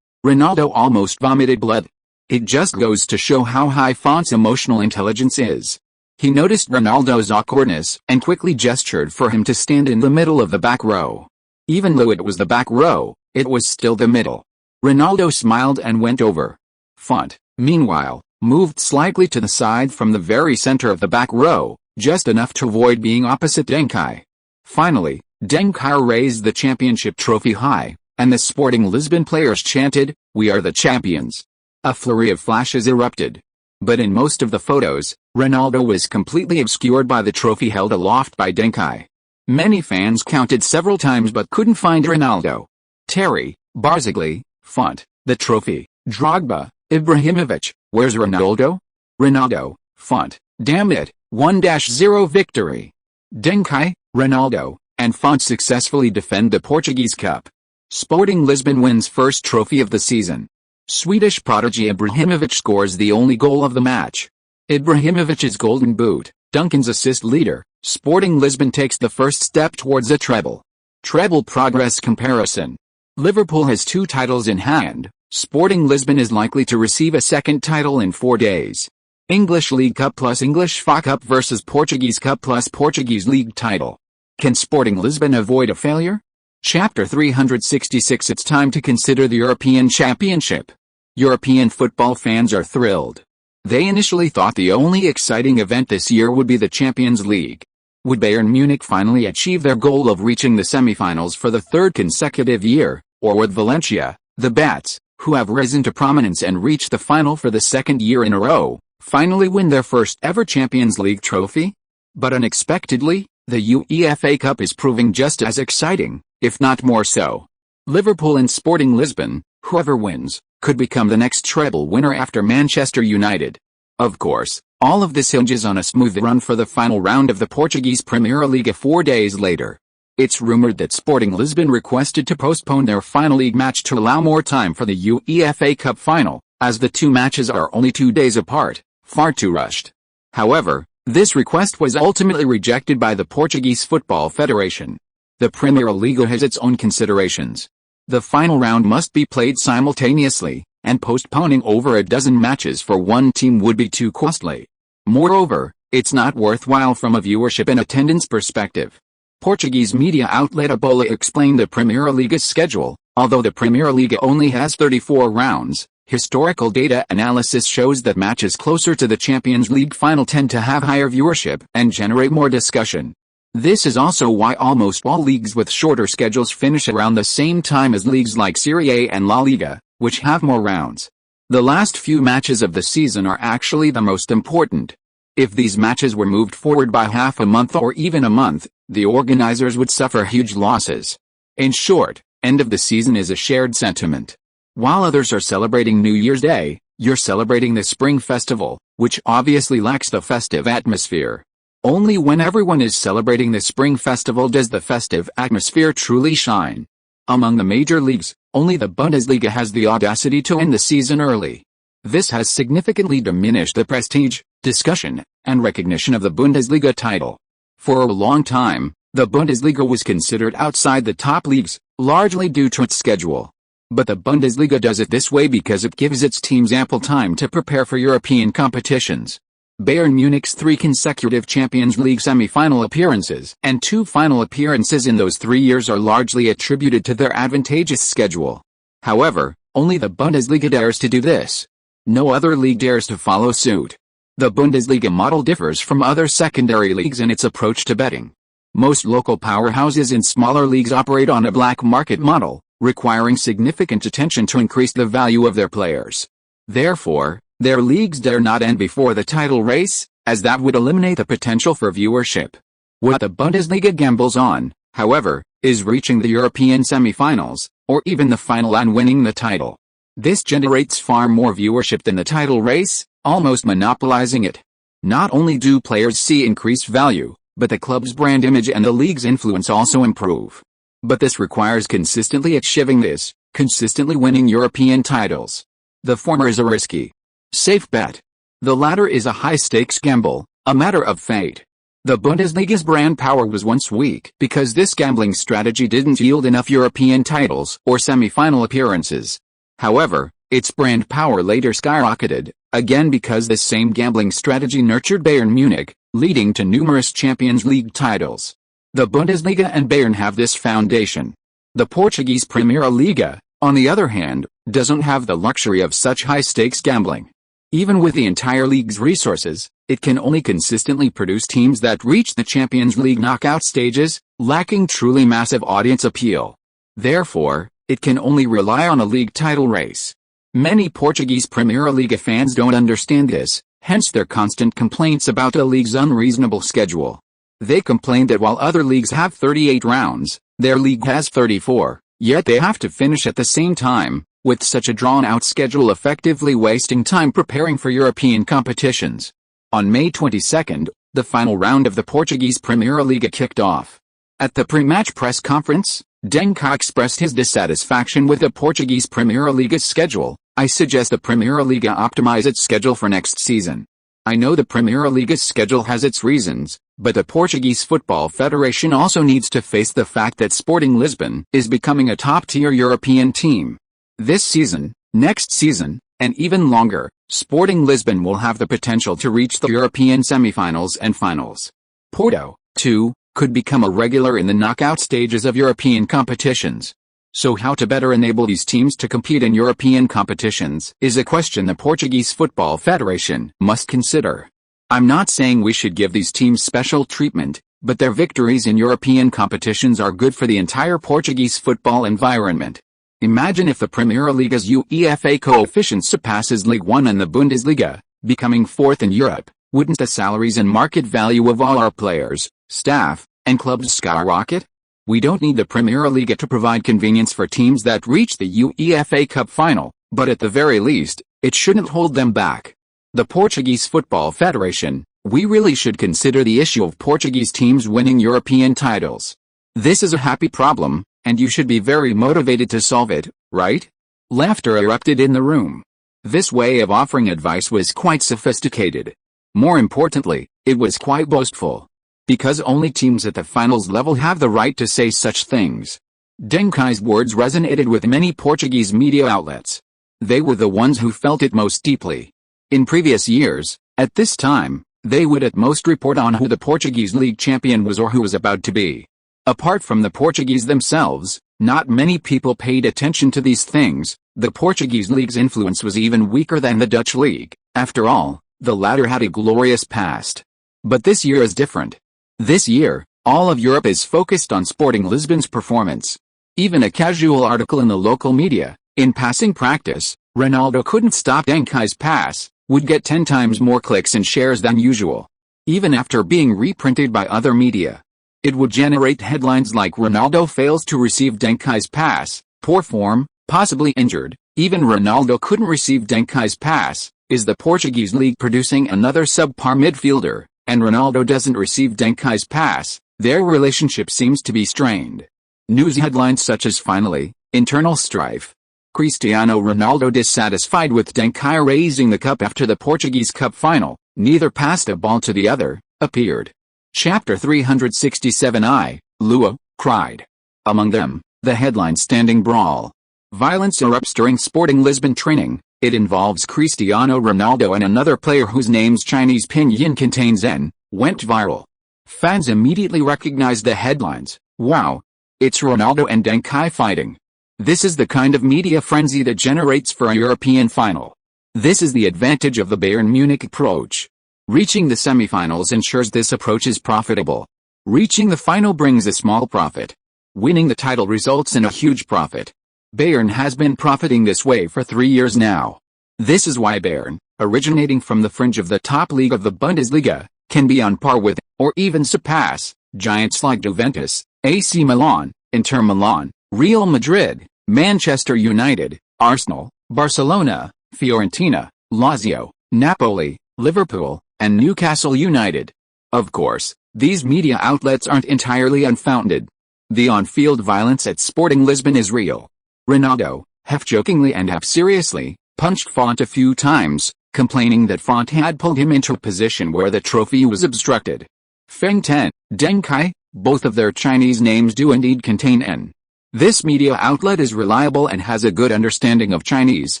Ronaldo almost vomited blood. It just goes to show how high Font's emotional intelligence is. He noticed Ronaldo's awkwardness and quickly gestured for him to stand in the middle of the back row. Even though it was the back row, it was still the middle. Ronaldo smiled and went over. Font, meanwhile, moved slightly to the side from the very center of the back row, just enough to avoid being opposite Deng Kai. Finally, Deng Kai raised the championship trophy high, and the Sporting Lisbon players chanted, "We are the champions." A flurry of flashes erupted. But in most of the photos, Ronaldo was completely obscured by the trophy held aloft by Deng Kai. Many fans counted several times but couldn't find Ronaldo. Terry, Barzagli, Font, the trophy, Drogba, Ibrahimovic, where's Ronaldo? Ronaldo, Font, damn it, 1-0 victory. Deng Kai, Ronaldo, and Font successfully defend the Portuguese Cup. Sporting Lisbon wins first trophy of the season. Swedish prodigy Ibrahimovic scores the only goal of the match. Ibrahimovic's golden boot, Duncan's assist leader. Sporting Lisbon takes the first step towards a treble. Treble progress comparison. Liverpool has 2 titles in hand. Sporting Lisbon is likely to receive a second title in 4 days. English League Cup plus English FA Cup versus Portuguese Cup plus Portuguese League title. Can Sporting Lisbon avoid a failure? Chapter 366. It's time to consider the European Championship. European football fans are thrilled. They initially thought the only exciting event this year would be the Champions League. Would Bayern Munich finally achieve their goal of reaching the semi-finals for the 3rd consecutive year, or would Valencia, the Bats, who have risen to prominence and reached the final for the 2nd year in a row, finally win their first ever Champions League trophy? But unexpectedly, the UEFA Cup is proving just as exciting, if not more so. Liverpool and Sporting Lisbon, whoever wins, could become the next treble winner after Manchester United. Of course, all of this hinges on a smooth run for the final round of the Portuguese Primeira Liga 4 days later. It's rumored that Sporting Lisbon requested to postpone their final league match to allow more time for the UEFA Cup final, as the 2 matches are only 2 days apart, far too rushed. However, this request was ultimately rejected by the Portuguese Football Federation. The Primeira Liga has its own considerations. The final round must be played simultaneously, and postponing over a dozen matches for one team would be too costly. Moreover, it's not worthwhile from a viewership and attendance perspective. Portuguese media outlet A Bola explained the Primeira Liga's schedule. Although the Primeira Liga only has 34 rounds, historical data analysis shows that matches closer to the Champions League final tend to have higher viewership and generate more discussion. This is also why almost all leagues with shorter schedules finish around the same time as leagues like Serie A and La Liga, which have more rounds. The last few matches of the season are actually the most important. If these matches were moved forward by half a month or even a month, the organizers would suffer huge losses. In short, end of the season is a shared sentiment. While others are celebrating New Year's Day, you're celebrating the Spring Festival, which obviously lacks the festive atmosphere. Only when everyone is celebrating the Spring Festival does the festive atmosphere truly shine. Among the major leagues, only the Bundesliga has the audacity to end the season early. This has significantly diminished the prestige, discussion, and recognition of the Bundesliga title. For a long time, the Bundesliga was considered outside the top leagues, largely due to its schedule. But the Bundesliga does it this way because it gives its teams ample time to prepare for European competitions. Bayern Munich's 3 consecutive Champions League semi-final appearances and 2 final appearances in those 3 years are largely attributed to their advantageous schedule. However, only the Bundesliga dares to do this. No other league dares to follow suit. The Bundesliga model differs from other secondary leagues in its approach to betting. Most local powerhouses in smaller leagues operate on a black market model, requiring significant attention to increase the value of their players. Therefore, their leagues dare not end before the title race, as that would eliminate the potential for viewership. What the Bundesliga gambles on, however, is reaching the European semi-finals, or even the final and winning the title. This generates far more viewership than the title race, almost monopolizing it. Not only do players see increased value, but the club's brand image and the league's influence also improve. But this requires consistently achieving this, consistently winning European titles. The former is a risky, safe bet. The latter is a high-stakes gamble, a matter of fate. The Bundesliga's brand power was once weak because this gambling strategy didn't yield enough European titles or semi-final appearances. However, its brand power later skyrocketed, again because this same gambling strategy nurtured Bayern Munich, leading to numerous Champions League titles. The Bundesliga and Bayern have this foundation. The Portuguese Primeira Liga, on the other hand, doesn't have the luxury of such high-stakes gambling. Even with the entire league's resources, it can only consistently produce teams that reach the Champions League knockout stages, lacking truly massive audience appeal. Therefore, it can only rely on a league title race. Many Portuguese Primeira Liga fans don't understand this, hence their constant complaints about the league's unreasonable schedule. They complain that while other leagues have 38 rounds, their league has 34, yet they have to finish at the same time, with such a drawn-out schedule effectively wasting time preparing for European competitions. On May 22, the final round of the Portuguese Primeira Liga kicked off. At the pre-match press conference, Deng Kai expressed his dissatisfaction with the Portuguese Primeira Liga's schedule. "I suggest the Primeira Liga optimize its schedule for next season. I know the Primeira Liga's schedule has its reasons, but the Portuguese Football Federation also needs to face the fact that Sporting Lisbon is becoming a top-tier European team. This season, next season, and even longer, Sporting Lisbon will have the potential to reach the European semi-finals and finals. Porto, too, could become a regular in the knockout stages of European competitions. So how to better enable these teams to compete in European competitions is a question the Portuguese Football Federation must consider. I'm not saying we should give these teams special treatment, but their victories in European competitions are good for the entire Portuguese football environment. Imagine if the Primeira Liga's UEFA coefficient surpasses Ligue 1 and the Bundesliga, becoming fourth in Europe. Wouldn't the salaries and market value of all our players, staff, and clubs skyrocket? We don't need the Primeira Liga to provide convenience for teams that reach the UEFA Cup final, but at the very least, it shouldn't hold them back. The Portuguese Football Federation, we really should consider the issue of Portuguese teams winning European titles. This is a happy problem, and you should be very motivated to solve it, right?" Laughter erupted in the room. This way of offering advice was quite sophisticated. More importantly, it was quite boastful. Because only teams at the finals level have the right to say such things. Deng Kai's words resonated with many Portuguese media outlets. They were the ones who felt it most deeply. In previous years, at this time, they would at most report on who the Portuguese league champion was or who was about to be. Apart from the Portuguese themselves, not many people paid attention to these things. The Portuguese league's influence was even weaker than the Dutch league. After all, the latter had a glorious past. But this year is different. This year, all of Europe is focused on Sporting Lisbon's performance. Even a casual article in the local media, "In passing practice, Ronaldo couldn't stop Deng Kai's pass," would get 10 times more clicks and shares than usual. Even after being reprinted by other media. It would generate headlines like Ronaldo fails to receive Deng Kai's pass, poor form, possibly injured, even Ronaldo couldn't receive Deng Kai's pass, is the Portuguese league producing another subpar midfielder, and Ronaldo doesn't receive Deng Kai's pass, their relationship seems to be strained. News headlines such as finally, internal strife. Cristiano Ronaldo dissatisfied with Deng Kai raising the cup after the Portuguese Cup final, neither passed a ball to the other, appeared. Chapter 367 Lua, cried. Among them, the headline standing brawl. Violence erupts during Sporting Lisbon training. It involves Cristiano Ronaldo and another player whose name's Chinese pinyin contains N, went viral. Fans immediately recognized the headlines. Wow! It's Ronaldo and Deng Kai fighting. This is the kind of media frenzy that generates for a European final. This is the advantage of the Bayern Munich approach. Reaching the semifinals ensures this approach is profitable. Reaching the final brings a small profit. Winning the title results in a huge profit. Bayern has been profiting this way for 3 years now. This is why Bayern, originating from the fringe of the top league of the Bundesliga, can be on par with, or even surpass, giants like Juventus, AC Milan, Inter Milan, Real Madrid, Manchester United, Arsenal, Barcelona, Fiorentina, Lazio, Napoli, Liverpool, and Newcastle United. Of course, these media outlets aren't entirely unfounded. The on-field violence at Sporting Lisbon is real. Ronaldo, half-jokingly and half-seriously, punched Font a few times, complaining that Font had pulled him into a position where the trophy was obstructed. Feng Ten, Deng Kai, both of their Chinese names do indeed contain N. This media outlet is reliable and has a good understanding of Chinese.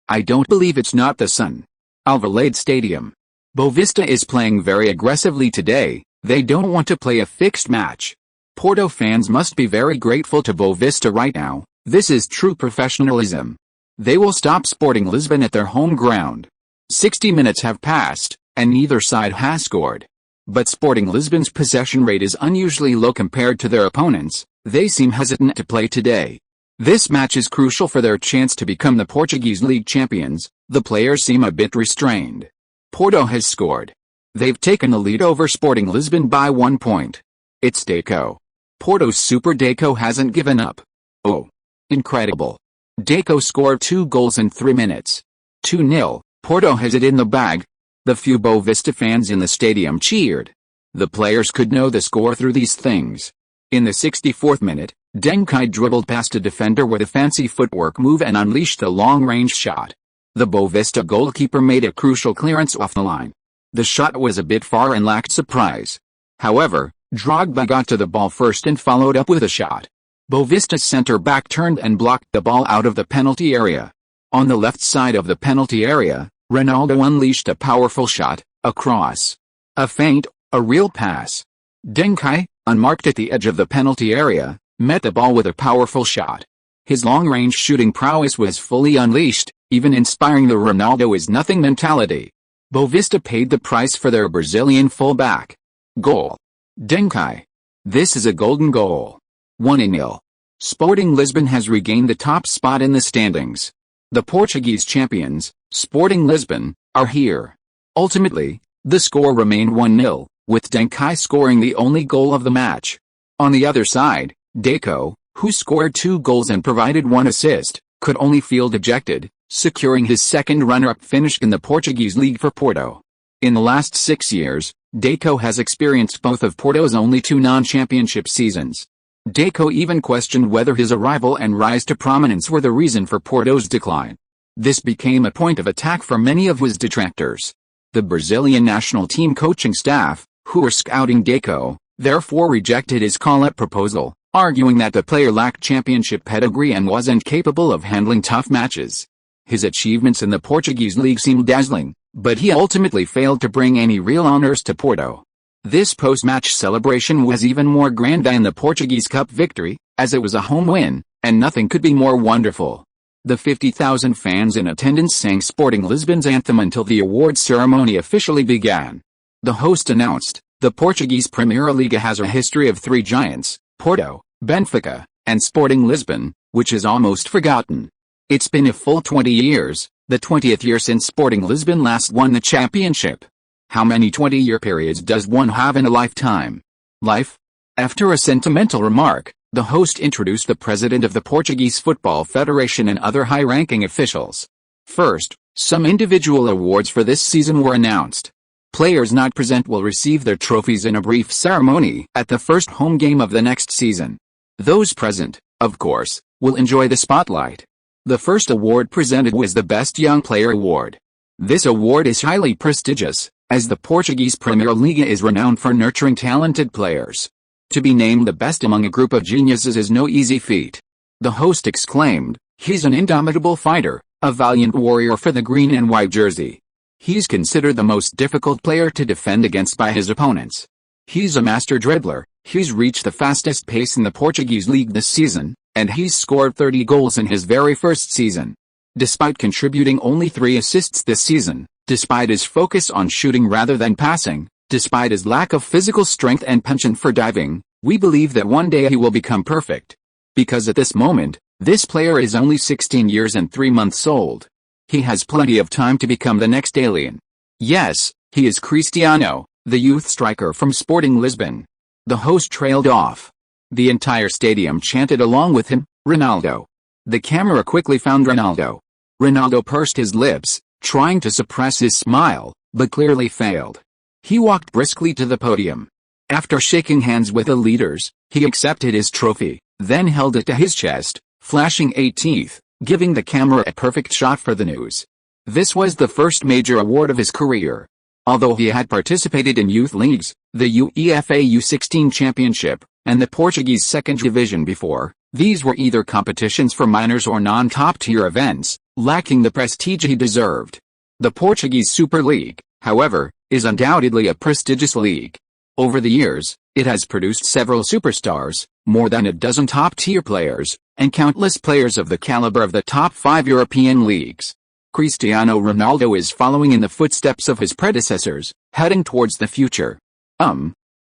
I don't believe it's not the Sun. Alvalade Stadium. Boavista is playing very aggressively today. They don't want to play a fixed match. Porto fans must be very grateful to Boavista right now. This is true professionalism. They will stop Sporting Lisbon at their home ground. 60 minutes have passed, and neither side has scored. But Sporting Lisbon's possession rate is unusually low compared to their opponents. They seem hesitant to play today. This match is crucial for their chance to become the Portuguese league champions. The players seem a bit restrained. Porto has scored. They've taken the lead over Sporting Lisbon by 1 point. It's Deco. Porto's Super Deco hasn't given up. Oh. Incredible. Deco scored 2 goals in 3 minutes. 2-0, Porto has it in the bag. The few Boavista fans in the stadium cheered. The players could know the score through these things. In the 64th minute, Deng Kai dribbled past a defender with a fancy footwork move and unleashed a long-range shot. The Boavista goalkeeper made a crucial clearance off the line. The shot was a bit far and lacked surprise. However, Drogba got to the ball first and followed up with a shot. Boavista's centre-back turned and blocked the ball out of the penalty area. On the left side of the penalty area, Ronaldo unleashed a powerful shot, a cross, a feint, a real pass. Deng Kai, unmarked at the edge of the penalty area, met the ball with a powerful shot. His long-range shooting prowess was fully unleashed, even inspiring the Ronaldo is nothing mentality. Boavista paid the price for their Brazilian fullback. Goal. Deng Kai. This is a golden goal. 1-0. Sporting Lisbon has regained the top spot in the standings. The Portuguese champions, Sporting Lisbon, are here. Ultimately, the score remained 1-0, with Deng Kai scoring the only goal of the match. On the other side, Deco, who scored 2 goals and provided 1 assist, could only feel dejected, securing his second runner-up finish in the Portuguese league for Porto. In the last 6 years, Deco has experienced both of Porto's only 2 non-championship seasons. Deco even questioned whether his arrival and rise to prominence were the reason for Porto's decline. This became a point of attack for many of his detractors. The Brazilian national team coaching staff, who were scouting Deco, therefore rejected his call-up proposal, arguing that the player lacked championship pedigree and wasn't capable of handling tough matches. His achievements in the Portuguese league seemed dazzling, but he ultimately failed to bring any real honors to Porto. This post-match celebration was even more grand than the Portuguese Cup victory, as it was a home win, and nothing could be more wonderful. The 50,000 fans in attendance sang Sporting Lisbon's anthem until the awards ceremony officially began. The host announced, the Portuguese Primeira Liga has a history of 3 giants, Porto, Benfica, and Sporting Lisbon, which is almost forgotten. It's been a full 20 years, The 20th year since Sporting Lisbon last won the championship. How many 20-year periods does one have in a lifetime? Life? After a sentimental remark, the host introduced the president of the Portuguese Football Federation and other high-ranking officials. First, some individual awards for this season were announced. Players not present will receive their trophies in a brief ceremony at the first home game of the next season. Those present, of course, will enjoy the spotlight. The first award presented was the Best Young Player Award. This award is highly prestigious, as the Portuguese Premier League is renowned for nurturing talented players. To be named the best among a group of geniuses is no easy feat. The host exclaimed, "He's an indomitable fighter, a valiant warrior for the green and white jersey. He's considered the most difficult player to defend against by his opponents. He's a master dribbler, he's reached the fastest pace in the Portuguese league this season, and he's scored 30 goals in his very first season. Despite contributing only 3 assists this season, despite his focus on shooting rather than passing, despite his lack of physical strength and penchant for diving, we believe that one day he will become perfect. Because at this moment, this player is only 16 years and 3 months old. He has plenty of time to become the next alien. Yes, he is Cristiano, the youth striker from Sporting Lisbon." The host trailed off. The entire stadium chanted along with him, "Ronaldo." The camera quickly found Ronaldo. Ronaldo pursed his lips, trying to suppress his smile, but clearly failed. He walked briskly to the podium. After shaking hands with the leaders, he accepted his trophy, then held it to his chest, flashing 8 teeth, giving the camera a perfect shot for the news. This was the first major award of his career. Although he had participated in youth leagues, the UEFA U16 Championship, and the Portuguese Second Division before, these were either competitions for minors or non-top-tier events, lacking the prestige he deserved. The Portuguese Super League, however, is undoubtedly a prestigious league. Over the years, it has produced several superstars, more than a dozen top-tier players, and countless players of the caliber of the top 5 European leagues. Cristiano Ronaldo is following in the footsteps of his predecessors, heading towards the future.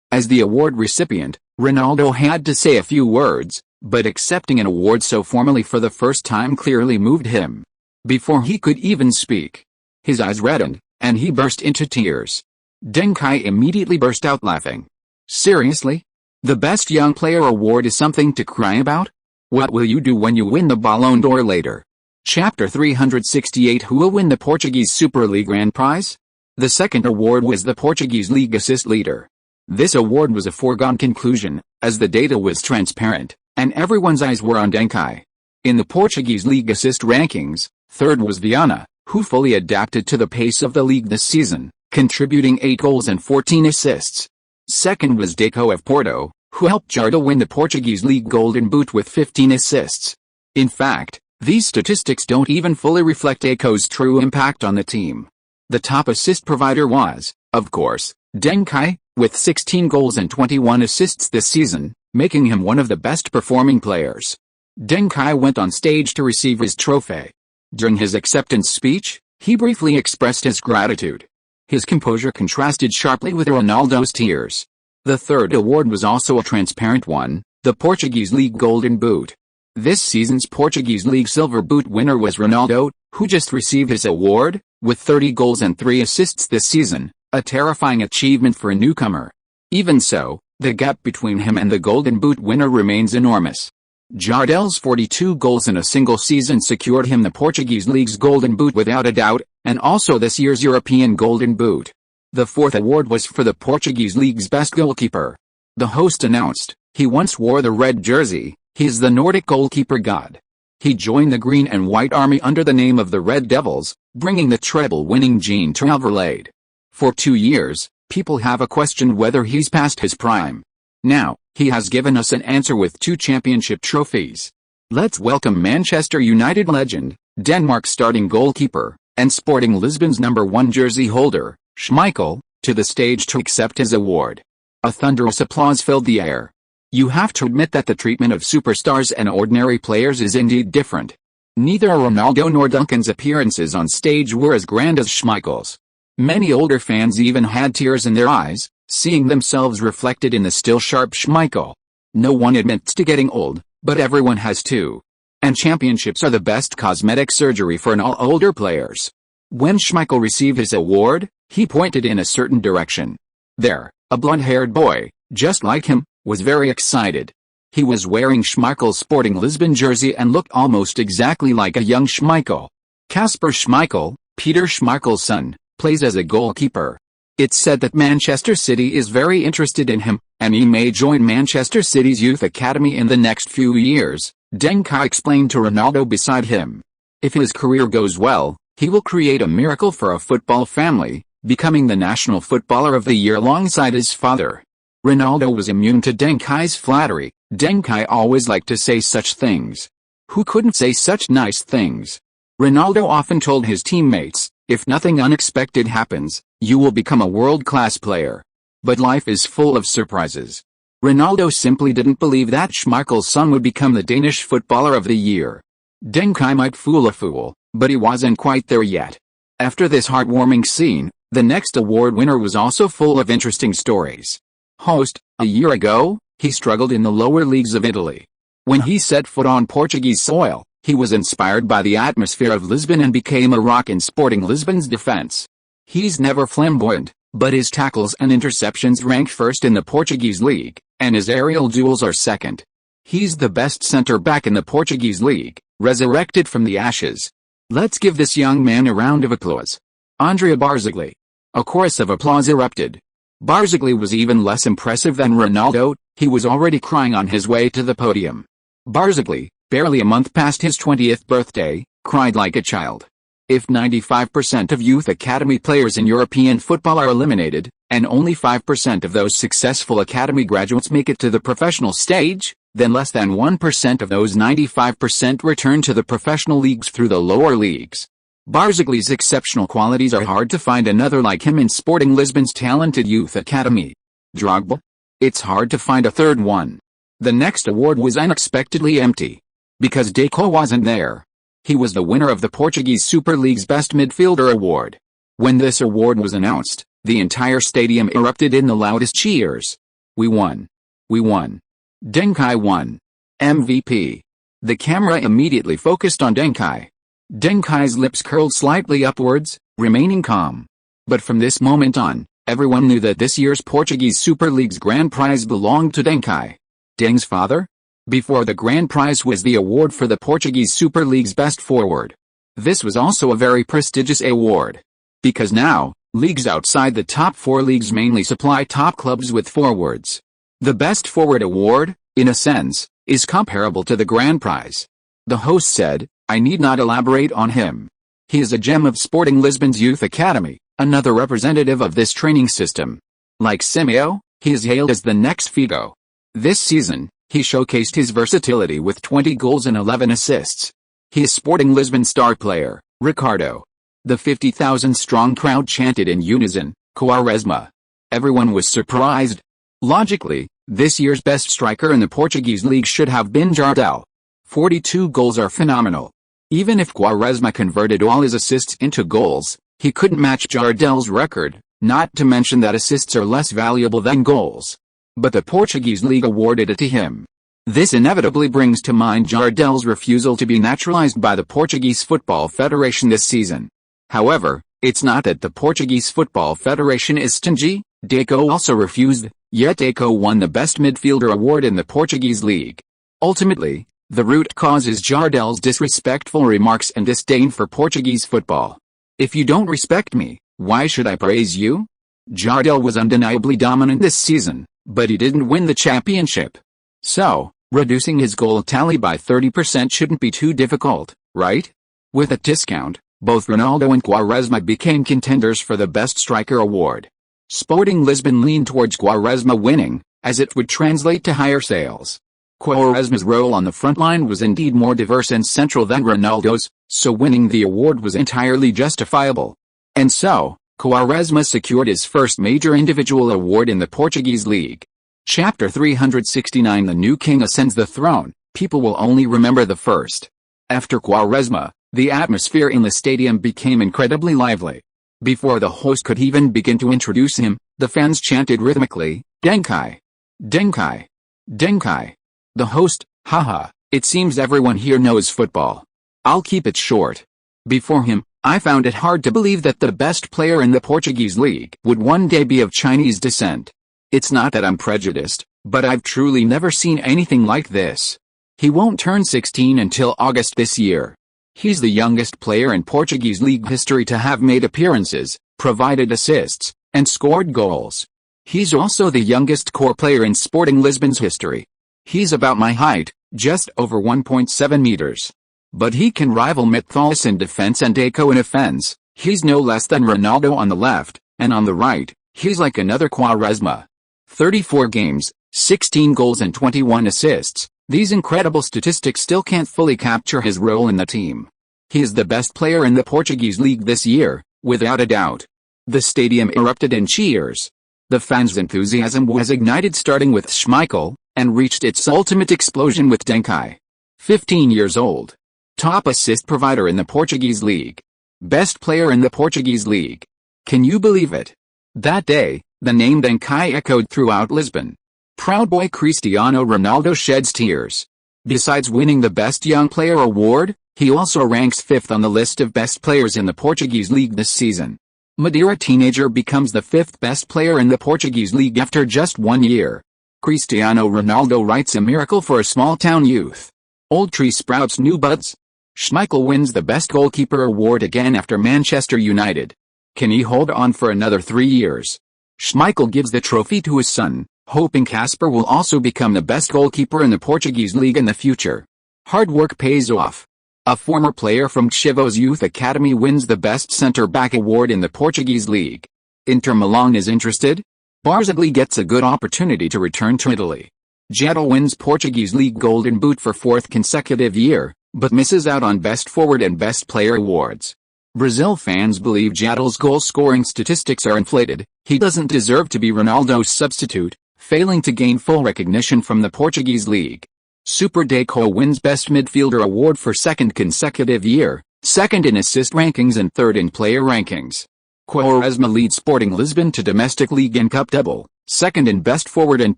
As the award recipient, Ronaldo had to say a few words, but accepting an award so formally for the first time clearly moved him. Before he could even speak, his eyes reddened, and he burst into tears. Deng Kai immediately burst out laughing. "Seriously? The Best Young Player Award is something to cry about? What will you do when you win the Ballon d'Or later?" Chapter 368 Who will win the Portuguese Super League Grand Prize? The second award was the Portuguese League Assist Leader. This award was a foregone conclusion, as the data was transparent, and everyone's eyes were on Deng Kai. In the Portuguese League Assist rankings, third was Viana, who fully adapted to the pace of the league this season, contributing 8 goals and 14 assists. Second was Deco of Porto, who helped Jardel win the Portuguese League Golden Boot with 15 assists. In fact, these statistics don't even fully reflect Deco's true impact on the team. The top assist provider was, of course, Deng Kai, with 16 goals and 21 assists this season, making him one of the best performing players. Deng Kai went on stage to receive his trophy. During his acceptance speech, he briefly expressed his gratitude. His composure contrasted sharply with Ronaldo's tears. The third award was also a transparent one, the Portuguese League Golden Boot. This season's Portuguese League Silver Boot winner was Ronaldo, who just received his award, with 30 goals and 3 assists this season, a terrifying achievement for a newcomer. Even so, the gap between him and the Golden Boot winner remains enormous. Jardel's 42 goals in a single season secured him the Portuguese League's Golden Boot without a doubt, and also this year's European Golden Boot. The fourth award was for the Portuguese League's best goalkeeper. The host announced, he once wore the red jersey, he's the Nordic goalkeeper god. He joined the Green and White Army under the name of the Red Devils, bringing the treble-winning gene to Alvalade. For 2 years, people have questioned whether he's past his prime. Now, he has given us an answer with 2 championship trophies. Let's welcome Manchester United legend, Denmark's starting goalkeeper, and Sporting Lisbon's #1 jersey holder, Schmeichel, to the stage to accept his award. A thunderous applause filled the air. You have to admit that the treatment of superstars and ordinary players is indeed different. Neither Ronaldo nor Duncan's appearances on stage were as grand as Schmeichel's. Many older fans even had tears in their eyes, seeing themselves reflected in the still sharp Schmeichel. No one admits to getting old, but everyone has to. and championships are the best cosmetic surgery for all older players. When Schmeichel received his award, he pointed in a certain direction. There, a blonde-haired boy, just like him, was very excited. He was wearing Schmeichel's Sporting Lisbon jersey and looked almost exactly like a young Schmeichel. Kasper Schmeichel, Peter Schmeichel's son, plays as a goalkeeper. It's said that Manchester City is very interested in him, and he may join Manchester City's youth academy in the next few years, Deng Kai explained to Ronaldo beside him. If his career goes well, he will create a miracle for a football family, becoming the National Footballer of the Year alongside his father. Ronaldo was immune to Deng Kai's flattery. Deng Kai always liked to say such things. Who couldn't say such nice things? Ronaldo often told his teammates, if nothing unexpected happens, you will become a world-class player. But life is full of surprises. Ronaldo simply didn't believe that Schmeichel's son would become the Danish Footballer of the Year. Deng Kai might fool a fool, but he wasn't quite there yet. After this heartwarming scene, the next award winner was also full of interesting stories. Host, a year ago, he struggled in the lower leagues of Italy. When he set foot on Portuguese soil, he was inspired by the atmosphere of Lisbon and became a rock in Sporting Lisbon's defense. He's never flamboyant, but his tackles and interceptions rank first in the Portuguese league, and his aerial duels are second. He's the best centre-back in the Portuguese league, resurrected from the ashes. Let's give this young man a round of applause. Andrea Barzagli. A chorus of applause erupted. Barzagli was even less impressive than Ronaldo. He was already crying on his way to the podium. Barzagli, barely a month past his 20th birthday, cried like a child. If 95% of youth academy players in European football are eliminated, and only 5% of those successful academy graduates make it to the professional stage, then less than 1% of those 95% return to the professional leagues through the lower leagues. Barzagli's exceptional qualities are hard to find another like him in Sporting Lisbon's talented youth academy. Drogba? It's hard to find a third one. The next award was unexpectedly empty. Because Deco wasn't there. He was the winner of the Portuguese Super League's Best Midfielder award. When this award was announced, the entire stadium erupted in the loudest cheers. We won. We won. Deng Kai won. MVP. The camera immediately focused on Deng Kai. Deng Kai's lips curled slightly upwards, remaining calm. But from this moment on, everyone knew that this year's Portuguese Super League's grand prize belonged to Deng Kai. Deng's father? Before the grand prize was the award for the Portuguese Super League's best forward. This was also a very prestigious award. Because now, leagues outside the top four leagues mainly supply top clubs with forwards. The best forward award, in a sense, is comparable to the grand prize. The host said, I need not elaborate on him. He is a gem of Sporting Lisbon's youth academy, another representative of this training system. Like Simeo, he is hailed as the next Figo. This season, he showcased his versatility with 20 goals and 11 assists. He is Sporting Lisbon's star player, Ricardo. The 50,000-strong crowd chanted in unison, Quaresma. Everyone was surprised. Logically, this year's best striker in the Portuguese league should have been Jardel. 42 goals are phenomenal. Even if Quaresma converted all his assists into goals, he couldn't match Jardel's record, not to mention that assists are less valuable than goals. But the Portuguese league awarded it to him. This inevitably brings to mind Jardel's refusal to be naturalized by the Portuguese Football Federation this season. However, it's not that the Portuguese Football Federation is stingy. Deco also refused, yet Deco won the Best Midfielder award in the Portuguese league. Ultimately, the root cause is Jardel's disrespectful remarks and disdain for Portuguese football. If you don't respect me, why should I praise you? Jardel was undeniably dominant this season, but he didn't win the championship. So, reducing his goal tally by 30% shouldn't be too difficult, right? With a discount, both Ronaldo and Quaresma became contenders for the Best Striker award. Sporting Lisbon leaned towards Quaresma winning, as it would translate to higher sales. Quaresma's role on the front line was indeed more diverse and central than Ronaldo's, so winning the award was entirely justifiable. And so, Quaresma secured his first major individual award in the Portuguese league. Chapter 369 The new king ascends the throne. People will only remember the first. After Quaresma, the atmosphere in the stadium became incredibly lively. Before the host could even begin to introduce him, the fans chanted rhythmically, Deng Kai! Deng Kai! Deng Kai! The host, haha, It seems everyone here knows football. I'll keep it short. Before him, I found it hard to believe that the best player in the Portuguese league would one day be of Chinese descent. It's not that I'm prejudiced, but I've truly never seen anything like this. He won't turn 16 until August this year. He's the youngest player in Portuguese league history to have made appearances, provided assists, and scored goals. He's also the youngest core player in Sporting Lisbon's history. He's about my height, just over 1.7 meters. But he can rival Mythalis in defense and Deco in offense. He's no less than Ronaldo on the left, and on the right, he's like another Quaresma. 34 games, 16 goals and 21 assists. These incredible statistics still can't fully capture his role in the team. He is the best player in the Portuguese league this year, without a doubt. The stadium erupted in cheers. The fans' enthusiasm was ignited starting with Schmeichel, and reached its ultimate explosion with Deng Kai. 15 years old. Top assist provider in the Portuguese league. Best player in the Portuguese league. Can you believe it? That day, the name Deng Kai echoed throughout Lisbon. Proud boy Cristiano Ronaldo sheds tears. Besides winning the Best Young Player award, he also ranks 5th on the list of best players in the Portuguese league this season. Madeira teenager becomes the 5th best player in the Portuguese league after just 1 year. Cristiano Ronaldo writes a miracle for a small-town youth. Old tree sprouts new buds. Schmeichel wins the Best Goalkeeper award again after Manchester United. Can he hold on for another 3 years? Schmeichel gives the trophy to his son, hoping Casper will also become the best goalkeeper in the Portuguese league in the future. Hard work pays off. A former player from Chivo's Youth Academy wins the Best Centre-Back award in the Portuguese league. Inter Milan is interested? Barzagli gets a good opportunity to return to Italy. Jadal wins Portuguese League Golden Boot for 4th consecutive year, but misses out on Best Forward and Best Player awards. Brazil fans believe Jadal's goal-scoring statistics are inflated. He doesn't deserve to be Ronaldo's substitute, failing to gain full recognition from the Portuguese league. Super Deco wins Best Midfielder award for 2nd consecutive year, 2nd in assist rankings and 3rd in player rankings. Quaresma leads Sporting Lisbon to domestic league and cup double, 2nd in Best Forward and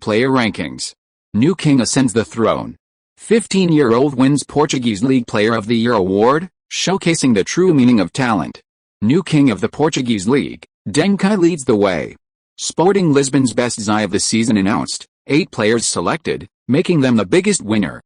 player rankings. New king ascends the throne. 15-year-old wins Portuguese League Player of the Year award, showcasing the true meaning of talent. New king of the Portuguese League, Deng Kai leads the way. Sporting Lisbon's best Zai of the season announced, 8 players selected, making them the biggest winner.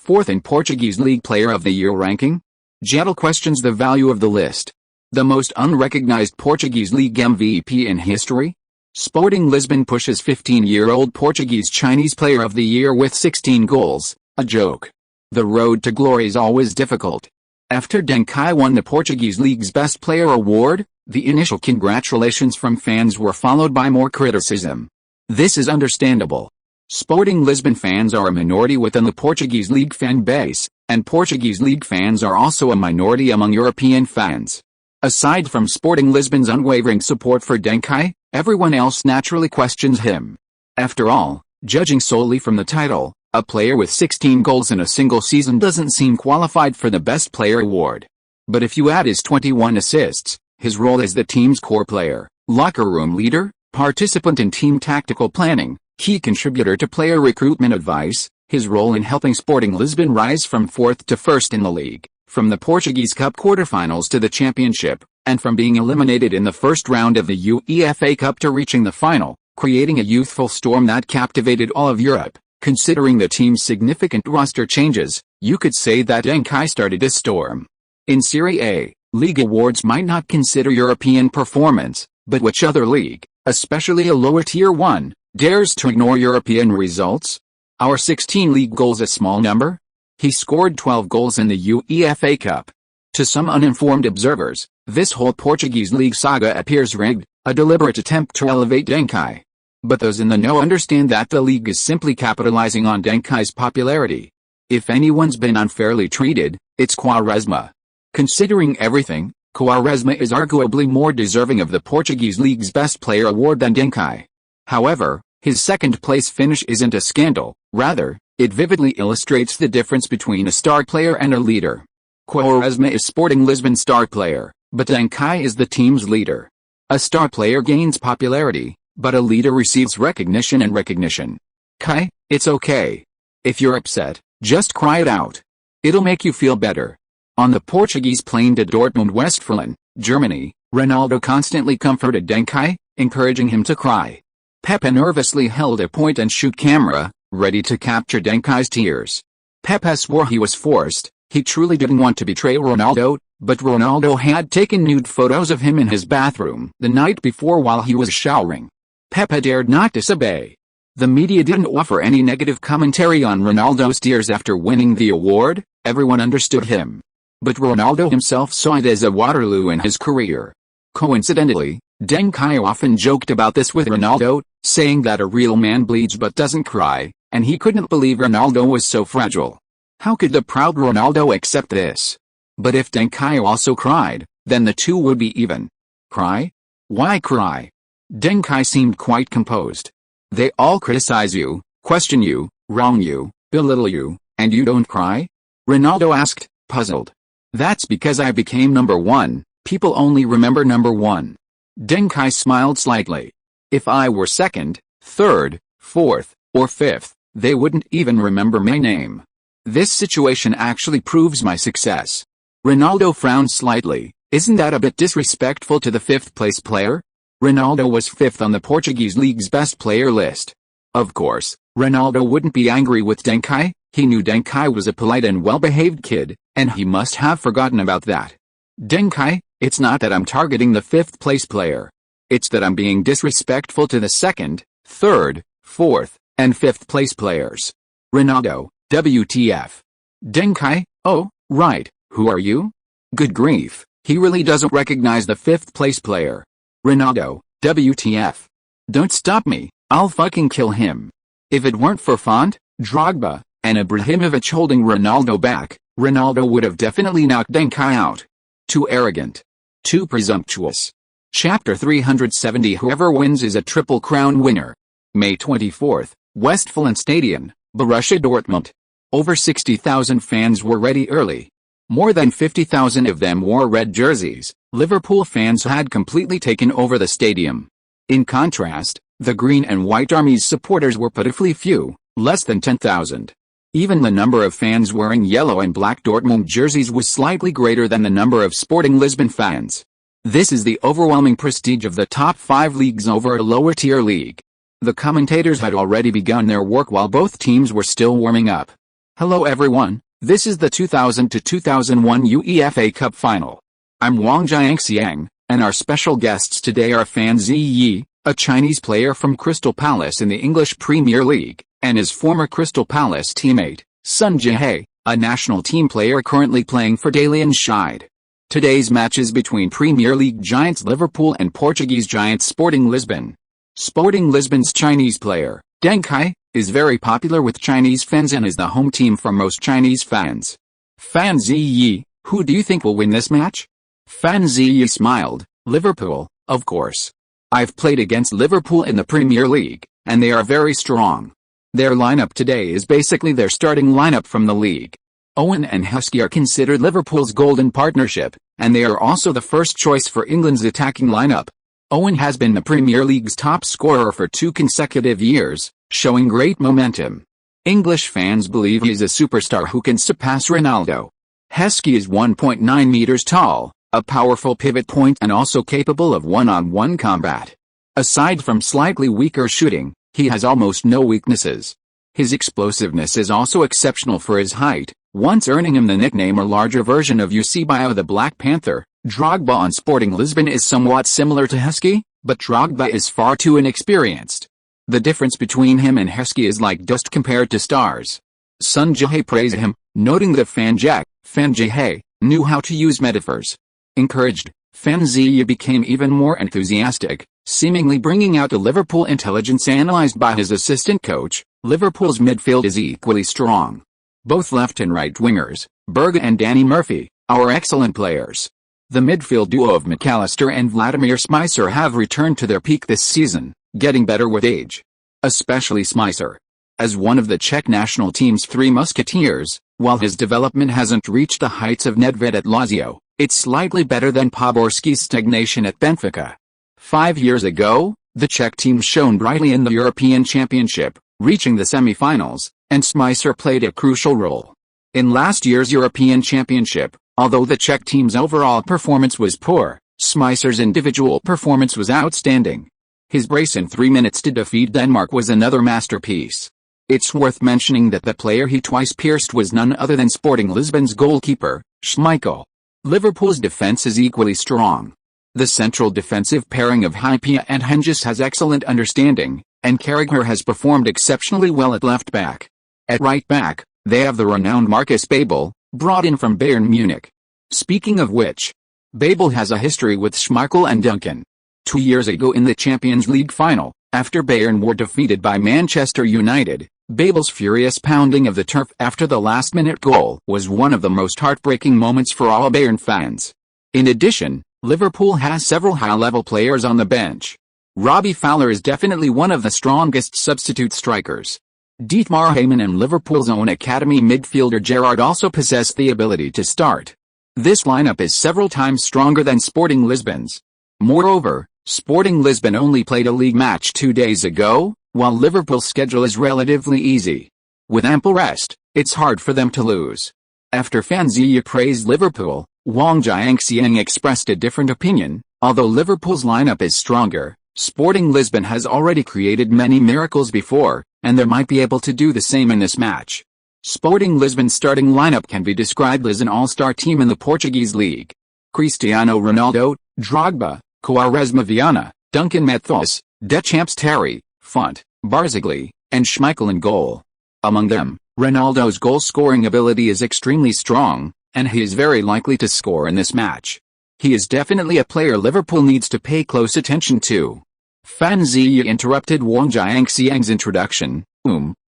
4th in Portuguese League Player of the Year ranking. Jadal questions the value of the list. The most unrecognized Portuguese League MVP in history? Sporting Lisbon pushes 15-year-old Portuguese Chinese Player of the Year with 16 goals. A joke. The road to glory is always difficult. After Deng Kai won the Portuguese League's Best Player award, the initial congratulations from fans were followed by more criticism. This is understandable. Sporting Lisbon fans are a minority within the Portuguese League fan base, and Portuguese League fans are also a minority among European fans. Aside from Sporting Lisbon's unwavering support for Deng Kai, everyone else naturally questions him. After all, judging solely from the title, a player with 16 goals in a single season doesn't seem qualified for the Best Player award. But if you add his 21 assists, his role as the team's core player, locker room leader, participant in team tactical planning, key contributor to player recruitment advice, his role in helping Sporting Lisbon rise from 4th to 1st in the league, from the Portuguese Cup quarterfinals to the championship, and from being eliminated in the first round of the UEFA Cup to reaching the final, creating a youthful storm that captivated all of Europe. Considering the team's significant roster changes, you could say that Deng Kai started a storm. In Serie A, league awards might not consider European performance, but which other league, especially a lower tier one, dares to ignore European results? Our 16 league goals a small number? He scored 12 goals in the UEFA Cup. To some uninformed observers, this whole Portuguese league saga appears rigged, a deliberate attempt to elevate Deng Kai. But those in the know understand that the league is simply capitalizing on Deng Kai's popularity. If anyone's been unfairly treated, it's Quaresma. Considering everything, Quaresma is arguably more deserving of the Portuguese League's Best Player award than Deng Kai. However, his second-place finish isn't a scandal, rather, it vividly illustrates the difference between a star player and a leader. Quaresma is Sporting Lisbon's star player, but Deng Kai is the team's leader. A star player gains popularity, but a leader receives recognition and recognition. Kai, it's okay. If you're upset, Just cry it out. It'll make you feel better. On the Portuguese plane to Dortmund, Westfalen, Germany, Ronaldo constantly comforted Deng Kai, encouraging him to cry. Pepe nervously held a point-and-shoot camera, ready to capture Deng Kai's tears. Pepe swore he was forced. He truly didn't want to betray Ronaldo, but Ronaldo had taken nude photos of him in his bathroom the night before while he was showering. Pepe dared not disobey. The media didn't offer any negative commentary on Ronaldo's tears after winning the award. Everyone understood him. But Ronaldo himself saw it as a Waterloo in his career. Coincidentally, Deng Kai often joked about this with Ronaldo, saying that a real man bleeds but doesn't cry, and he couldn't believe Ronaldo was so fragile. How could the proud Ronaldo accept this? But if Deng Kai also cried, then the two would be even. Cry? Why cry? Deng Kai seemed quite composed. They all criticize you, question you, wrong you, belittle you, and you don't cry? Ronaldo asked, puzzled. That's because I became number one. People only remember number one. Deng Kai smiled slightly. If I were second, third, fourth, or fifth, they wouldn't even remember my name. This situation actually proves my success. Ronaldo frowned slightly. Isn't that a bit disrespectful to the fifth-place player? Ronaldo was fifth on the Portuguese league's best player list. Of course, Ronaldo wouldn't be angry with Deng Kai. He knew Deng Kai was a polite and well-behaved kid, and he must have forgotten about that. Deng Kai, it's not that I'm targeting the fifth-place player. It's that I'm being disrespectful to the second, third, fourth, and fifth-place players. Ronaldo, WTF. Deng Kai, oh, right, who are you? Good grief, he really doesn't recognize the fifth-place player. Ronaldo, WTF. Don't stop me, I'll fucking kill him. If it weren't for Font, Drogba, and Ibrahimovic holding Ronaldo back, Ronaldo would have definitely knocked Deng Kai out. Too arrogant. Too presumptuous. Chapter 370. Whoever wins is a Triple Crown winner. May 24th, Westfalen Stadion, Borussia Dortmund. Over 60,000 fans were ready early. More than 50,000 of them wore red jerseys. Liverpool fans had completely taken over the stadium. In contrast, the Green and White Army's supporters were pitifully few, less than 10,000. Even the number of fans wearing yellow and black Dortmund jerseys was slightly greater than the number of Sporting Lisbon fans. This is the overwhelming prestige of the top 5 leagues over a lower-tier league. The commentators had already begun their work while both teams were still warming up. Hello everyone, this is the 2000-2001 UEFA Cup Final. I'm Wang Jiangxiang, and our special guests today are Fan Ziyi, a Chinese player from Crystal Palace in the English Premier League, and his former Crystal Palace teammate, Sun Jihei, a national team player currently playing for Dalian Scheid. Today's match is between Premier League giants Liverpool and Portuguese giants Sporting Lisbon. Sporting Lisbon's Chinese player, Deng Kai, is very popular with Chinese fans and is the home team for most Chinese fans. Fan Ziyi, who do you think will win this match? Fan Ziyi smiled, Liverpool, of course. I've played against Liverpool in the Premier League, and they are very strong. Their lineup today is basically their starting lineup from the league. Owen and Heskey are considered Liverpool's golden partnership, and they are also the first choice for England's attacking lineup. Owen has been the Premier League's top scorer for 2 consecutive years, showing great momentum. English fans believe he is a superstar who can surpass Ronaldo. Heskey is 1.9 meters tall, a powerful pivot point and also capable of one-on-one combat. Aside from slightly weaker shooting, he has almost no weaknesses. His explosiveness is also exceptional for his height, once earning him the nickname a larger version of Eusebio the Black Panther. Drogba on Sporting Lisbon is somewhat similar to Heskey, but Drogba is far too inexperienced. The difference between him and Heskey is like dust compared to stars. Sun Jihei praised him, noting that Fan Jihei, knew how to use metaphors. Encouraged, Fan Ziyi became even more enthusiastic, seemingly bringing out the Liverpool intelligence analyzed by his assistant coach. Liverpool's midfield is equally strong. Both left and right wingers, Berge and Danny Murphy, are excellent players. The midfield duo of McAllister and Vladimir Smicer have returned to their peak this season, getting better with age. Especially Smicer. As one of the Czech national team's 3 musketeers, while his development hasn't reached the heights of Nedved at Lazio, it's slightly better than Poborski's stagnation at Benfica. 5 years ago, the Czech team shone brightly in the European Championship, reaching the semi-finals, and Smicer played a crucial role. In last year's European Championship, although the Czech team's overall performance was poor, Smicer's individual performance was outstanding. His brace in 3 minutes to defeat Denmark was another masterpiece. It's worth mentioning that the player he twice pierced was none other than Sporting Lisbon's goalkeeper, Schmeichel. Liverpool's defense is equally strong. The central defensive pairing of Hypia and Hengis has excellent understanding, and Carragher has performed exceptionally well at left back. At right back, they have the renowned Marcus Babel, brought in from Bayern Munich. Speaking of which, Babel has a history with Schmeichel and Duncan. 2 years ago in the Champions League final, after Bayern were defeated by Manchester United, Babel's furious pounding of the turf after the last-minute goal was one of the most heartbreaking moments for all Bayern fans. In addition, Liverpool has several high-level players on the bench. Robbie Fowler is definitely one of the strongest substitute strikers. Dietmar Hamann and Liverpool's own academy midfielder Gerrard also possess the ability to start. This lineup is several times stronger than Sporting Lisbon's. Moreover, Sporting Lisbon only played a league match 2 days ago, while Liverpool's schedule is relatively easy. With ample rest, it's hard for them to lose. After Fan Ziyech praised Liverpool, Wang Jiangxiang expressed a different opinion. Although Liverpool's lineup is stronger, Sporting Lisbon has already created many miracles before, and they might be able to do the same in this match. Sporting Lisbon's starting lineup can be described as an all-star team in the Portuguese league. Cristiano Ronaldo, Drogba, Quaresma Viana, Duncan Matheus, Deschamps Terry, Font, Barzagli, and Schmeichel in goal. Among them, Ronaldo's goal-scoring ability is extremely strong, and he is very likely to score in this match. He is definitely a player Liverpool needs to pay close attention to. Fan Ziyech interrupted Wang Jiangxiang's introduction.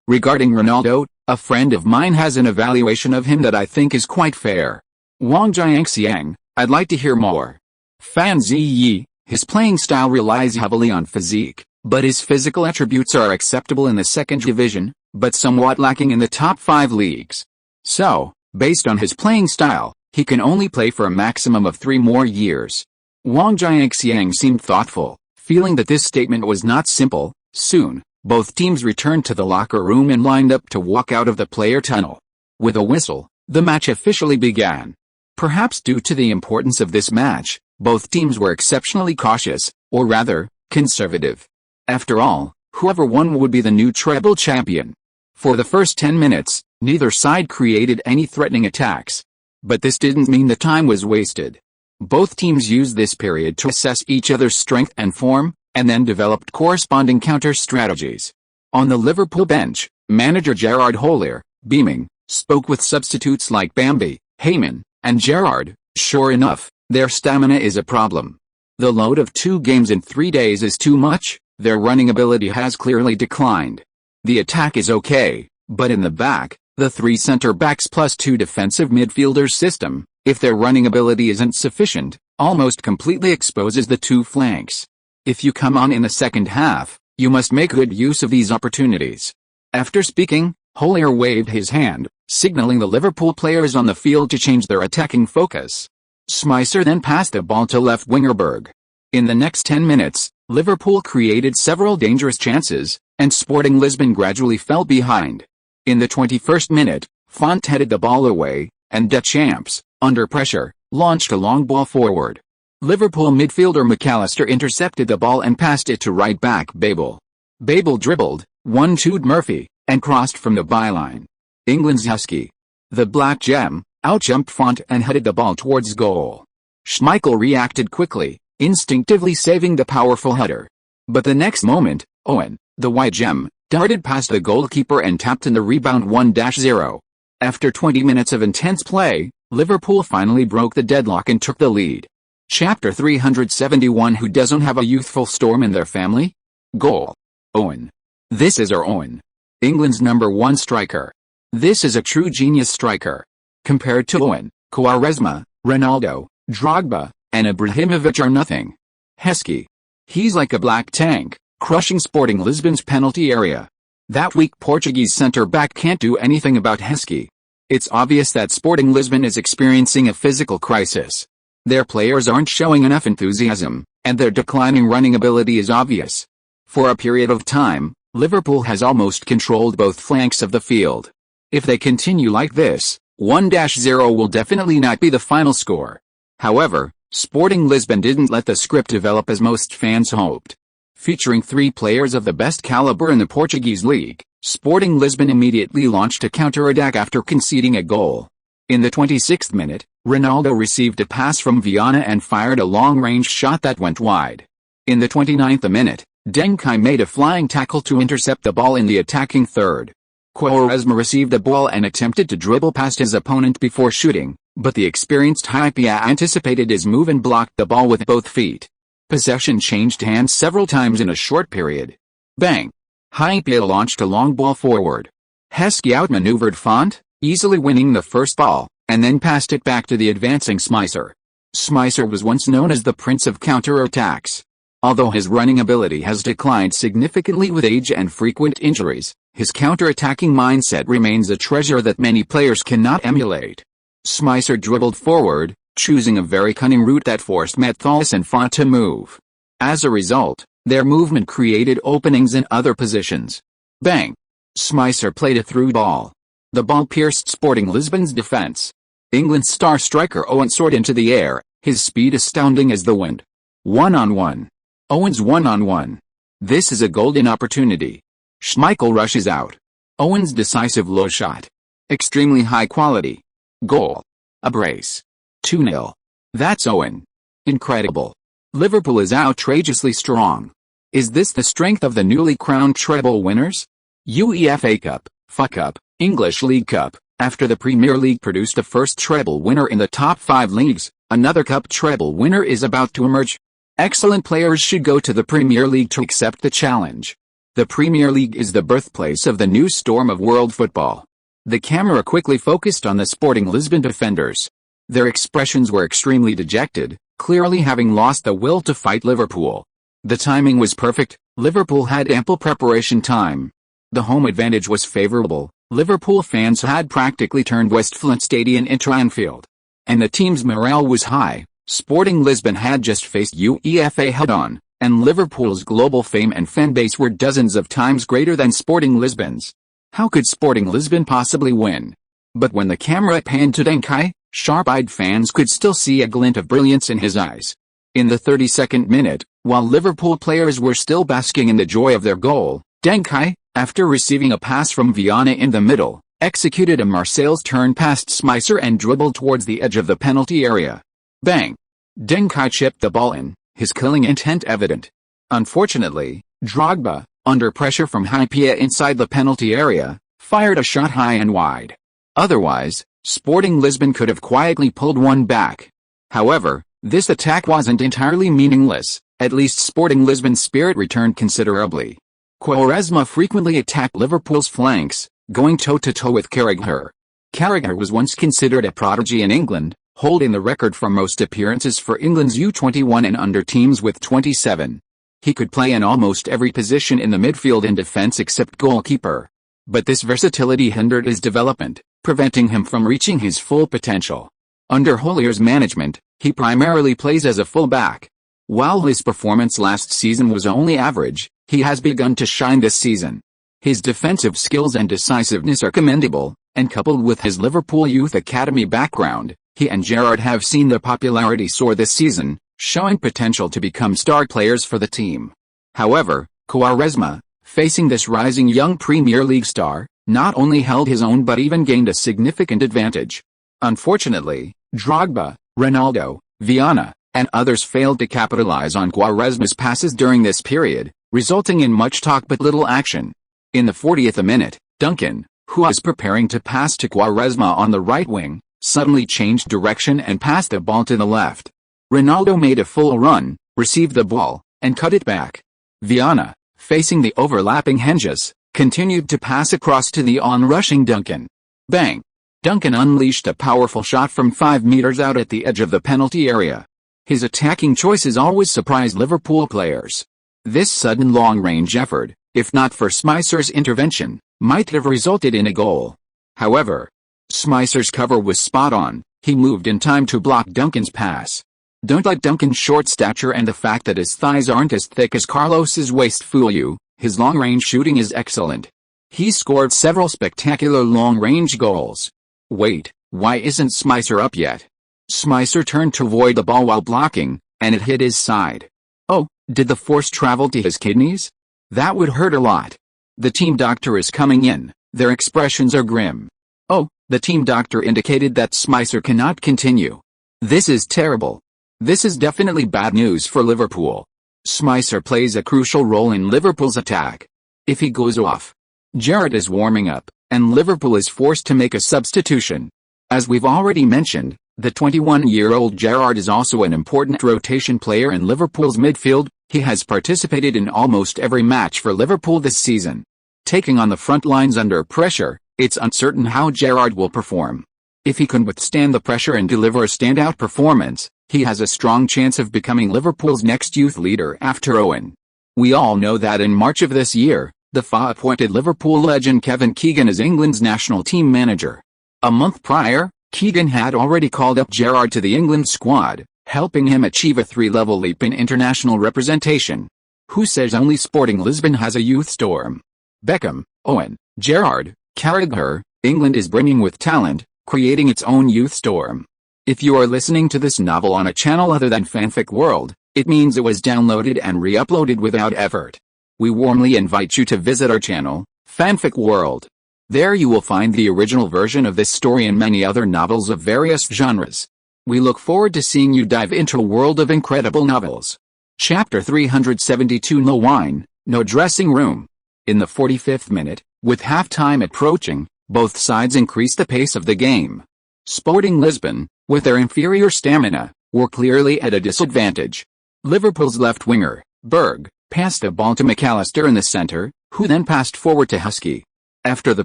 Regarding Ronaldo, a friend of mine has an evaluation of him that I think is quite fair. Wang Jiangxiang, I'd like to hear more. Fan Ziyech, his playing style relies heavily on physique, but his physical attributes are acceptable in the second division, but somewhat lacking in the top 5 leagues. So, based on his playing style, he can only play for a maximum of 3 more years. Wang Jiangxiang seemed thoughtful, feeling that this statement was not simple. Soon, both teams returned to the locker room and lined up to walk out of the player tunnel. With a whistle, the match officially began. Perhaps due to the importance of this match, both teams were exceptionally cautious, or rather, conservative. After all, whoever won would be the new treble champion. For the first 10 minutes, neither side created any threatening attacks. But this didn't mean the time was wasted. Both teams used this period to assess each other's strength and form, and then developed corresponding counter-strategies. On the Liverpool bench, manager Gerrard Houllier, beaming, spoke with substitutes like Bambi, Heyman, and Gerrard. Sure enough, their stamina is a problem. The load of 2 games in 3 days is too much. Their running ability has clearly declined. The attack is okay, but in the back, the 3 center-backs plus 2 defensive midfielders system, if their running ability isn't sufficient, almost completely exposes the 2 flanks. If you come on in the second half, you must make good use of these opportunities. After speaking, Houllier waved his hand, signaling the Liverpool players on the field to change their attacking focus. Smicer then passed the ball to left winger Berg. In the next 10 minutes, Liverpool created several dangerous chances, and Sporting Lisbon gradually fell behind. In the 21st minute, Font headed the ball away, and Deschamps, under pressure, launched a long ball forward. Liverpool midfielder McAllister intercepted the ball and passed it to right back Babel. Babel dribbled, 1-2'd Murphy, and crossed from the byline. England's Husky, the Black Gem, outjumped Font and headed the ball towards goal. Schmeichel reacted quickly, instinctively saving the powerful header. But the next moment, Owen, the White Gem, darted past the goalkeeper and tapped in the rebound 1-0. After 20 minutes of intense play, Liverpool finally broke the deadlock and took the lead. Chapter 371. Who doesn't have a youthful storm in their family? Goal. Owen. This is our Owen. England's #1 striker. This is a true genius striker. Compared to Owen, Quaresma, Ronaldo, Drogba, and Ibrahimovic are nothing. Heskey. He's like a black tank, crushing Sporting Lisbon's penalty area. That weak Portuguese centre-back can't do anything about Heskey. It's obvious that Sporting Lisbon is experiencing a physical crisis. Their players aren't showing enough enthusiasm, and their declining running ability is obvious. For a period of time, Liverpool has almost controlled both flanks of the field. If they continue like this, 1-0 will definitely not be the final score. However, Sporting Lisbon didn't let the script develop as most fans hoped. Featuring 3 players of the best caliber in the Portuguese league, Sporting Lisbon immediately launched a counter-attack after conceding a goal. In the 26th minute, Ronaldo received a pass from Viana and fired a long-range shot that went wide. In the 29th minute, Deng Kai made a flying tackle to intercept the ball in the attacking third. Quaresma received the ball and attempted to dribble past his opponent before shooting, but the experienced Hypia anticipated his move and blocked the ball with both feet. Possession changed hands several times in a short period. Bang! Hypia launched a long ball forward. Heskey outmaneuvered Font, easily winning the first ball, and then passed it back to the advancing Smicer. Smicer was once known as the Prince of Counter-Attacks. Although his running ability has declined significantly with age and frequent injuries, his counter-attacking mindset remains a treasure that many players cannot emulate. Smicer dribbled forward, choosing a very cunning route that forced Methalis and Font to move. As a result, their movement created openings in other positions. Bang! Smicer played a through ball. The ball pierced Sporting Lisbon's defense. England's star striker Owen soared into the air, his speed astounding as the wind. 1-on-1. Owen's 1-on-1. This is a golden opportunity. Schmeichel rushes out. Owen's decisive low shot. Extremely high quality. Goal. A brace. 2-0. That's Owen. Incredible. Liverpool is outrageously strong. Is this the strength of the newly crowned treble winners? UEFA Cup, FA Cup, English League Cup. After the Premier League produced the first treble winner in the top 5 leagues, another cup treble winner is about to emerge. Excellent players should go to the Premier League to accept the challenge. The Premier League is the birthplace of the new storm of world football. The camera quickly focused on the Sporting Lisbon defenders. Their expressions were extremely dejected, clearly having lost the will to fight Liverpool. The timing was perfect. Liverpool had ample preparation time. The home advantage was favorable. Liverpool fans had practically turned Westfield Stadium into Anfield. And the team's morale was high. Sporting Lisbon had just faced UEFA head-on, and Liverpool's global fame and fanbase were dozens of times greater than Sporting Lisbon's. How could Sporting Lisbon possibly win? But when the camera panned to Deng Kai, sharp-eyed fans could still see a glint of brilliance in his eyes. In the 32nd minute, while Liverpool players were still basking in the joy of their goal, Deng Kai, after receiving a pass from Viana in the middle, executed a Marseille's turn past Smicer and dribbled towards the edge of the penalty area. Bang! Deng Kai chipped the ball in, his killing intent evident. Unfortunately, Drogba, under pressure from Hypia inside the penalty area, fired a shot high and wide. Otherwise, Sporting Lisbon could have quietly pulled one back. However, this attack wasn't entirely meaningless. At least Sporting Lisbon's spirit returned considerably. Quaresma frequently attacked Liverpool's flanks, going toe-to-toe with Carragher. Carragher was once considered a prodigy in England, holding the record for most appearances for England's U21 and under teams with 27. He could play in almost every position in the midfield and defense except goalkeeper. But this versatility hindered his development, preventing him from reaching his full potential. Under Hollier's management, he primarily plays as a fullback. While his performance last season was only average, he has begun to shine this season. His defensive skills and decisiveness are commendable, and coupled with his Liverpool Youth Academy background, he and Gerrard have seen their popularity soar this season, showing potential to become star players for the team. However, Quaresma, facing this rising young Premier League star, not only held his own but even gained a significant advantage. Unfortunately, Drogba, Ronaldo, Viana, and others failed to capitalize on Quaresma's passes during this period, resulting in much talk but little action. In the 40th minute, Duncan, who was preparing to pass to Quaresma on the right wing, suddenly changed direction and passed the ball to the left. Ronaldo made a full run, received the ball, and cut it back. Viana, facing the overlapping Henges, continued to pass across to the on-rushing Duncan. Bang! Duncan unleashed a powerful shot from 5 meters out at the edge of the penalty area. His attacking choices always surprise Liverpool players. This sudden long-range effort, if not for Smicer's intervention, might have resulted in a goal. However, Smicer's cover was spot on. He moved in time to block Duncan's pass. Don't let Duncan's short stature and the fact that his thighs aren't as thick as Carlos's waist fool you. His long-range shooting is excellent. He scored several spectacular long-range goals. Wait, why isn't Smicer up yet? Smicer turned to avoid the ball while blocking, and it hit his side. Oh, did the force travel to his kidneys? That would hurt a lot. The team doctor is coming in. Their expressions are grim. Oh, the team doctor indicated that Smicer cannot continue. This is terrible. This is definitely bad news for Liverpool. Smicer plays a crucial role in Liverpool's attack. If he goes off, Gerrard is warming up, and Liverpool is forced to make a substitution. As we've already mentioned, the 21-year-old Gerrard is also an important rotation player in Liverpool's midfield. He has participated in almost every match for Liverpool this season. Taking on the front lines under pressure, it's uncertain how Gerrard will perform. If he can withstand the pressure and deliver a standout performance, he has a strong chance of becoming Liverpool's next youth leader after Owen. We all know that in March of this year, the FA appointed Liverpool legend Kevin Keegan as England's national team manager. A month prior, Keegan had already called up Gerrard to the England squad, helping him achieve a 3-level leap in international representation. Who says only Sporting Lisbon has a youth storm? Beckham, Owen, Gerrard, Carragher, England is brimming with talent, creating its own youth storm. If you are listening to this novel on a channel other than Fanfic World, it means it was downloaded and re-uploaded without effort. We warmly invite you to visit our channel, Fanfic World. There you will find the original version of this story and many other novels of various genres. We look forward to seeing you dive into a world of incredible novels. Chapter 372. No wine, no dressing room. In the 45th minute, with half-time approaching, both sides increased the pace of the game. Sporting Lisbon, with their inferior stamina, were clearly at a disadvantage. Liverpool's left winger, Berg, passed the ball to McAllister in the center, who then passed forward to Husky. After the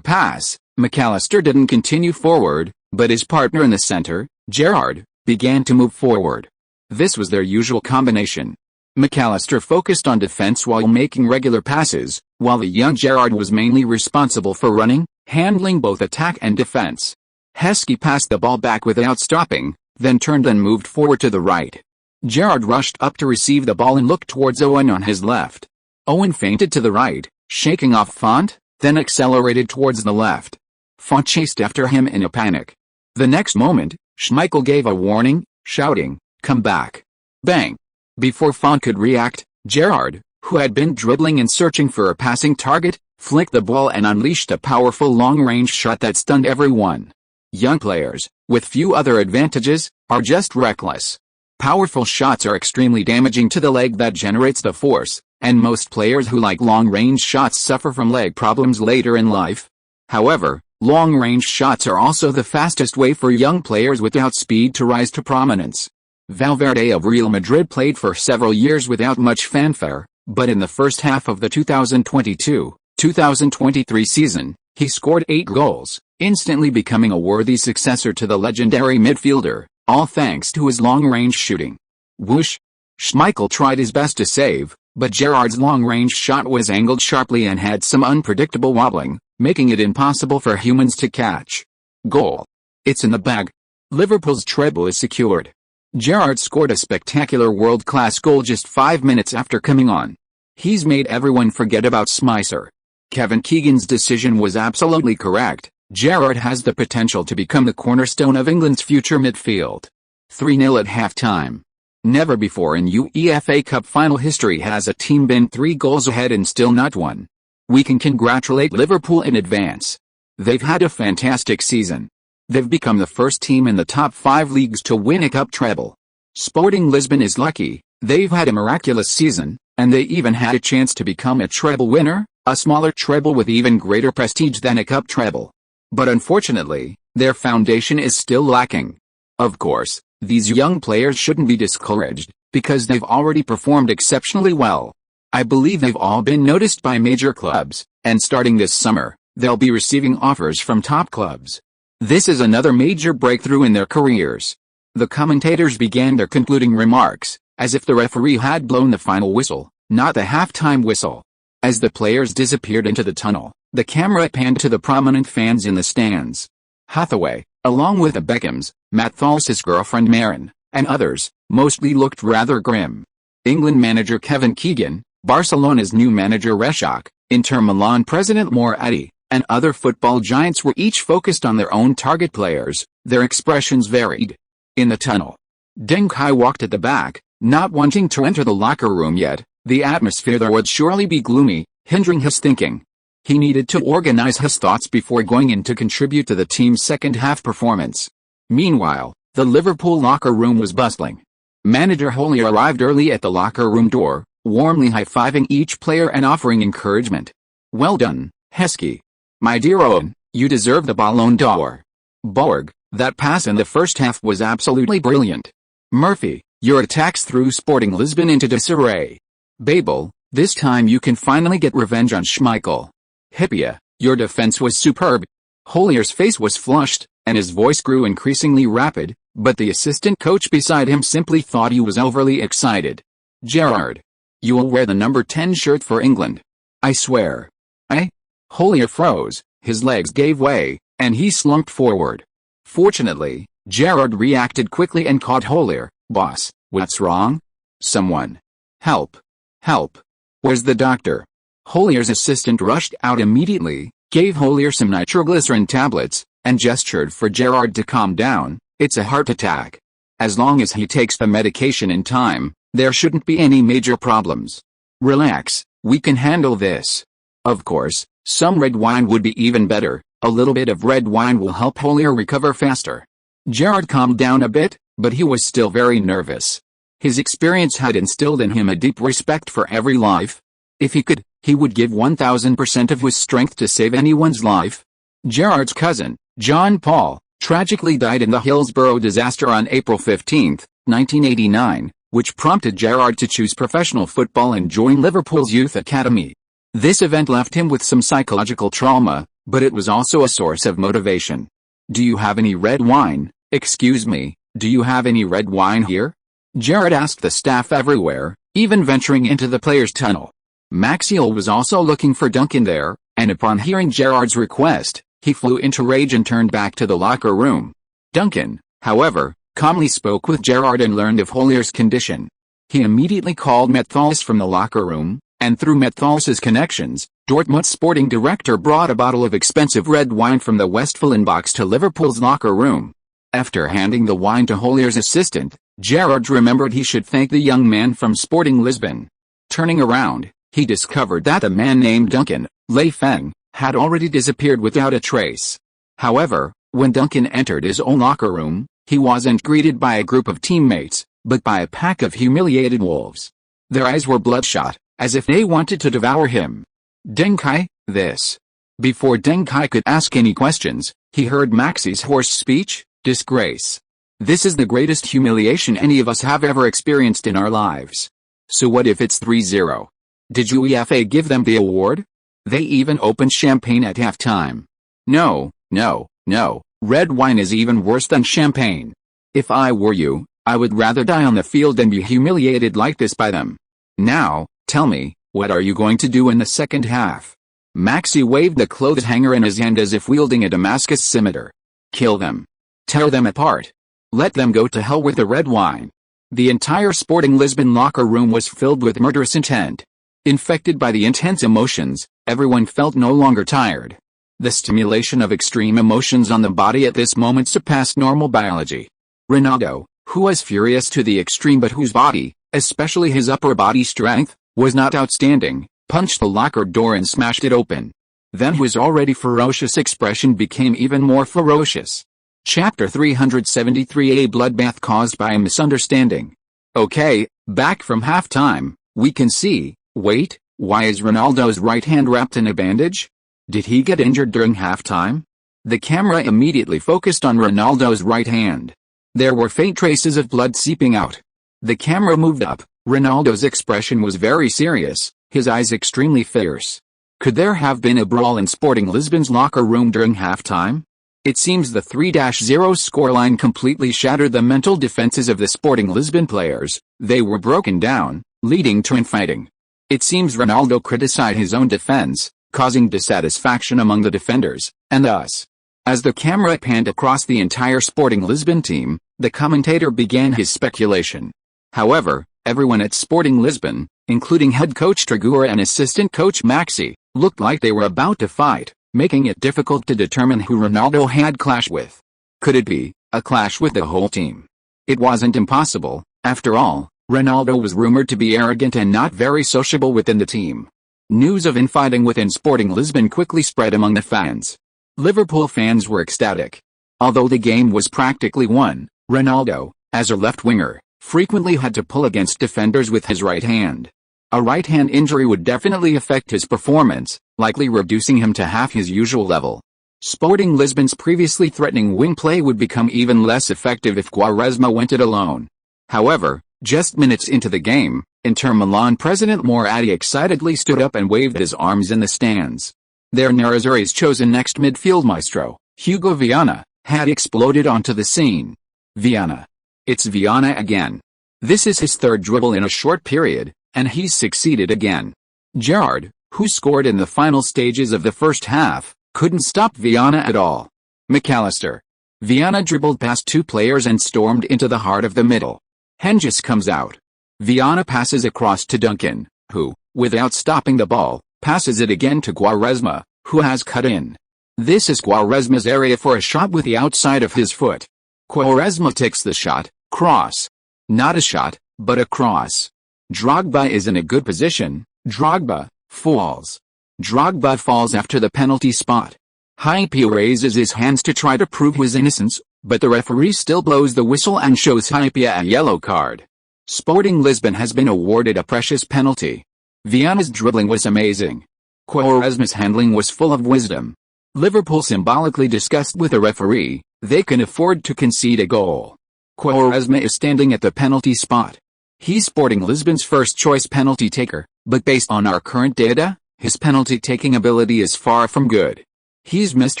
pass, McAllister didn't continue forward, but his partner in the center, Gerrard, began to move forward. This was their usual combination. McAllister focused on defense while making regular passes, while the young Gerrard was mainly responsible for running, handling both attack and defense. Husky passed the ball back without stopping, then turned and moved forward to the right. Gerrard rushed up to receive the ball and looked towards Owen on his left. Owen feinted to the right, shaking off Font, then accelerated towards the left. Font chased after him in a panic. The next moment, Schmeichel gave a warning, shouting, "Come back." Bang! Before Font could react, Gerrard, who had been dribbling and searching for a passing target, flicked the ball and unleashed a powerful long-range shot that stunned everyone. Young players, with few other advantages, are just reckless. Powerful shots are extremely damaging to the leg that generates the force, and most players who like long-range shots suffer from leg problems later in life. However, long-range shots are also the fastest way for young players without speed to rise to prominence. Valverde of Real Madrid played for several years without much fanfare, but in the first half of the 2022-2023 season, he scored 8 goals, instantly becoming a worthy successor to the legendary midfielder, all thanks to his long-range shooting. Whoosh! Schmeichel tried his best to save, but Gerrard's long-range shot was angled sharply and had some unpredictable wobbling, making it impossible for humans to catch. Goal! It's in the bag. Liverpool's treble is secured. Gerrard scored a spectacular world-class goal just 5 minutes after coming on. He's made everyone forget about Smicer. Kevin Keegan's decision was absolutely correct. Gerrard has the potential to become the cornerstone of England's future midfield. 3-0 at halftime. Never before in UEFA Cup final history has a team been 3 goals ahead and still not won. We can congratulate Liverpool in advance. They've had a fantastic season. They've become the first team in the top 5 leagues to win a cup treble. Sporting Lisbon is lucky. They've had a miraculous season, and they even had a chance to become a treble winner, a smaller treble with even greater prestige than a cup treble. But unfortunately, their foundation is still lacking. Of course, these young players shouldn't be discouraged, because they've already performed exceptionally well. I believe they've all been noticed by major clubs, and starting this summer, they'll be receiving offers from top clubs. This is another major breakthrough in their careers. The commentators began their concluding remarks, as if the referee had blown the final whistle, not the halftime whistle. As the players disappeared into the tunnel, the camera panned to the prominent fans in the stands. Hathaway, along with the Beckhams, Matt Thals's girlfriend Maren, and others, mostly looked rather grim. England manager Kevin Keegan, Barcelona's new manager Reshak, Inter Milan president Moratti, and other football giants were each focused on their own target players. Their expressions varied. In the tunnel, Deng Kai walked at the back, not wanting to enter the locker room yet. The atmosphere there would surely be gloomy, hindering his thinking. He needed to organize his thoughts before going in to contribute to the team's second-half performance. Meanwhile, the Liverpool locker room was bustling. Manager Holy arrived early at the locker room door, warmly high-fiving each player and offering encouragement. "Well done, Heskey. My dear Owen, you deserve the Ballon d'Or. Borg, that pass in the first half was absolutely brilliant. Murphy, your attacks threw Sporting Lisbon into disarray. Babel, this time you can finally get revenge on Schmeichel. Hippia, your defense was superb." Holier's face was flushed, and his voice grew increasingly rapid, but the assistant coach beside him simply thought he was overly excited. "Gerrard, you will wear the number 10 shirt for England. I swear." "Eh?" Holier froze, his legs gave way, and he slumped forward. Fortunately, Gerrard reacted quickly and caught Holier. "Boss, what's wrong? Someone. Help. Help. Where's the doctor?" Holier's assistant rushed out immediately, gave Holier some nitroglycerin tablets, and gestured for Gerrard to calm down. "It's a heart attack. As long as he takes the medication in time, there shouldn't be any major problems. Relax, we can handle this. Of course, some red wine would be even better. A little bit of red wine will help Holier recover faster." Gerrard calmed down a bit, but he was still very nervous. His experience had instilled in him a deep respect for every life. If he could, he would give 1000% of his strength to save anyone's life. Gerrard's cousin, John Paul, tragically died in the Hillsborough disaster on April 15, 1989, which prompted Gerrard to choose professional football and join Liverpool's youth academy. This event left him with some psychological trauma, but it was also a source of motivation. "Do you have any red wine? Excuse me, do you have any red wine here?" Gerrard asked the staff everywhere, even venturing into the players' tunnel. Maxiel was also looking for Duncan there, and upon hearing Gerrard's request, he flew into rage and turned back to the locker room. Duncan, however, calmly spoke with Gerrard and learned of Holier's condition. He immediately called Methalis from the locker room, and through Methalis's connections, Dortmund's sporting director brought a bottle of expensive red wine from the Westfalen box to Liverpool's locker room. After handing the wine to Holier's assistant, Gerrard remembered he should thank the young man from Sporting Lisbon. Turning around, he discovered that a man named Duncan, Lei Feng, had already disappeared without a trace. However, when Duncan entered his own locker room, he wasn't greeted by a group of teammates, but by a pack of humiliated wolves. Their eyes were bloodshot, as if they wanted to devour him. "Deng Kai, this." Before Deng Kai could ask any questions, he heard Maxi's hoarse speech, "Disgrace. This is the greatest humiliation any of us have ever experienced in our lives. So what if it's 3-0? Did UEFA give them the award? They even opened champagne at halftime. No, no, no, red wine is even worse than champagne. If I were you, I would rather die on the field than be humiliated like this by them. Now, tell me, what are you going to do in the second half?" Maxi waved the clothes hanger in his hand as if wielding a Damascus scimitar. "Kill them. Tear them apart. Let them go to hell with the red wine." The entire Sporting Lisbon locker room was filled with murderous intent. Infected by the intense emotions, everyone felt no longer tired. The stimulation of extreme emotions on the body at this moment surpassed normal biology. Ronaldo, who was furious to the extreme but whose body, especially his upper body strength, was not outstanding, punched the locker door and smashed it open. Then his already ferocious expression became even more ferocious. Chapter 373: A bloodbath caused by a misunderstanding. Okay, back from halftime, we can see. Wait, why is Ronaldo's right hand wrapped in a bandage? Did he get injured during halftime? The camera immediately focused on Ronaldo's right hand. There were faint traces of blood seeping out. The camera moved up. Ronaldo's expression was very serious, his eyes extremely fierce. Could there have been a brawl in Sporting Lisbon's locker room during halftime? It seems the 3-0 scoreline completely shattered the mental defenses of the Sporting Lisbon players. They were broken down, leading to infighting. It seems Ronaldo criticized his own defense, causing dissatisfaction among the defenders, and thus. As the camera panned across the entire Sporting Lisbon team, the commentator began his speculation. However, Everyone at Sporting Lisbon, including head coach Tragura and assistant coach Maxi, looked like they were about to fight, making it difficult to determine who Ronaldo had clashed with. Could it be a clash with the whole team? It wasn't impossible. After all, Ronaldo was rumored to be arrogant and not very sociable within the team. News of infighting within Sporting Lisbon quickly spread among the fans. Liverpool fans were ecstatic. Although the game was practically won, Ronaldo, as a left winger, frequently had to pull against defenders with his right hand. A right hand injury would definitely affect his performance, likely reducing him to half his usual level. Sporting Lisbon's previously threatening wing play would become even less effective if Quaresma went it alone. However, just minutes into the game, Inter Milan president Moratti excitedly stood up and waved his arms in the stands. Their Nerazzurri's chosen next midfield maestro, Hugo Viana, had exploded onto the scene. Viana. It's Viana again. This is his third dribble in a short period, and he's succeeded again. Gerrard, who scored in the final stages of the first half, couldn't stop Viana at all. McAllister. Viana dribbled past two players and stormed into the heart of the middle. Hengis comes out. Viana passes across to Duncan, who, without stopping the ball, passes it again to Quaresma, who has cut in. This is Quaresma's area for a shot with the outside of his foot. Quaresma takes the shot, cross. Not a shot, but a cross. Drogba is in a good position. Drogba falls. Drogba falls after the penalty spot. Hypia raises his hands to try to prove his innocence, but the referee still blows the whistle and shows Hypia a yellow card. Sporting Lisbon has been awarded a precious penalty. Viana's dribbling was amazing. Quaresma's handling was full of wisdom. Liverpool symbolically discussed with the referee, they can afford to concede a goal. Quaresma is standing at the penalty spot. He's Sporting Lisbon's first-choice penalty taker, but based on our current data, his penalty-taking ability is far from good. He's missed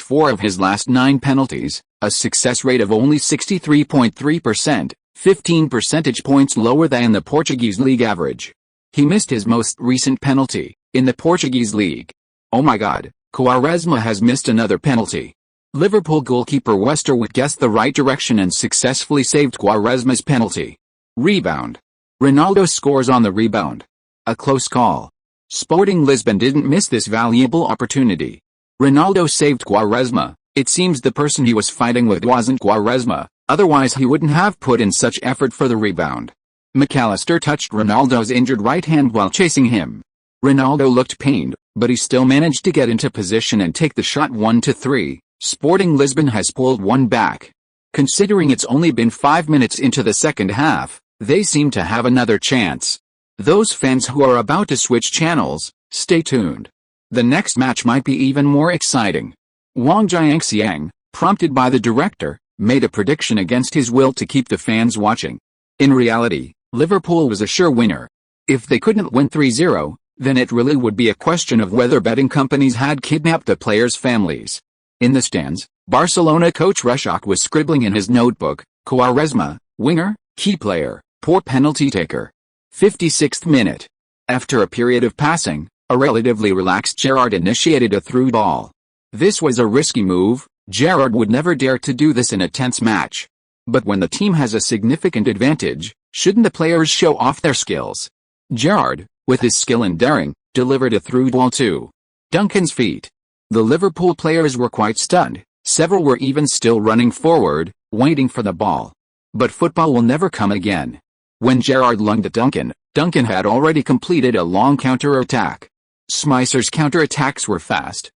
4 of his last 9 penalties, a success rate of only 63.3%, 15 percentage points lower than the Portuguese league average. He missed his most recent penalty, in the Portuguese league. Oh my god, Quaresma has missed another penalty. Liverpool goalkeeper Westerwick guessed the right direction and successfully saved Quaresma's penalty. Rebound. Ronaldo scores on the rebound. A close call. Sporting Lisbon didn't miss this valuable opportunity. Ronaldo saved Quaresma. It seems the person he was fighting with wasn't Quaresma, otherwise he wouldn't have put in such effort for the rebound. McAllister touched Ronaldo's injured right hand while chasing him. Ronaldo looked pained, but he still managed to get into position and take the shot 1-3. Sporting Lisbon has pulled one back. Considering it's only been 5 minutes into the second half, they seem to have another chance. Those fans who are about to switch channels, stay tuned. The next match might be even more exciting. Wang Jiangxiang, prompted by the director, made a prediction against his will to keep the fans watching. In reality, Liverpool was a sure winner. If they couldn't win 3-0, then it really would be a question of whether betting companies had kidnapped the players' families. In the stands, Barcelona coach Reshak was scribbling in his notebook, Quaresma, winger, key player, poor penalty taker. 56th minute. After a period of passing, a relatively relaxed Gerrard initiated a through ball. This was a risky move. Gerrard would never dare to do this in a tense match. But when the team has a significant advantage, shouldn't the players show off their skills? Gerrard, with his skill and daring, delivered a through ball to Duncan's feet. The Liverpool players were quite stunned. Several were even still running forward, waiting for the ball. But football will never come again. When Gerrard lunged at Duncan, Duncan had already completed a long counter-attack. Smicer's counter-attacks were fast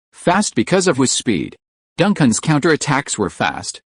because of his speed. Duncan's counter-attacks were fast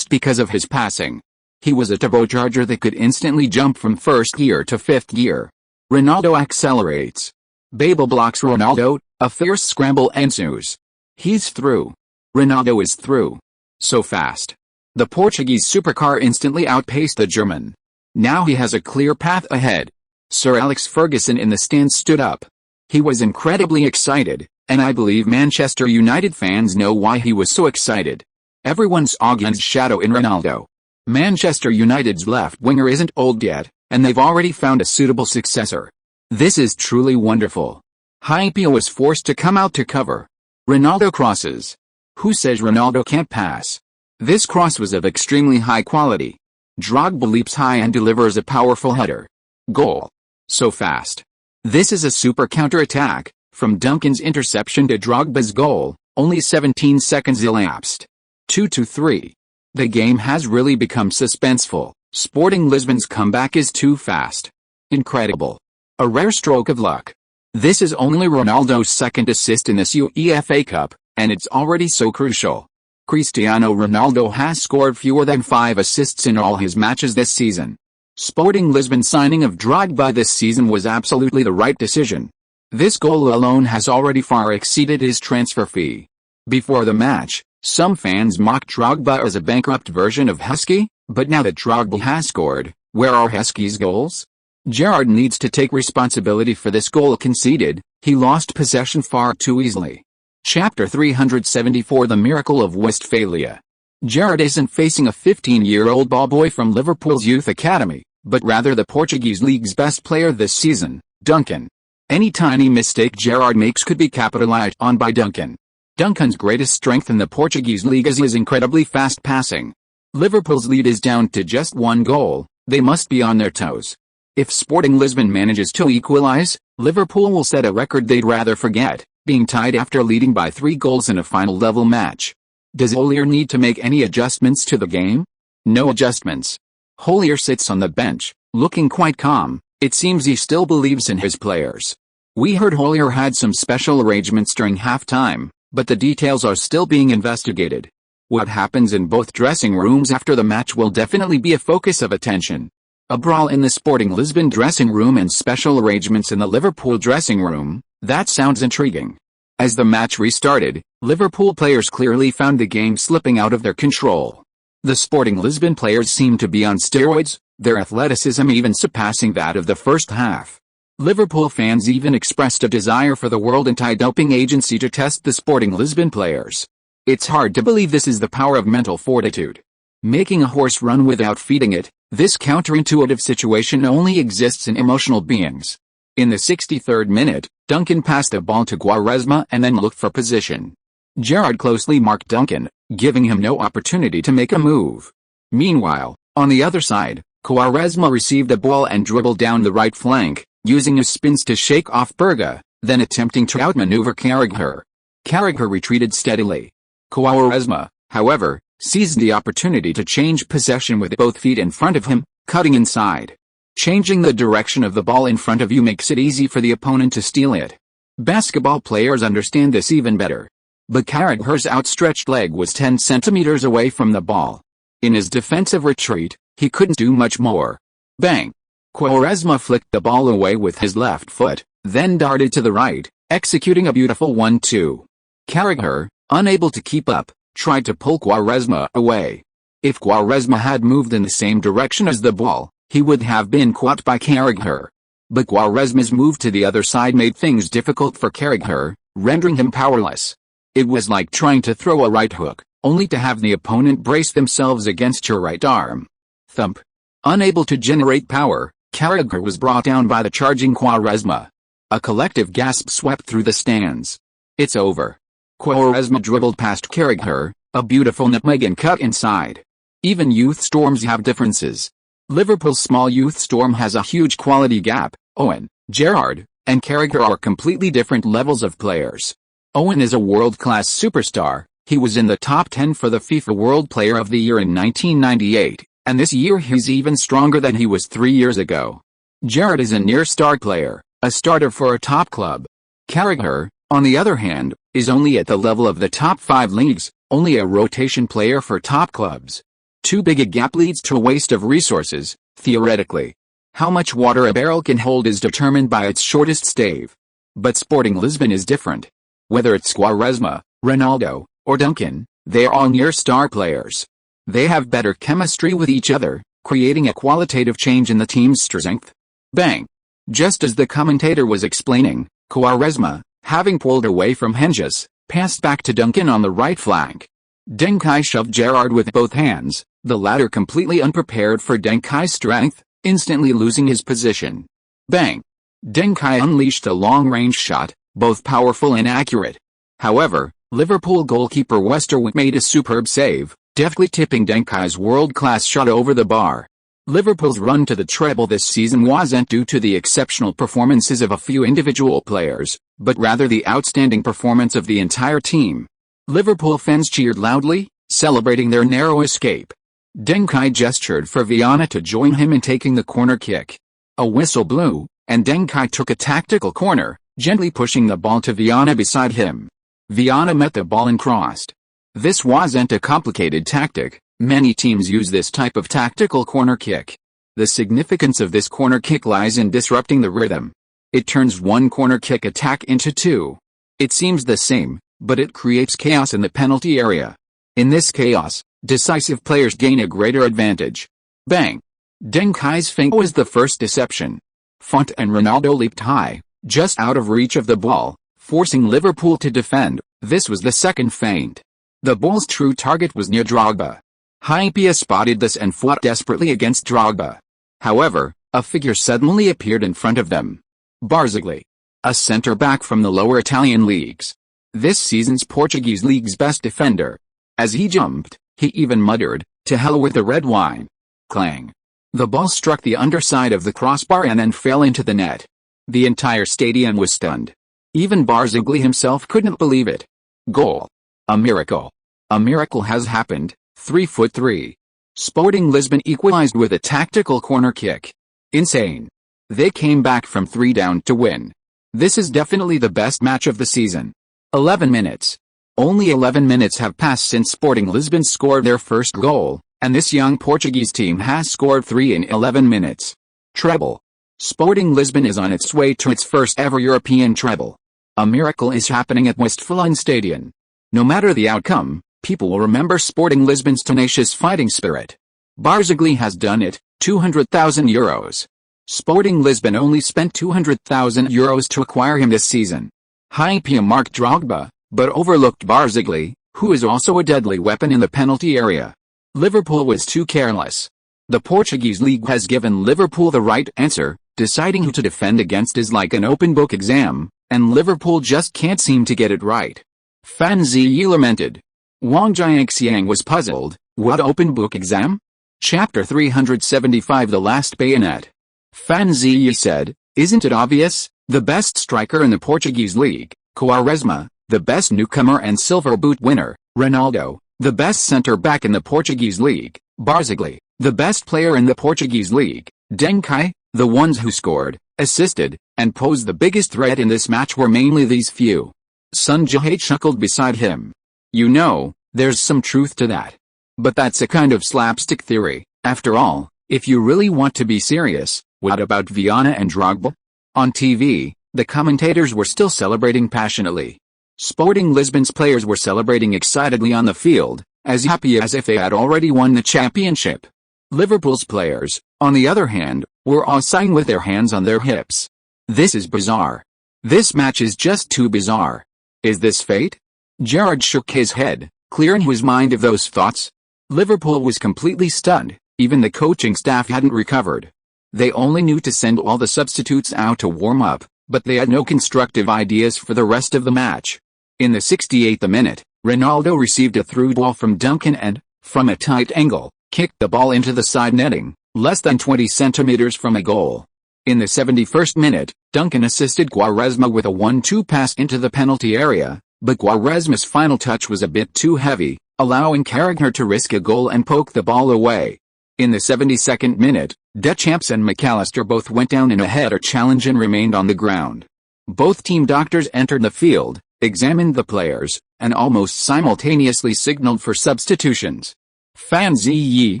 because of his passing. He was a turbocharger that could instantly jump from first gear to fifth gear. Ronaldo accelerates. Babel blocks Ronaldo, a fierce scramble ensues. He's through. Ronaldo is through. So fast. The Portuguese supercar instantly outpaced the German. Now he has a clear path ahead. Sir Alex Ferguson in the stands stood up. He was incredibly excited, and I believe Manchester United fans know why he was so excited. Everyone's Ogden's shadow in Ronaldo. Manchester United's left winger isn't old yet, and they've already found a suitable successor. This is truly wonderful. Hypia was forced to come out to cover. Ronaldo crosses. Who says Ronaldo can't pass? This cross was of extremely high quality. Drogba leaps high and delivers a powerful header. Goal. So fast. This is a super counter-attack. From Duncan's interception to Drogba's goal, only 17 seconds elapsed. 2-3. The game has really become suspenseful. Sporting Lisbon's comeback is too fast. Incredible. A rare stroke of luck. This is only Ronaldo's second assist in this UEFA Cup, and it's already so crucial. Cristiano Ronaldo has scored fewer than 5 assists in all his matches this season. Sporting Lisbon's signing of Drogba this season was absolutely the right decision. This goal alone has already far exceeded his transfer fee. Before the match, some fans mocked Drogba as a bankrupt version of Husky, but now that Drogba has scored, where are Husky's goals? Gerrard needs to take responsibility for this goal conceded. He lost possession far too easily. Chapter 374 The Miracle of Westphalia. Gerrard isn't facing a 15-year-old ball boy from Liverpool's youth academy, but rather the Portuguese league's best player this season, Duncan. Any tiny mistake Gerrard makes could be capitalized on by Duncan. Duncan's greatest strength in the Portuguese league is his incredibly fast passing. Liverpool's lead is down to just 1 goal. They must be on their toes. If Sporting Lisbon manages to equalize, Liverpool will set a record they'd rather forget, being tied after leading by 3 goals in a final-level match. Does Hollier need to make any adjustments to the game? No adjustments. Hollier sits on the bench, looking quite calm. It seems he still believes in his players. We heard Hollier had some special arrangements during halftime, but the details are still being investigated. What happens in both dressing rooms after the match will definitely be a focus of attention. A brawl in the Sporting Lisbon dressing room and special arrangements in the Liverpool dressing room, that sounds intriguing. As the match restarted, Liverpool players clearly found the game slipping out of their control. The Sporting Lisbon players seemed to be on steroids, their athleticism even surpassing that of the first half. Liverpool fans even expressed a desire for the World Anti-Doping Agency to test the Sporting Lisbon players. It's hard to believe this is the power of mental fortitude. Making a horse run without feeding it, this counterintuitive situation only exists in emotional beings. In the 63rd minute, Duncan passed the ball to Quaresma and then looked for position. Gerrard closely marked Duncan, giving him no opportunity to make a move. Meanwhile, on the other side, Quaresma received the ball and dribbled down the right flank, using his spins to shake off Berga, then attempting to outmaneuver Carragher. Carragher retreated steadily. Quaresma, however, seized the opportunity to change possession with both feet in front of him, cutting inside. Changing the direction of the ball in front of you makes it easy for the opponent to steal it. Basketball players understand this even better. But Carragher's outstretched leg was 10 centimeters away from the ball. In his defensive retreat, he couldn't do much more. Bang! Quaresma flicked the ball away with his left foot, then darted to the right, executing a beautiful 1-2. Carragher, unable to keep up, tried to pull Quaresma away. If Quaresma had moved in the same direction as the ball, he would have been caught by Carragher. But Quaresma's move to the other side made things difficult for Carragher, rendering him powerless. It was like trying to throw a right hook, only to have the opponent brace themselves against your right arm. Thump. Unable to generate power, Carragher was brought down by the charging Quaresma. A collective gasp swept through the stands. It's over. Quaresma dribbled past Carragher, a beautiful nutmeg and cut inside. Even youth storms have differences. Liverpool's small youth storm has a huge quality gap. Owen, Gerrard, and Carragher are completely different levels of players. Owen is a world-class superstar. He was in the top 10 for the FIFA World Player of the Year in 1998, and this year he's even stronger than he was 3 years ago. Gerrard is a near-star player, a starter for a top club. Carragher, on the other hand, is only at the level of the top 5 leagues, only a rotation player for top clubs. Too big a gap leads to a waste of resources, theoretically. How much water a barrel can hold is determined by its shortest stave. But Sporting Lisbon is different. Whether it's Quaresma, Ronaldo, or Duncan, they are all near-star players. They have better chemistry with each other, creating a qualitative change in the team's strength. Bang! Just as the commentator was explaining, Quaresma, having pulled away from Henges, passed back to Duncan on the right flank. Deng Kai shoved Gerrard with both hands, the latter completely unprepared for Deng Kai's strength, instantly losing his position. Bang! Deng Kai unleashed a long-range shot, both powerful and accurate. However, Liverpool goalkeeper Westerwick made a superb save, deftly tipping Deng Kai's world-class shot over the bar. Liverpool's run to the treble this season wasn't due to the exceptional performances of a few individual players, but rather the outstanding performance of the entire team. Liverpool fans cheered loudly, celebrating their narrow escape. Deng Kai gestured for Viana to join him in taking the corner kick. A whistle blew, and Deng Kai took a tactical corner, gently pushing the ball to Viana beside him. Viana met the ball and crossed. This wasn't a complicated tactic. Many teams use this type of tactical corner kick. The significance of this corner kick lies in disrupting the rhythm. It turns one corner kick attack into two. It seems the same, but it creates chaos in the penalty area. In this chaos, decisive players gain a greater advantage. Bang! Deng Kai's feint was the first deception. Font and Ronaldo leaped high, just out of reach of the ball, forcing Liverpool to defend. This was the second feint. The ball's true target was near Drogba. Hypia spotted this and fought desperately against Drogba. However, a figure suddenly appeared in front of them. Barzagli, a centre-back from the lower Italian leagues. This season's Portuguese league's best defender. As he jumped, he even muttered, "To hell with the red wine." Clang. The ball struck the underside of the crossbar and then fell into the net. The entire stadium was stunned. Even Barzagli himself couldn't believe it. Goal. A miracle. A miracle has happened. 3'3". Sporting Lisbon equalized with a tactical corner kick. Insane. They came back from 3 down to win. This is definitely the best match of the season. 11 minutes. Only 11 minutes have passed since Sporting Lisbon scored their first goal, and this young Portuguese team has scored 3 in 11 minutes. Treble. Sporting Lisbon is on its way to its first ever European treble. A miracle is happening at Westfalenstadion. No matter the outcome, people will remember Sporting Lisbon's tenacious fighting spirit. Barzagli has done it, €200,000. Sporting Lisbon only spent €200,000 to acquire him this season. Hypia marked Drogba, but overlooked Barzagli, who is also a deadly weapon in the penalty area. Liverpool was too careless. The Portuguese league has given Liverpool the right answer. Deciding who to defend against is like an open book exam, and Liverpool just can't seem to get it right. Fan Ziyi lamented. Wang Jiangxiang was puzzled. What open book exam? Chapter 375 The Last Bayonet. Fan Ziyi said, "Isn't it obvious? The best striker in the Portuguese league, Quaresma, the best newcomer and silver boot winner, Ronaldo, the best centre-back in the Portuguese league, Barzagli, the best player in the Portuguese league, Deng Kai, the ones who scored, assisted, and posed the biggest threat in this match were mainly these few." Sun Jae chuckled beside him. You know, there's some truth to that. But that's a kind of slapstick theory. After all, if you really want to be serious, what about Viana and Drogba? On TV, the commentators were still celebrating passionately. Sporting Lisbon's players were celebrating excitedly on the field, as happy as if they had already won the championship. Liverpool's players, on the other hand, were all sighing with their hands on their hips. This is bizarre. This match is just too bizarre. Is this fate? Gerrard shook his head, clearing his mind of those thoughts. Liverpool was completely stunned. Even the coaching staff hadn't recovered. They only knew to send all the substitutes out to warm up, but they had no constructive ideas for the rest of the match. In the 68th minute, Ronaldo received a through ball from Duncan and, from a tight angle, kicked the ball into the side netting, less than 20 centimeters from a goal. In the 71st minute, Duncan assisted Quaresma with a 1-2 pass into the penalty area, but Quaresma's final touch was a bit too heavy, allowing Carragher to risk a goal and poke the ball away. In the 72nd minute, Deschamps and McAllister both went down in a header challenge and remained on the ground. Both team doctors entered the field, examined the players, and almost simultaneously signaled for substitutions. Fan Ziyi,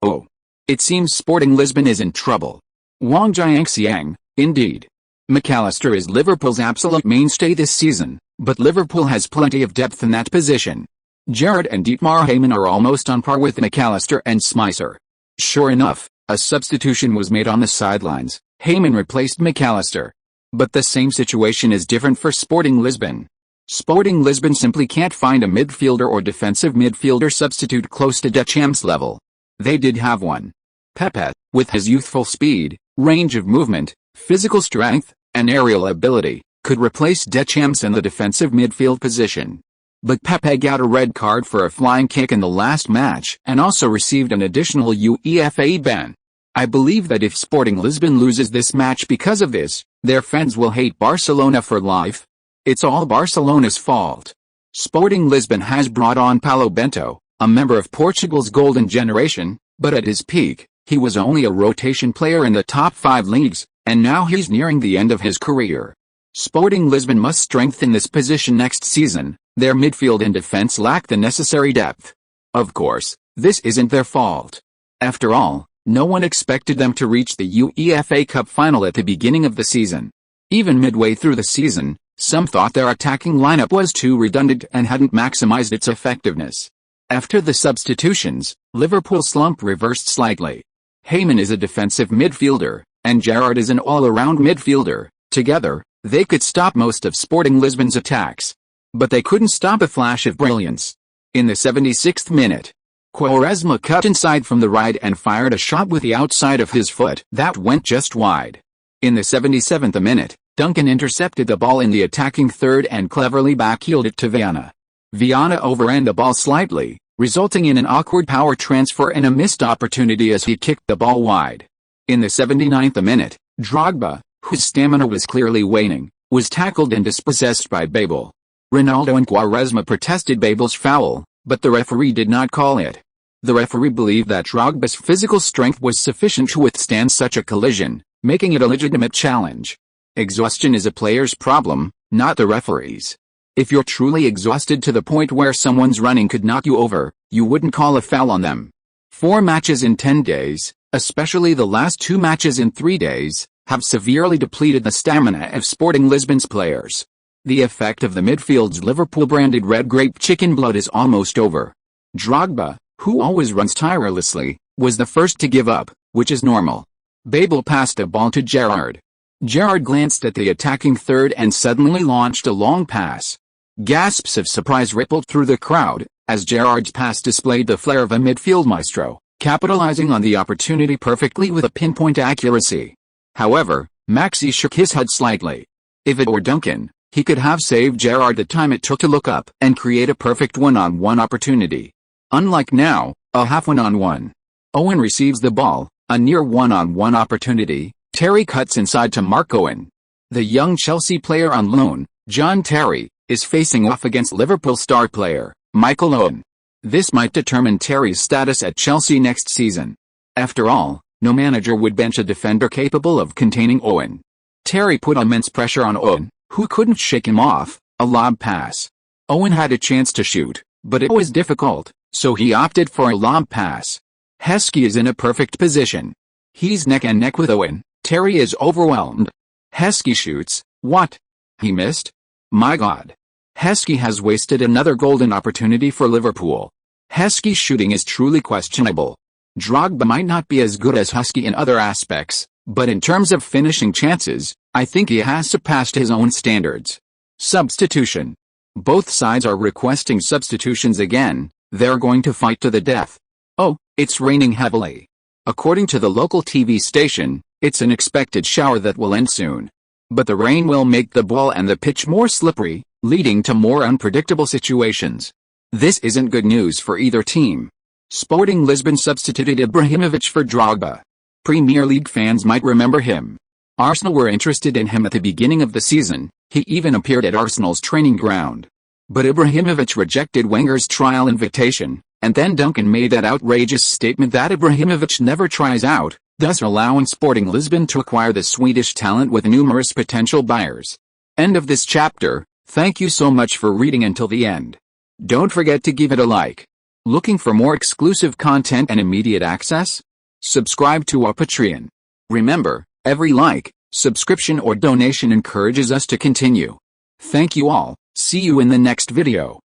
oh. It seems Sporting Lisbon is in trouble. Wang Jiangxiang, indeed. McAllister is Liverpool's absolute mainstay this season, but Liverpool has plenty of depth in that position. Gerrard and Dietmar Hamann are almost on par with McAllister and Smicer. Sure enough, a substitution was made on the sidelines. Hamann replaced McAllister. But the same situation is different for Sporting Lisbon. Sporting Lisbon simply can't find a midfielder or defensive midfielder substitute close to Deschamps' level. They did have one. Pepe, with his youthful speed, range of movement, physical strength, and aerial ability, could replace Deschamps in the defensive midfield position. But Pepe got a red card for a flying kick in the last match and also received an additional UEFA ban. I believe that if Sporting Lisbon loses this match because of this, their fans will hate Barcelona for life. It's all Barcelona's fault. Sporting Lisbon has brought on Paulo Bento, a member of Portugal's golden generation, but at his peak, he was only a rotation player in the top 5 leagues, and now he's nearing the end of his career. Sporting Lisbon must strengthen this position next season. Their midfield and defense lack the necessary depth. Of course, this isn't their fault. After all, no one expected them to reach the UEFA Cup final at the beginning of the season. Even midway through the season, some thought their attacking lineup was too redundant and hadn't maximized its effectiveness. After the substitutions, Liverpool's slump reversed slightly. Heyman is a defensive midfielder, and Gerrard is an all-around midfielder. Together, they could stop most of Sporting Lisbon's attacks. But they couldn't stop a flash of brilliance. In the 76th minute, Quaresma cut inside from the right and fired a shot with the outside of his foot that went just wide. In the 77th minute, Duncan intercepted the ball in the attacking third and cleverly backheeled it to Viana. Viana overran the ball slightly, resulting in an awkward power transfer and a missed opportunity as he kicked the ball wide. In the 79th minute, Drogba, whose stamina was clearly waning, was tackled and dispossessed by Babel. Ronaldo and Quaresma protested Babel's foul, but the referee did not call it. The referee believed that Drogba's physical strength was sufficient to withstand such a collision, making it a legitimate challenge. Exhaustion is a player's problem, not the referee's. If you're truly exhausted to the point where someone's running could knock you over, you wouldn't call a foul on them. 4 matches in 10 days, especially the last 2 matches in 3 days, have severely depleted the stamina of Sporting Lisbon's players. The effect of the midfield's Liverpool-branded red grape chicken blood is almost over. Drogba, who always runs tirelessly, was the first to give up, which is normal. Babel passed the ball to Gerrard. Gerrard glanced at the attacking third and suddenly launched a long pass. Gasps of surprise rippled through the crowd, as Gerrard's pass displayed the flair of a midfield maestro, capitalizing on the opportunity perfectly with a pinpoint accuracy. However, Maxi shook his head slightly. If it were Duncan, he could have saved Gerrard the time it took to look up and create a perfect one-on-one opportunity. Unlike now, a half one-on-one. Owen receives the ball, a near one-on-one opportunity. Terry cuts inside to mark Owen. The young Chelsea player on loan, John Terry, is facing off against Liverpool star player, Michael Owen. This might determine Terry's status at Chelsea next season. After all, no manager would bench a defender capable of containing Owen. Terry put immense pressure on Owen, who couldn't shake him off. A lob pass. Owen had a chance to shoot, but it was difficult, so he opted for a lob pass. Heskey is in a perfect position. He's neck and neck with Owen. Terry is overwhelmed. Heskey shoots. What? He missed? My God. Heskey has wasted another golden opportunity for Liverpool. Heskey's shooting is truly questionable. Drogba might not be as good as Heskey in other aspects, but in terms of finishing chances, I think he has surpassed his own standards. Substitution. Both sides are requesting substitutions again. They're going to fight to the death. Oh, it's raining heavily. According to the local TV station, it's an expected shower that will end soon. But the rain will make the ball and the pitch more slippery, leading to more unpredictable situations. This isn't good news for either team. Sporting Lisbon substituted Ibrahimovic for Drogba. Premier League fans might remember him. Arsenal were interested in him at the beginning of the season. He even appeared at Arsenal's training ground. But Ibrahimovic rejected Wenger's trial invitation, and then Duncan made that outrageous statement that Ibrahimovic never tries out, thus allowing Sporting Lisbon to acquire the Swedish talent with numerous potential buyers. End of this chapter. Thank you so much for reading until the end. Don't forget to give it a like. Looking for more exclusive content and immediate access? Subscribe to our Patreon. Remember, every like, subscription or donation encourages us to continue. Thank you all. See you in the next video.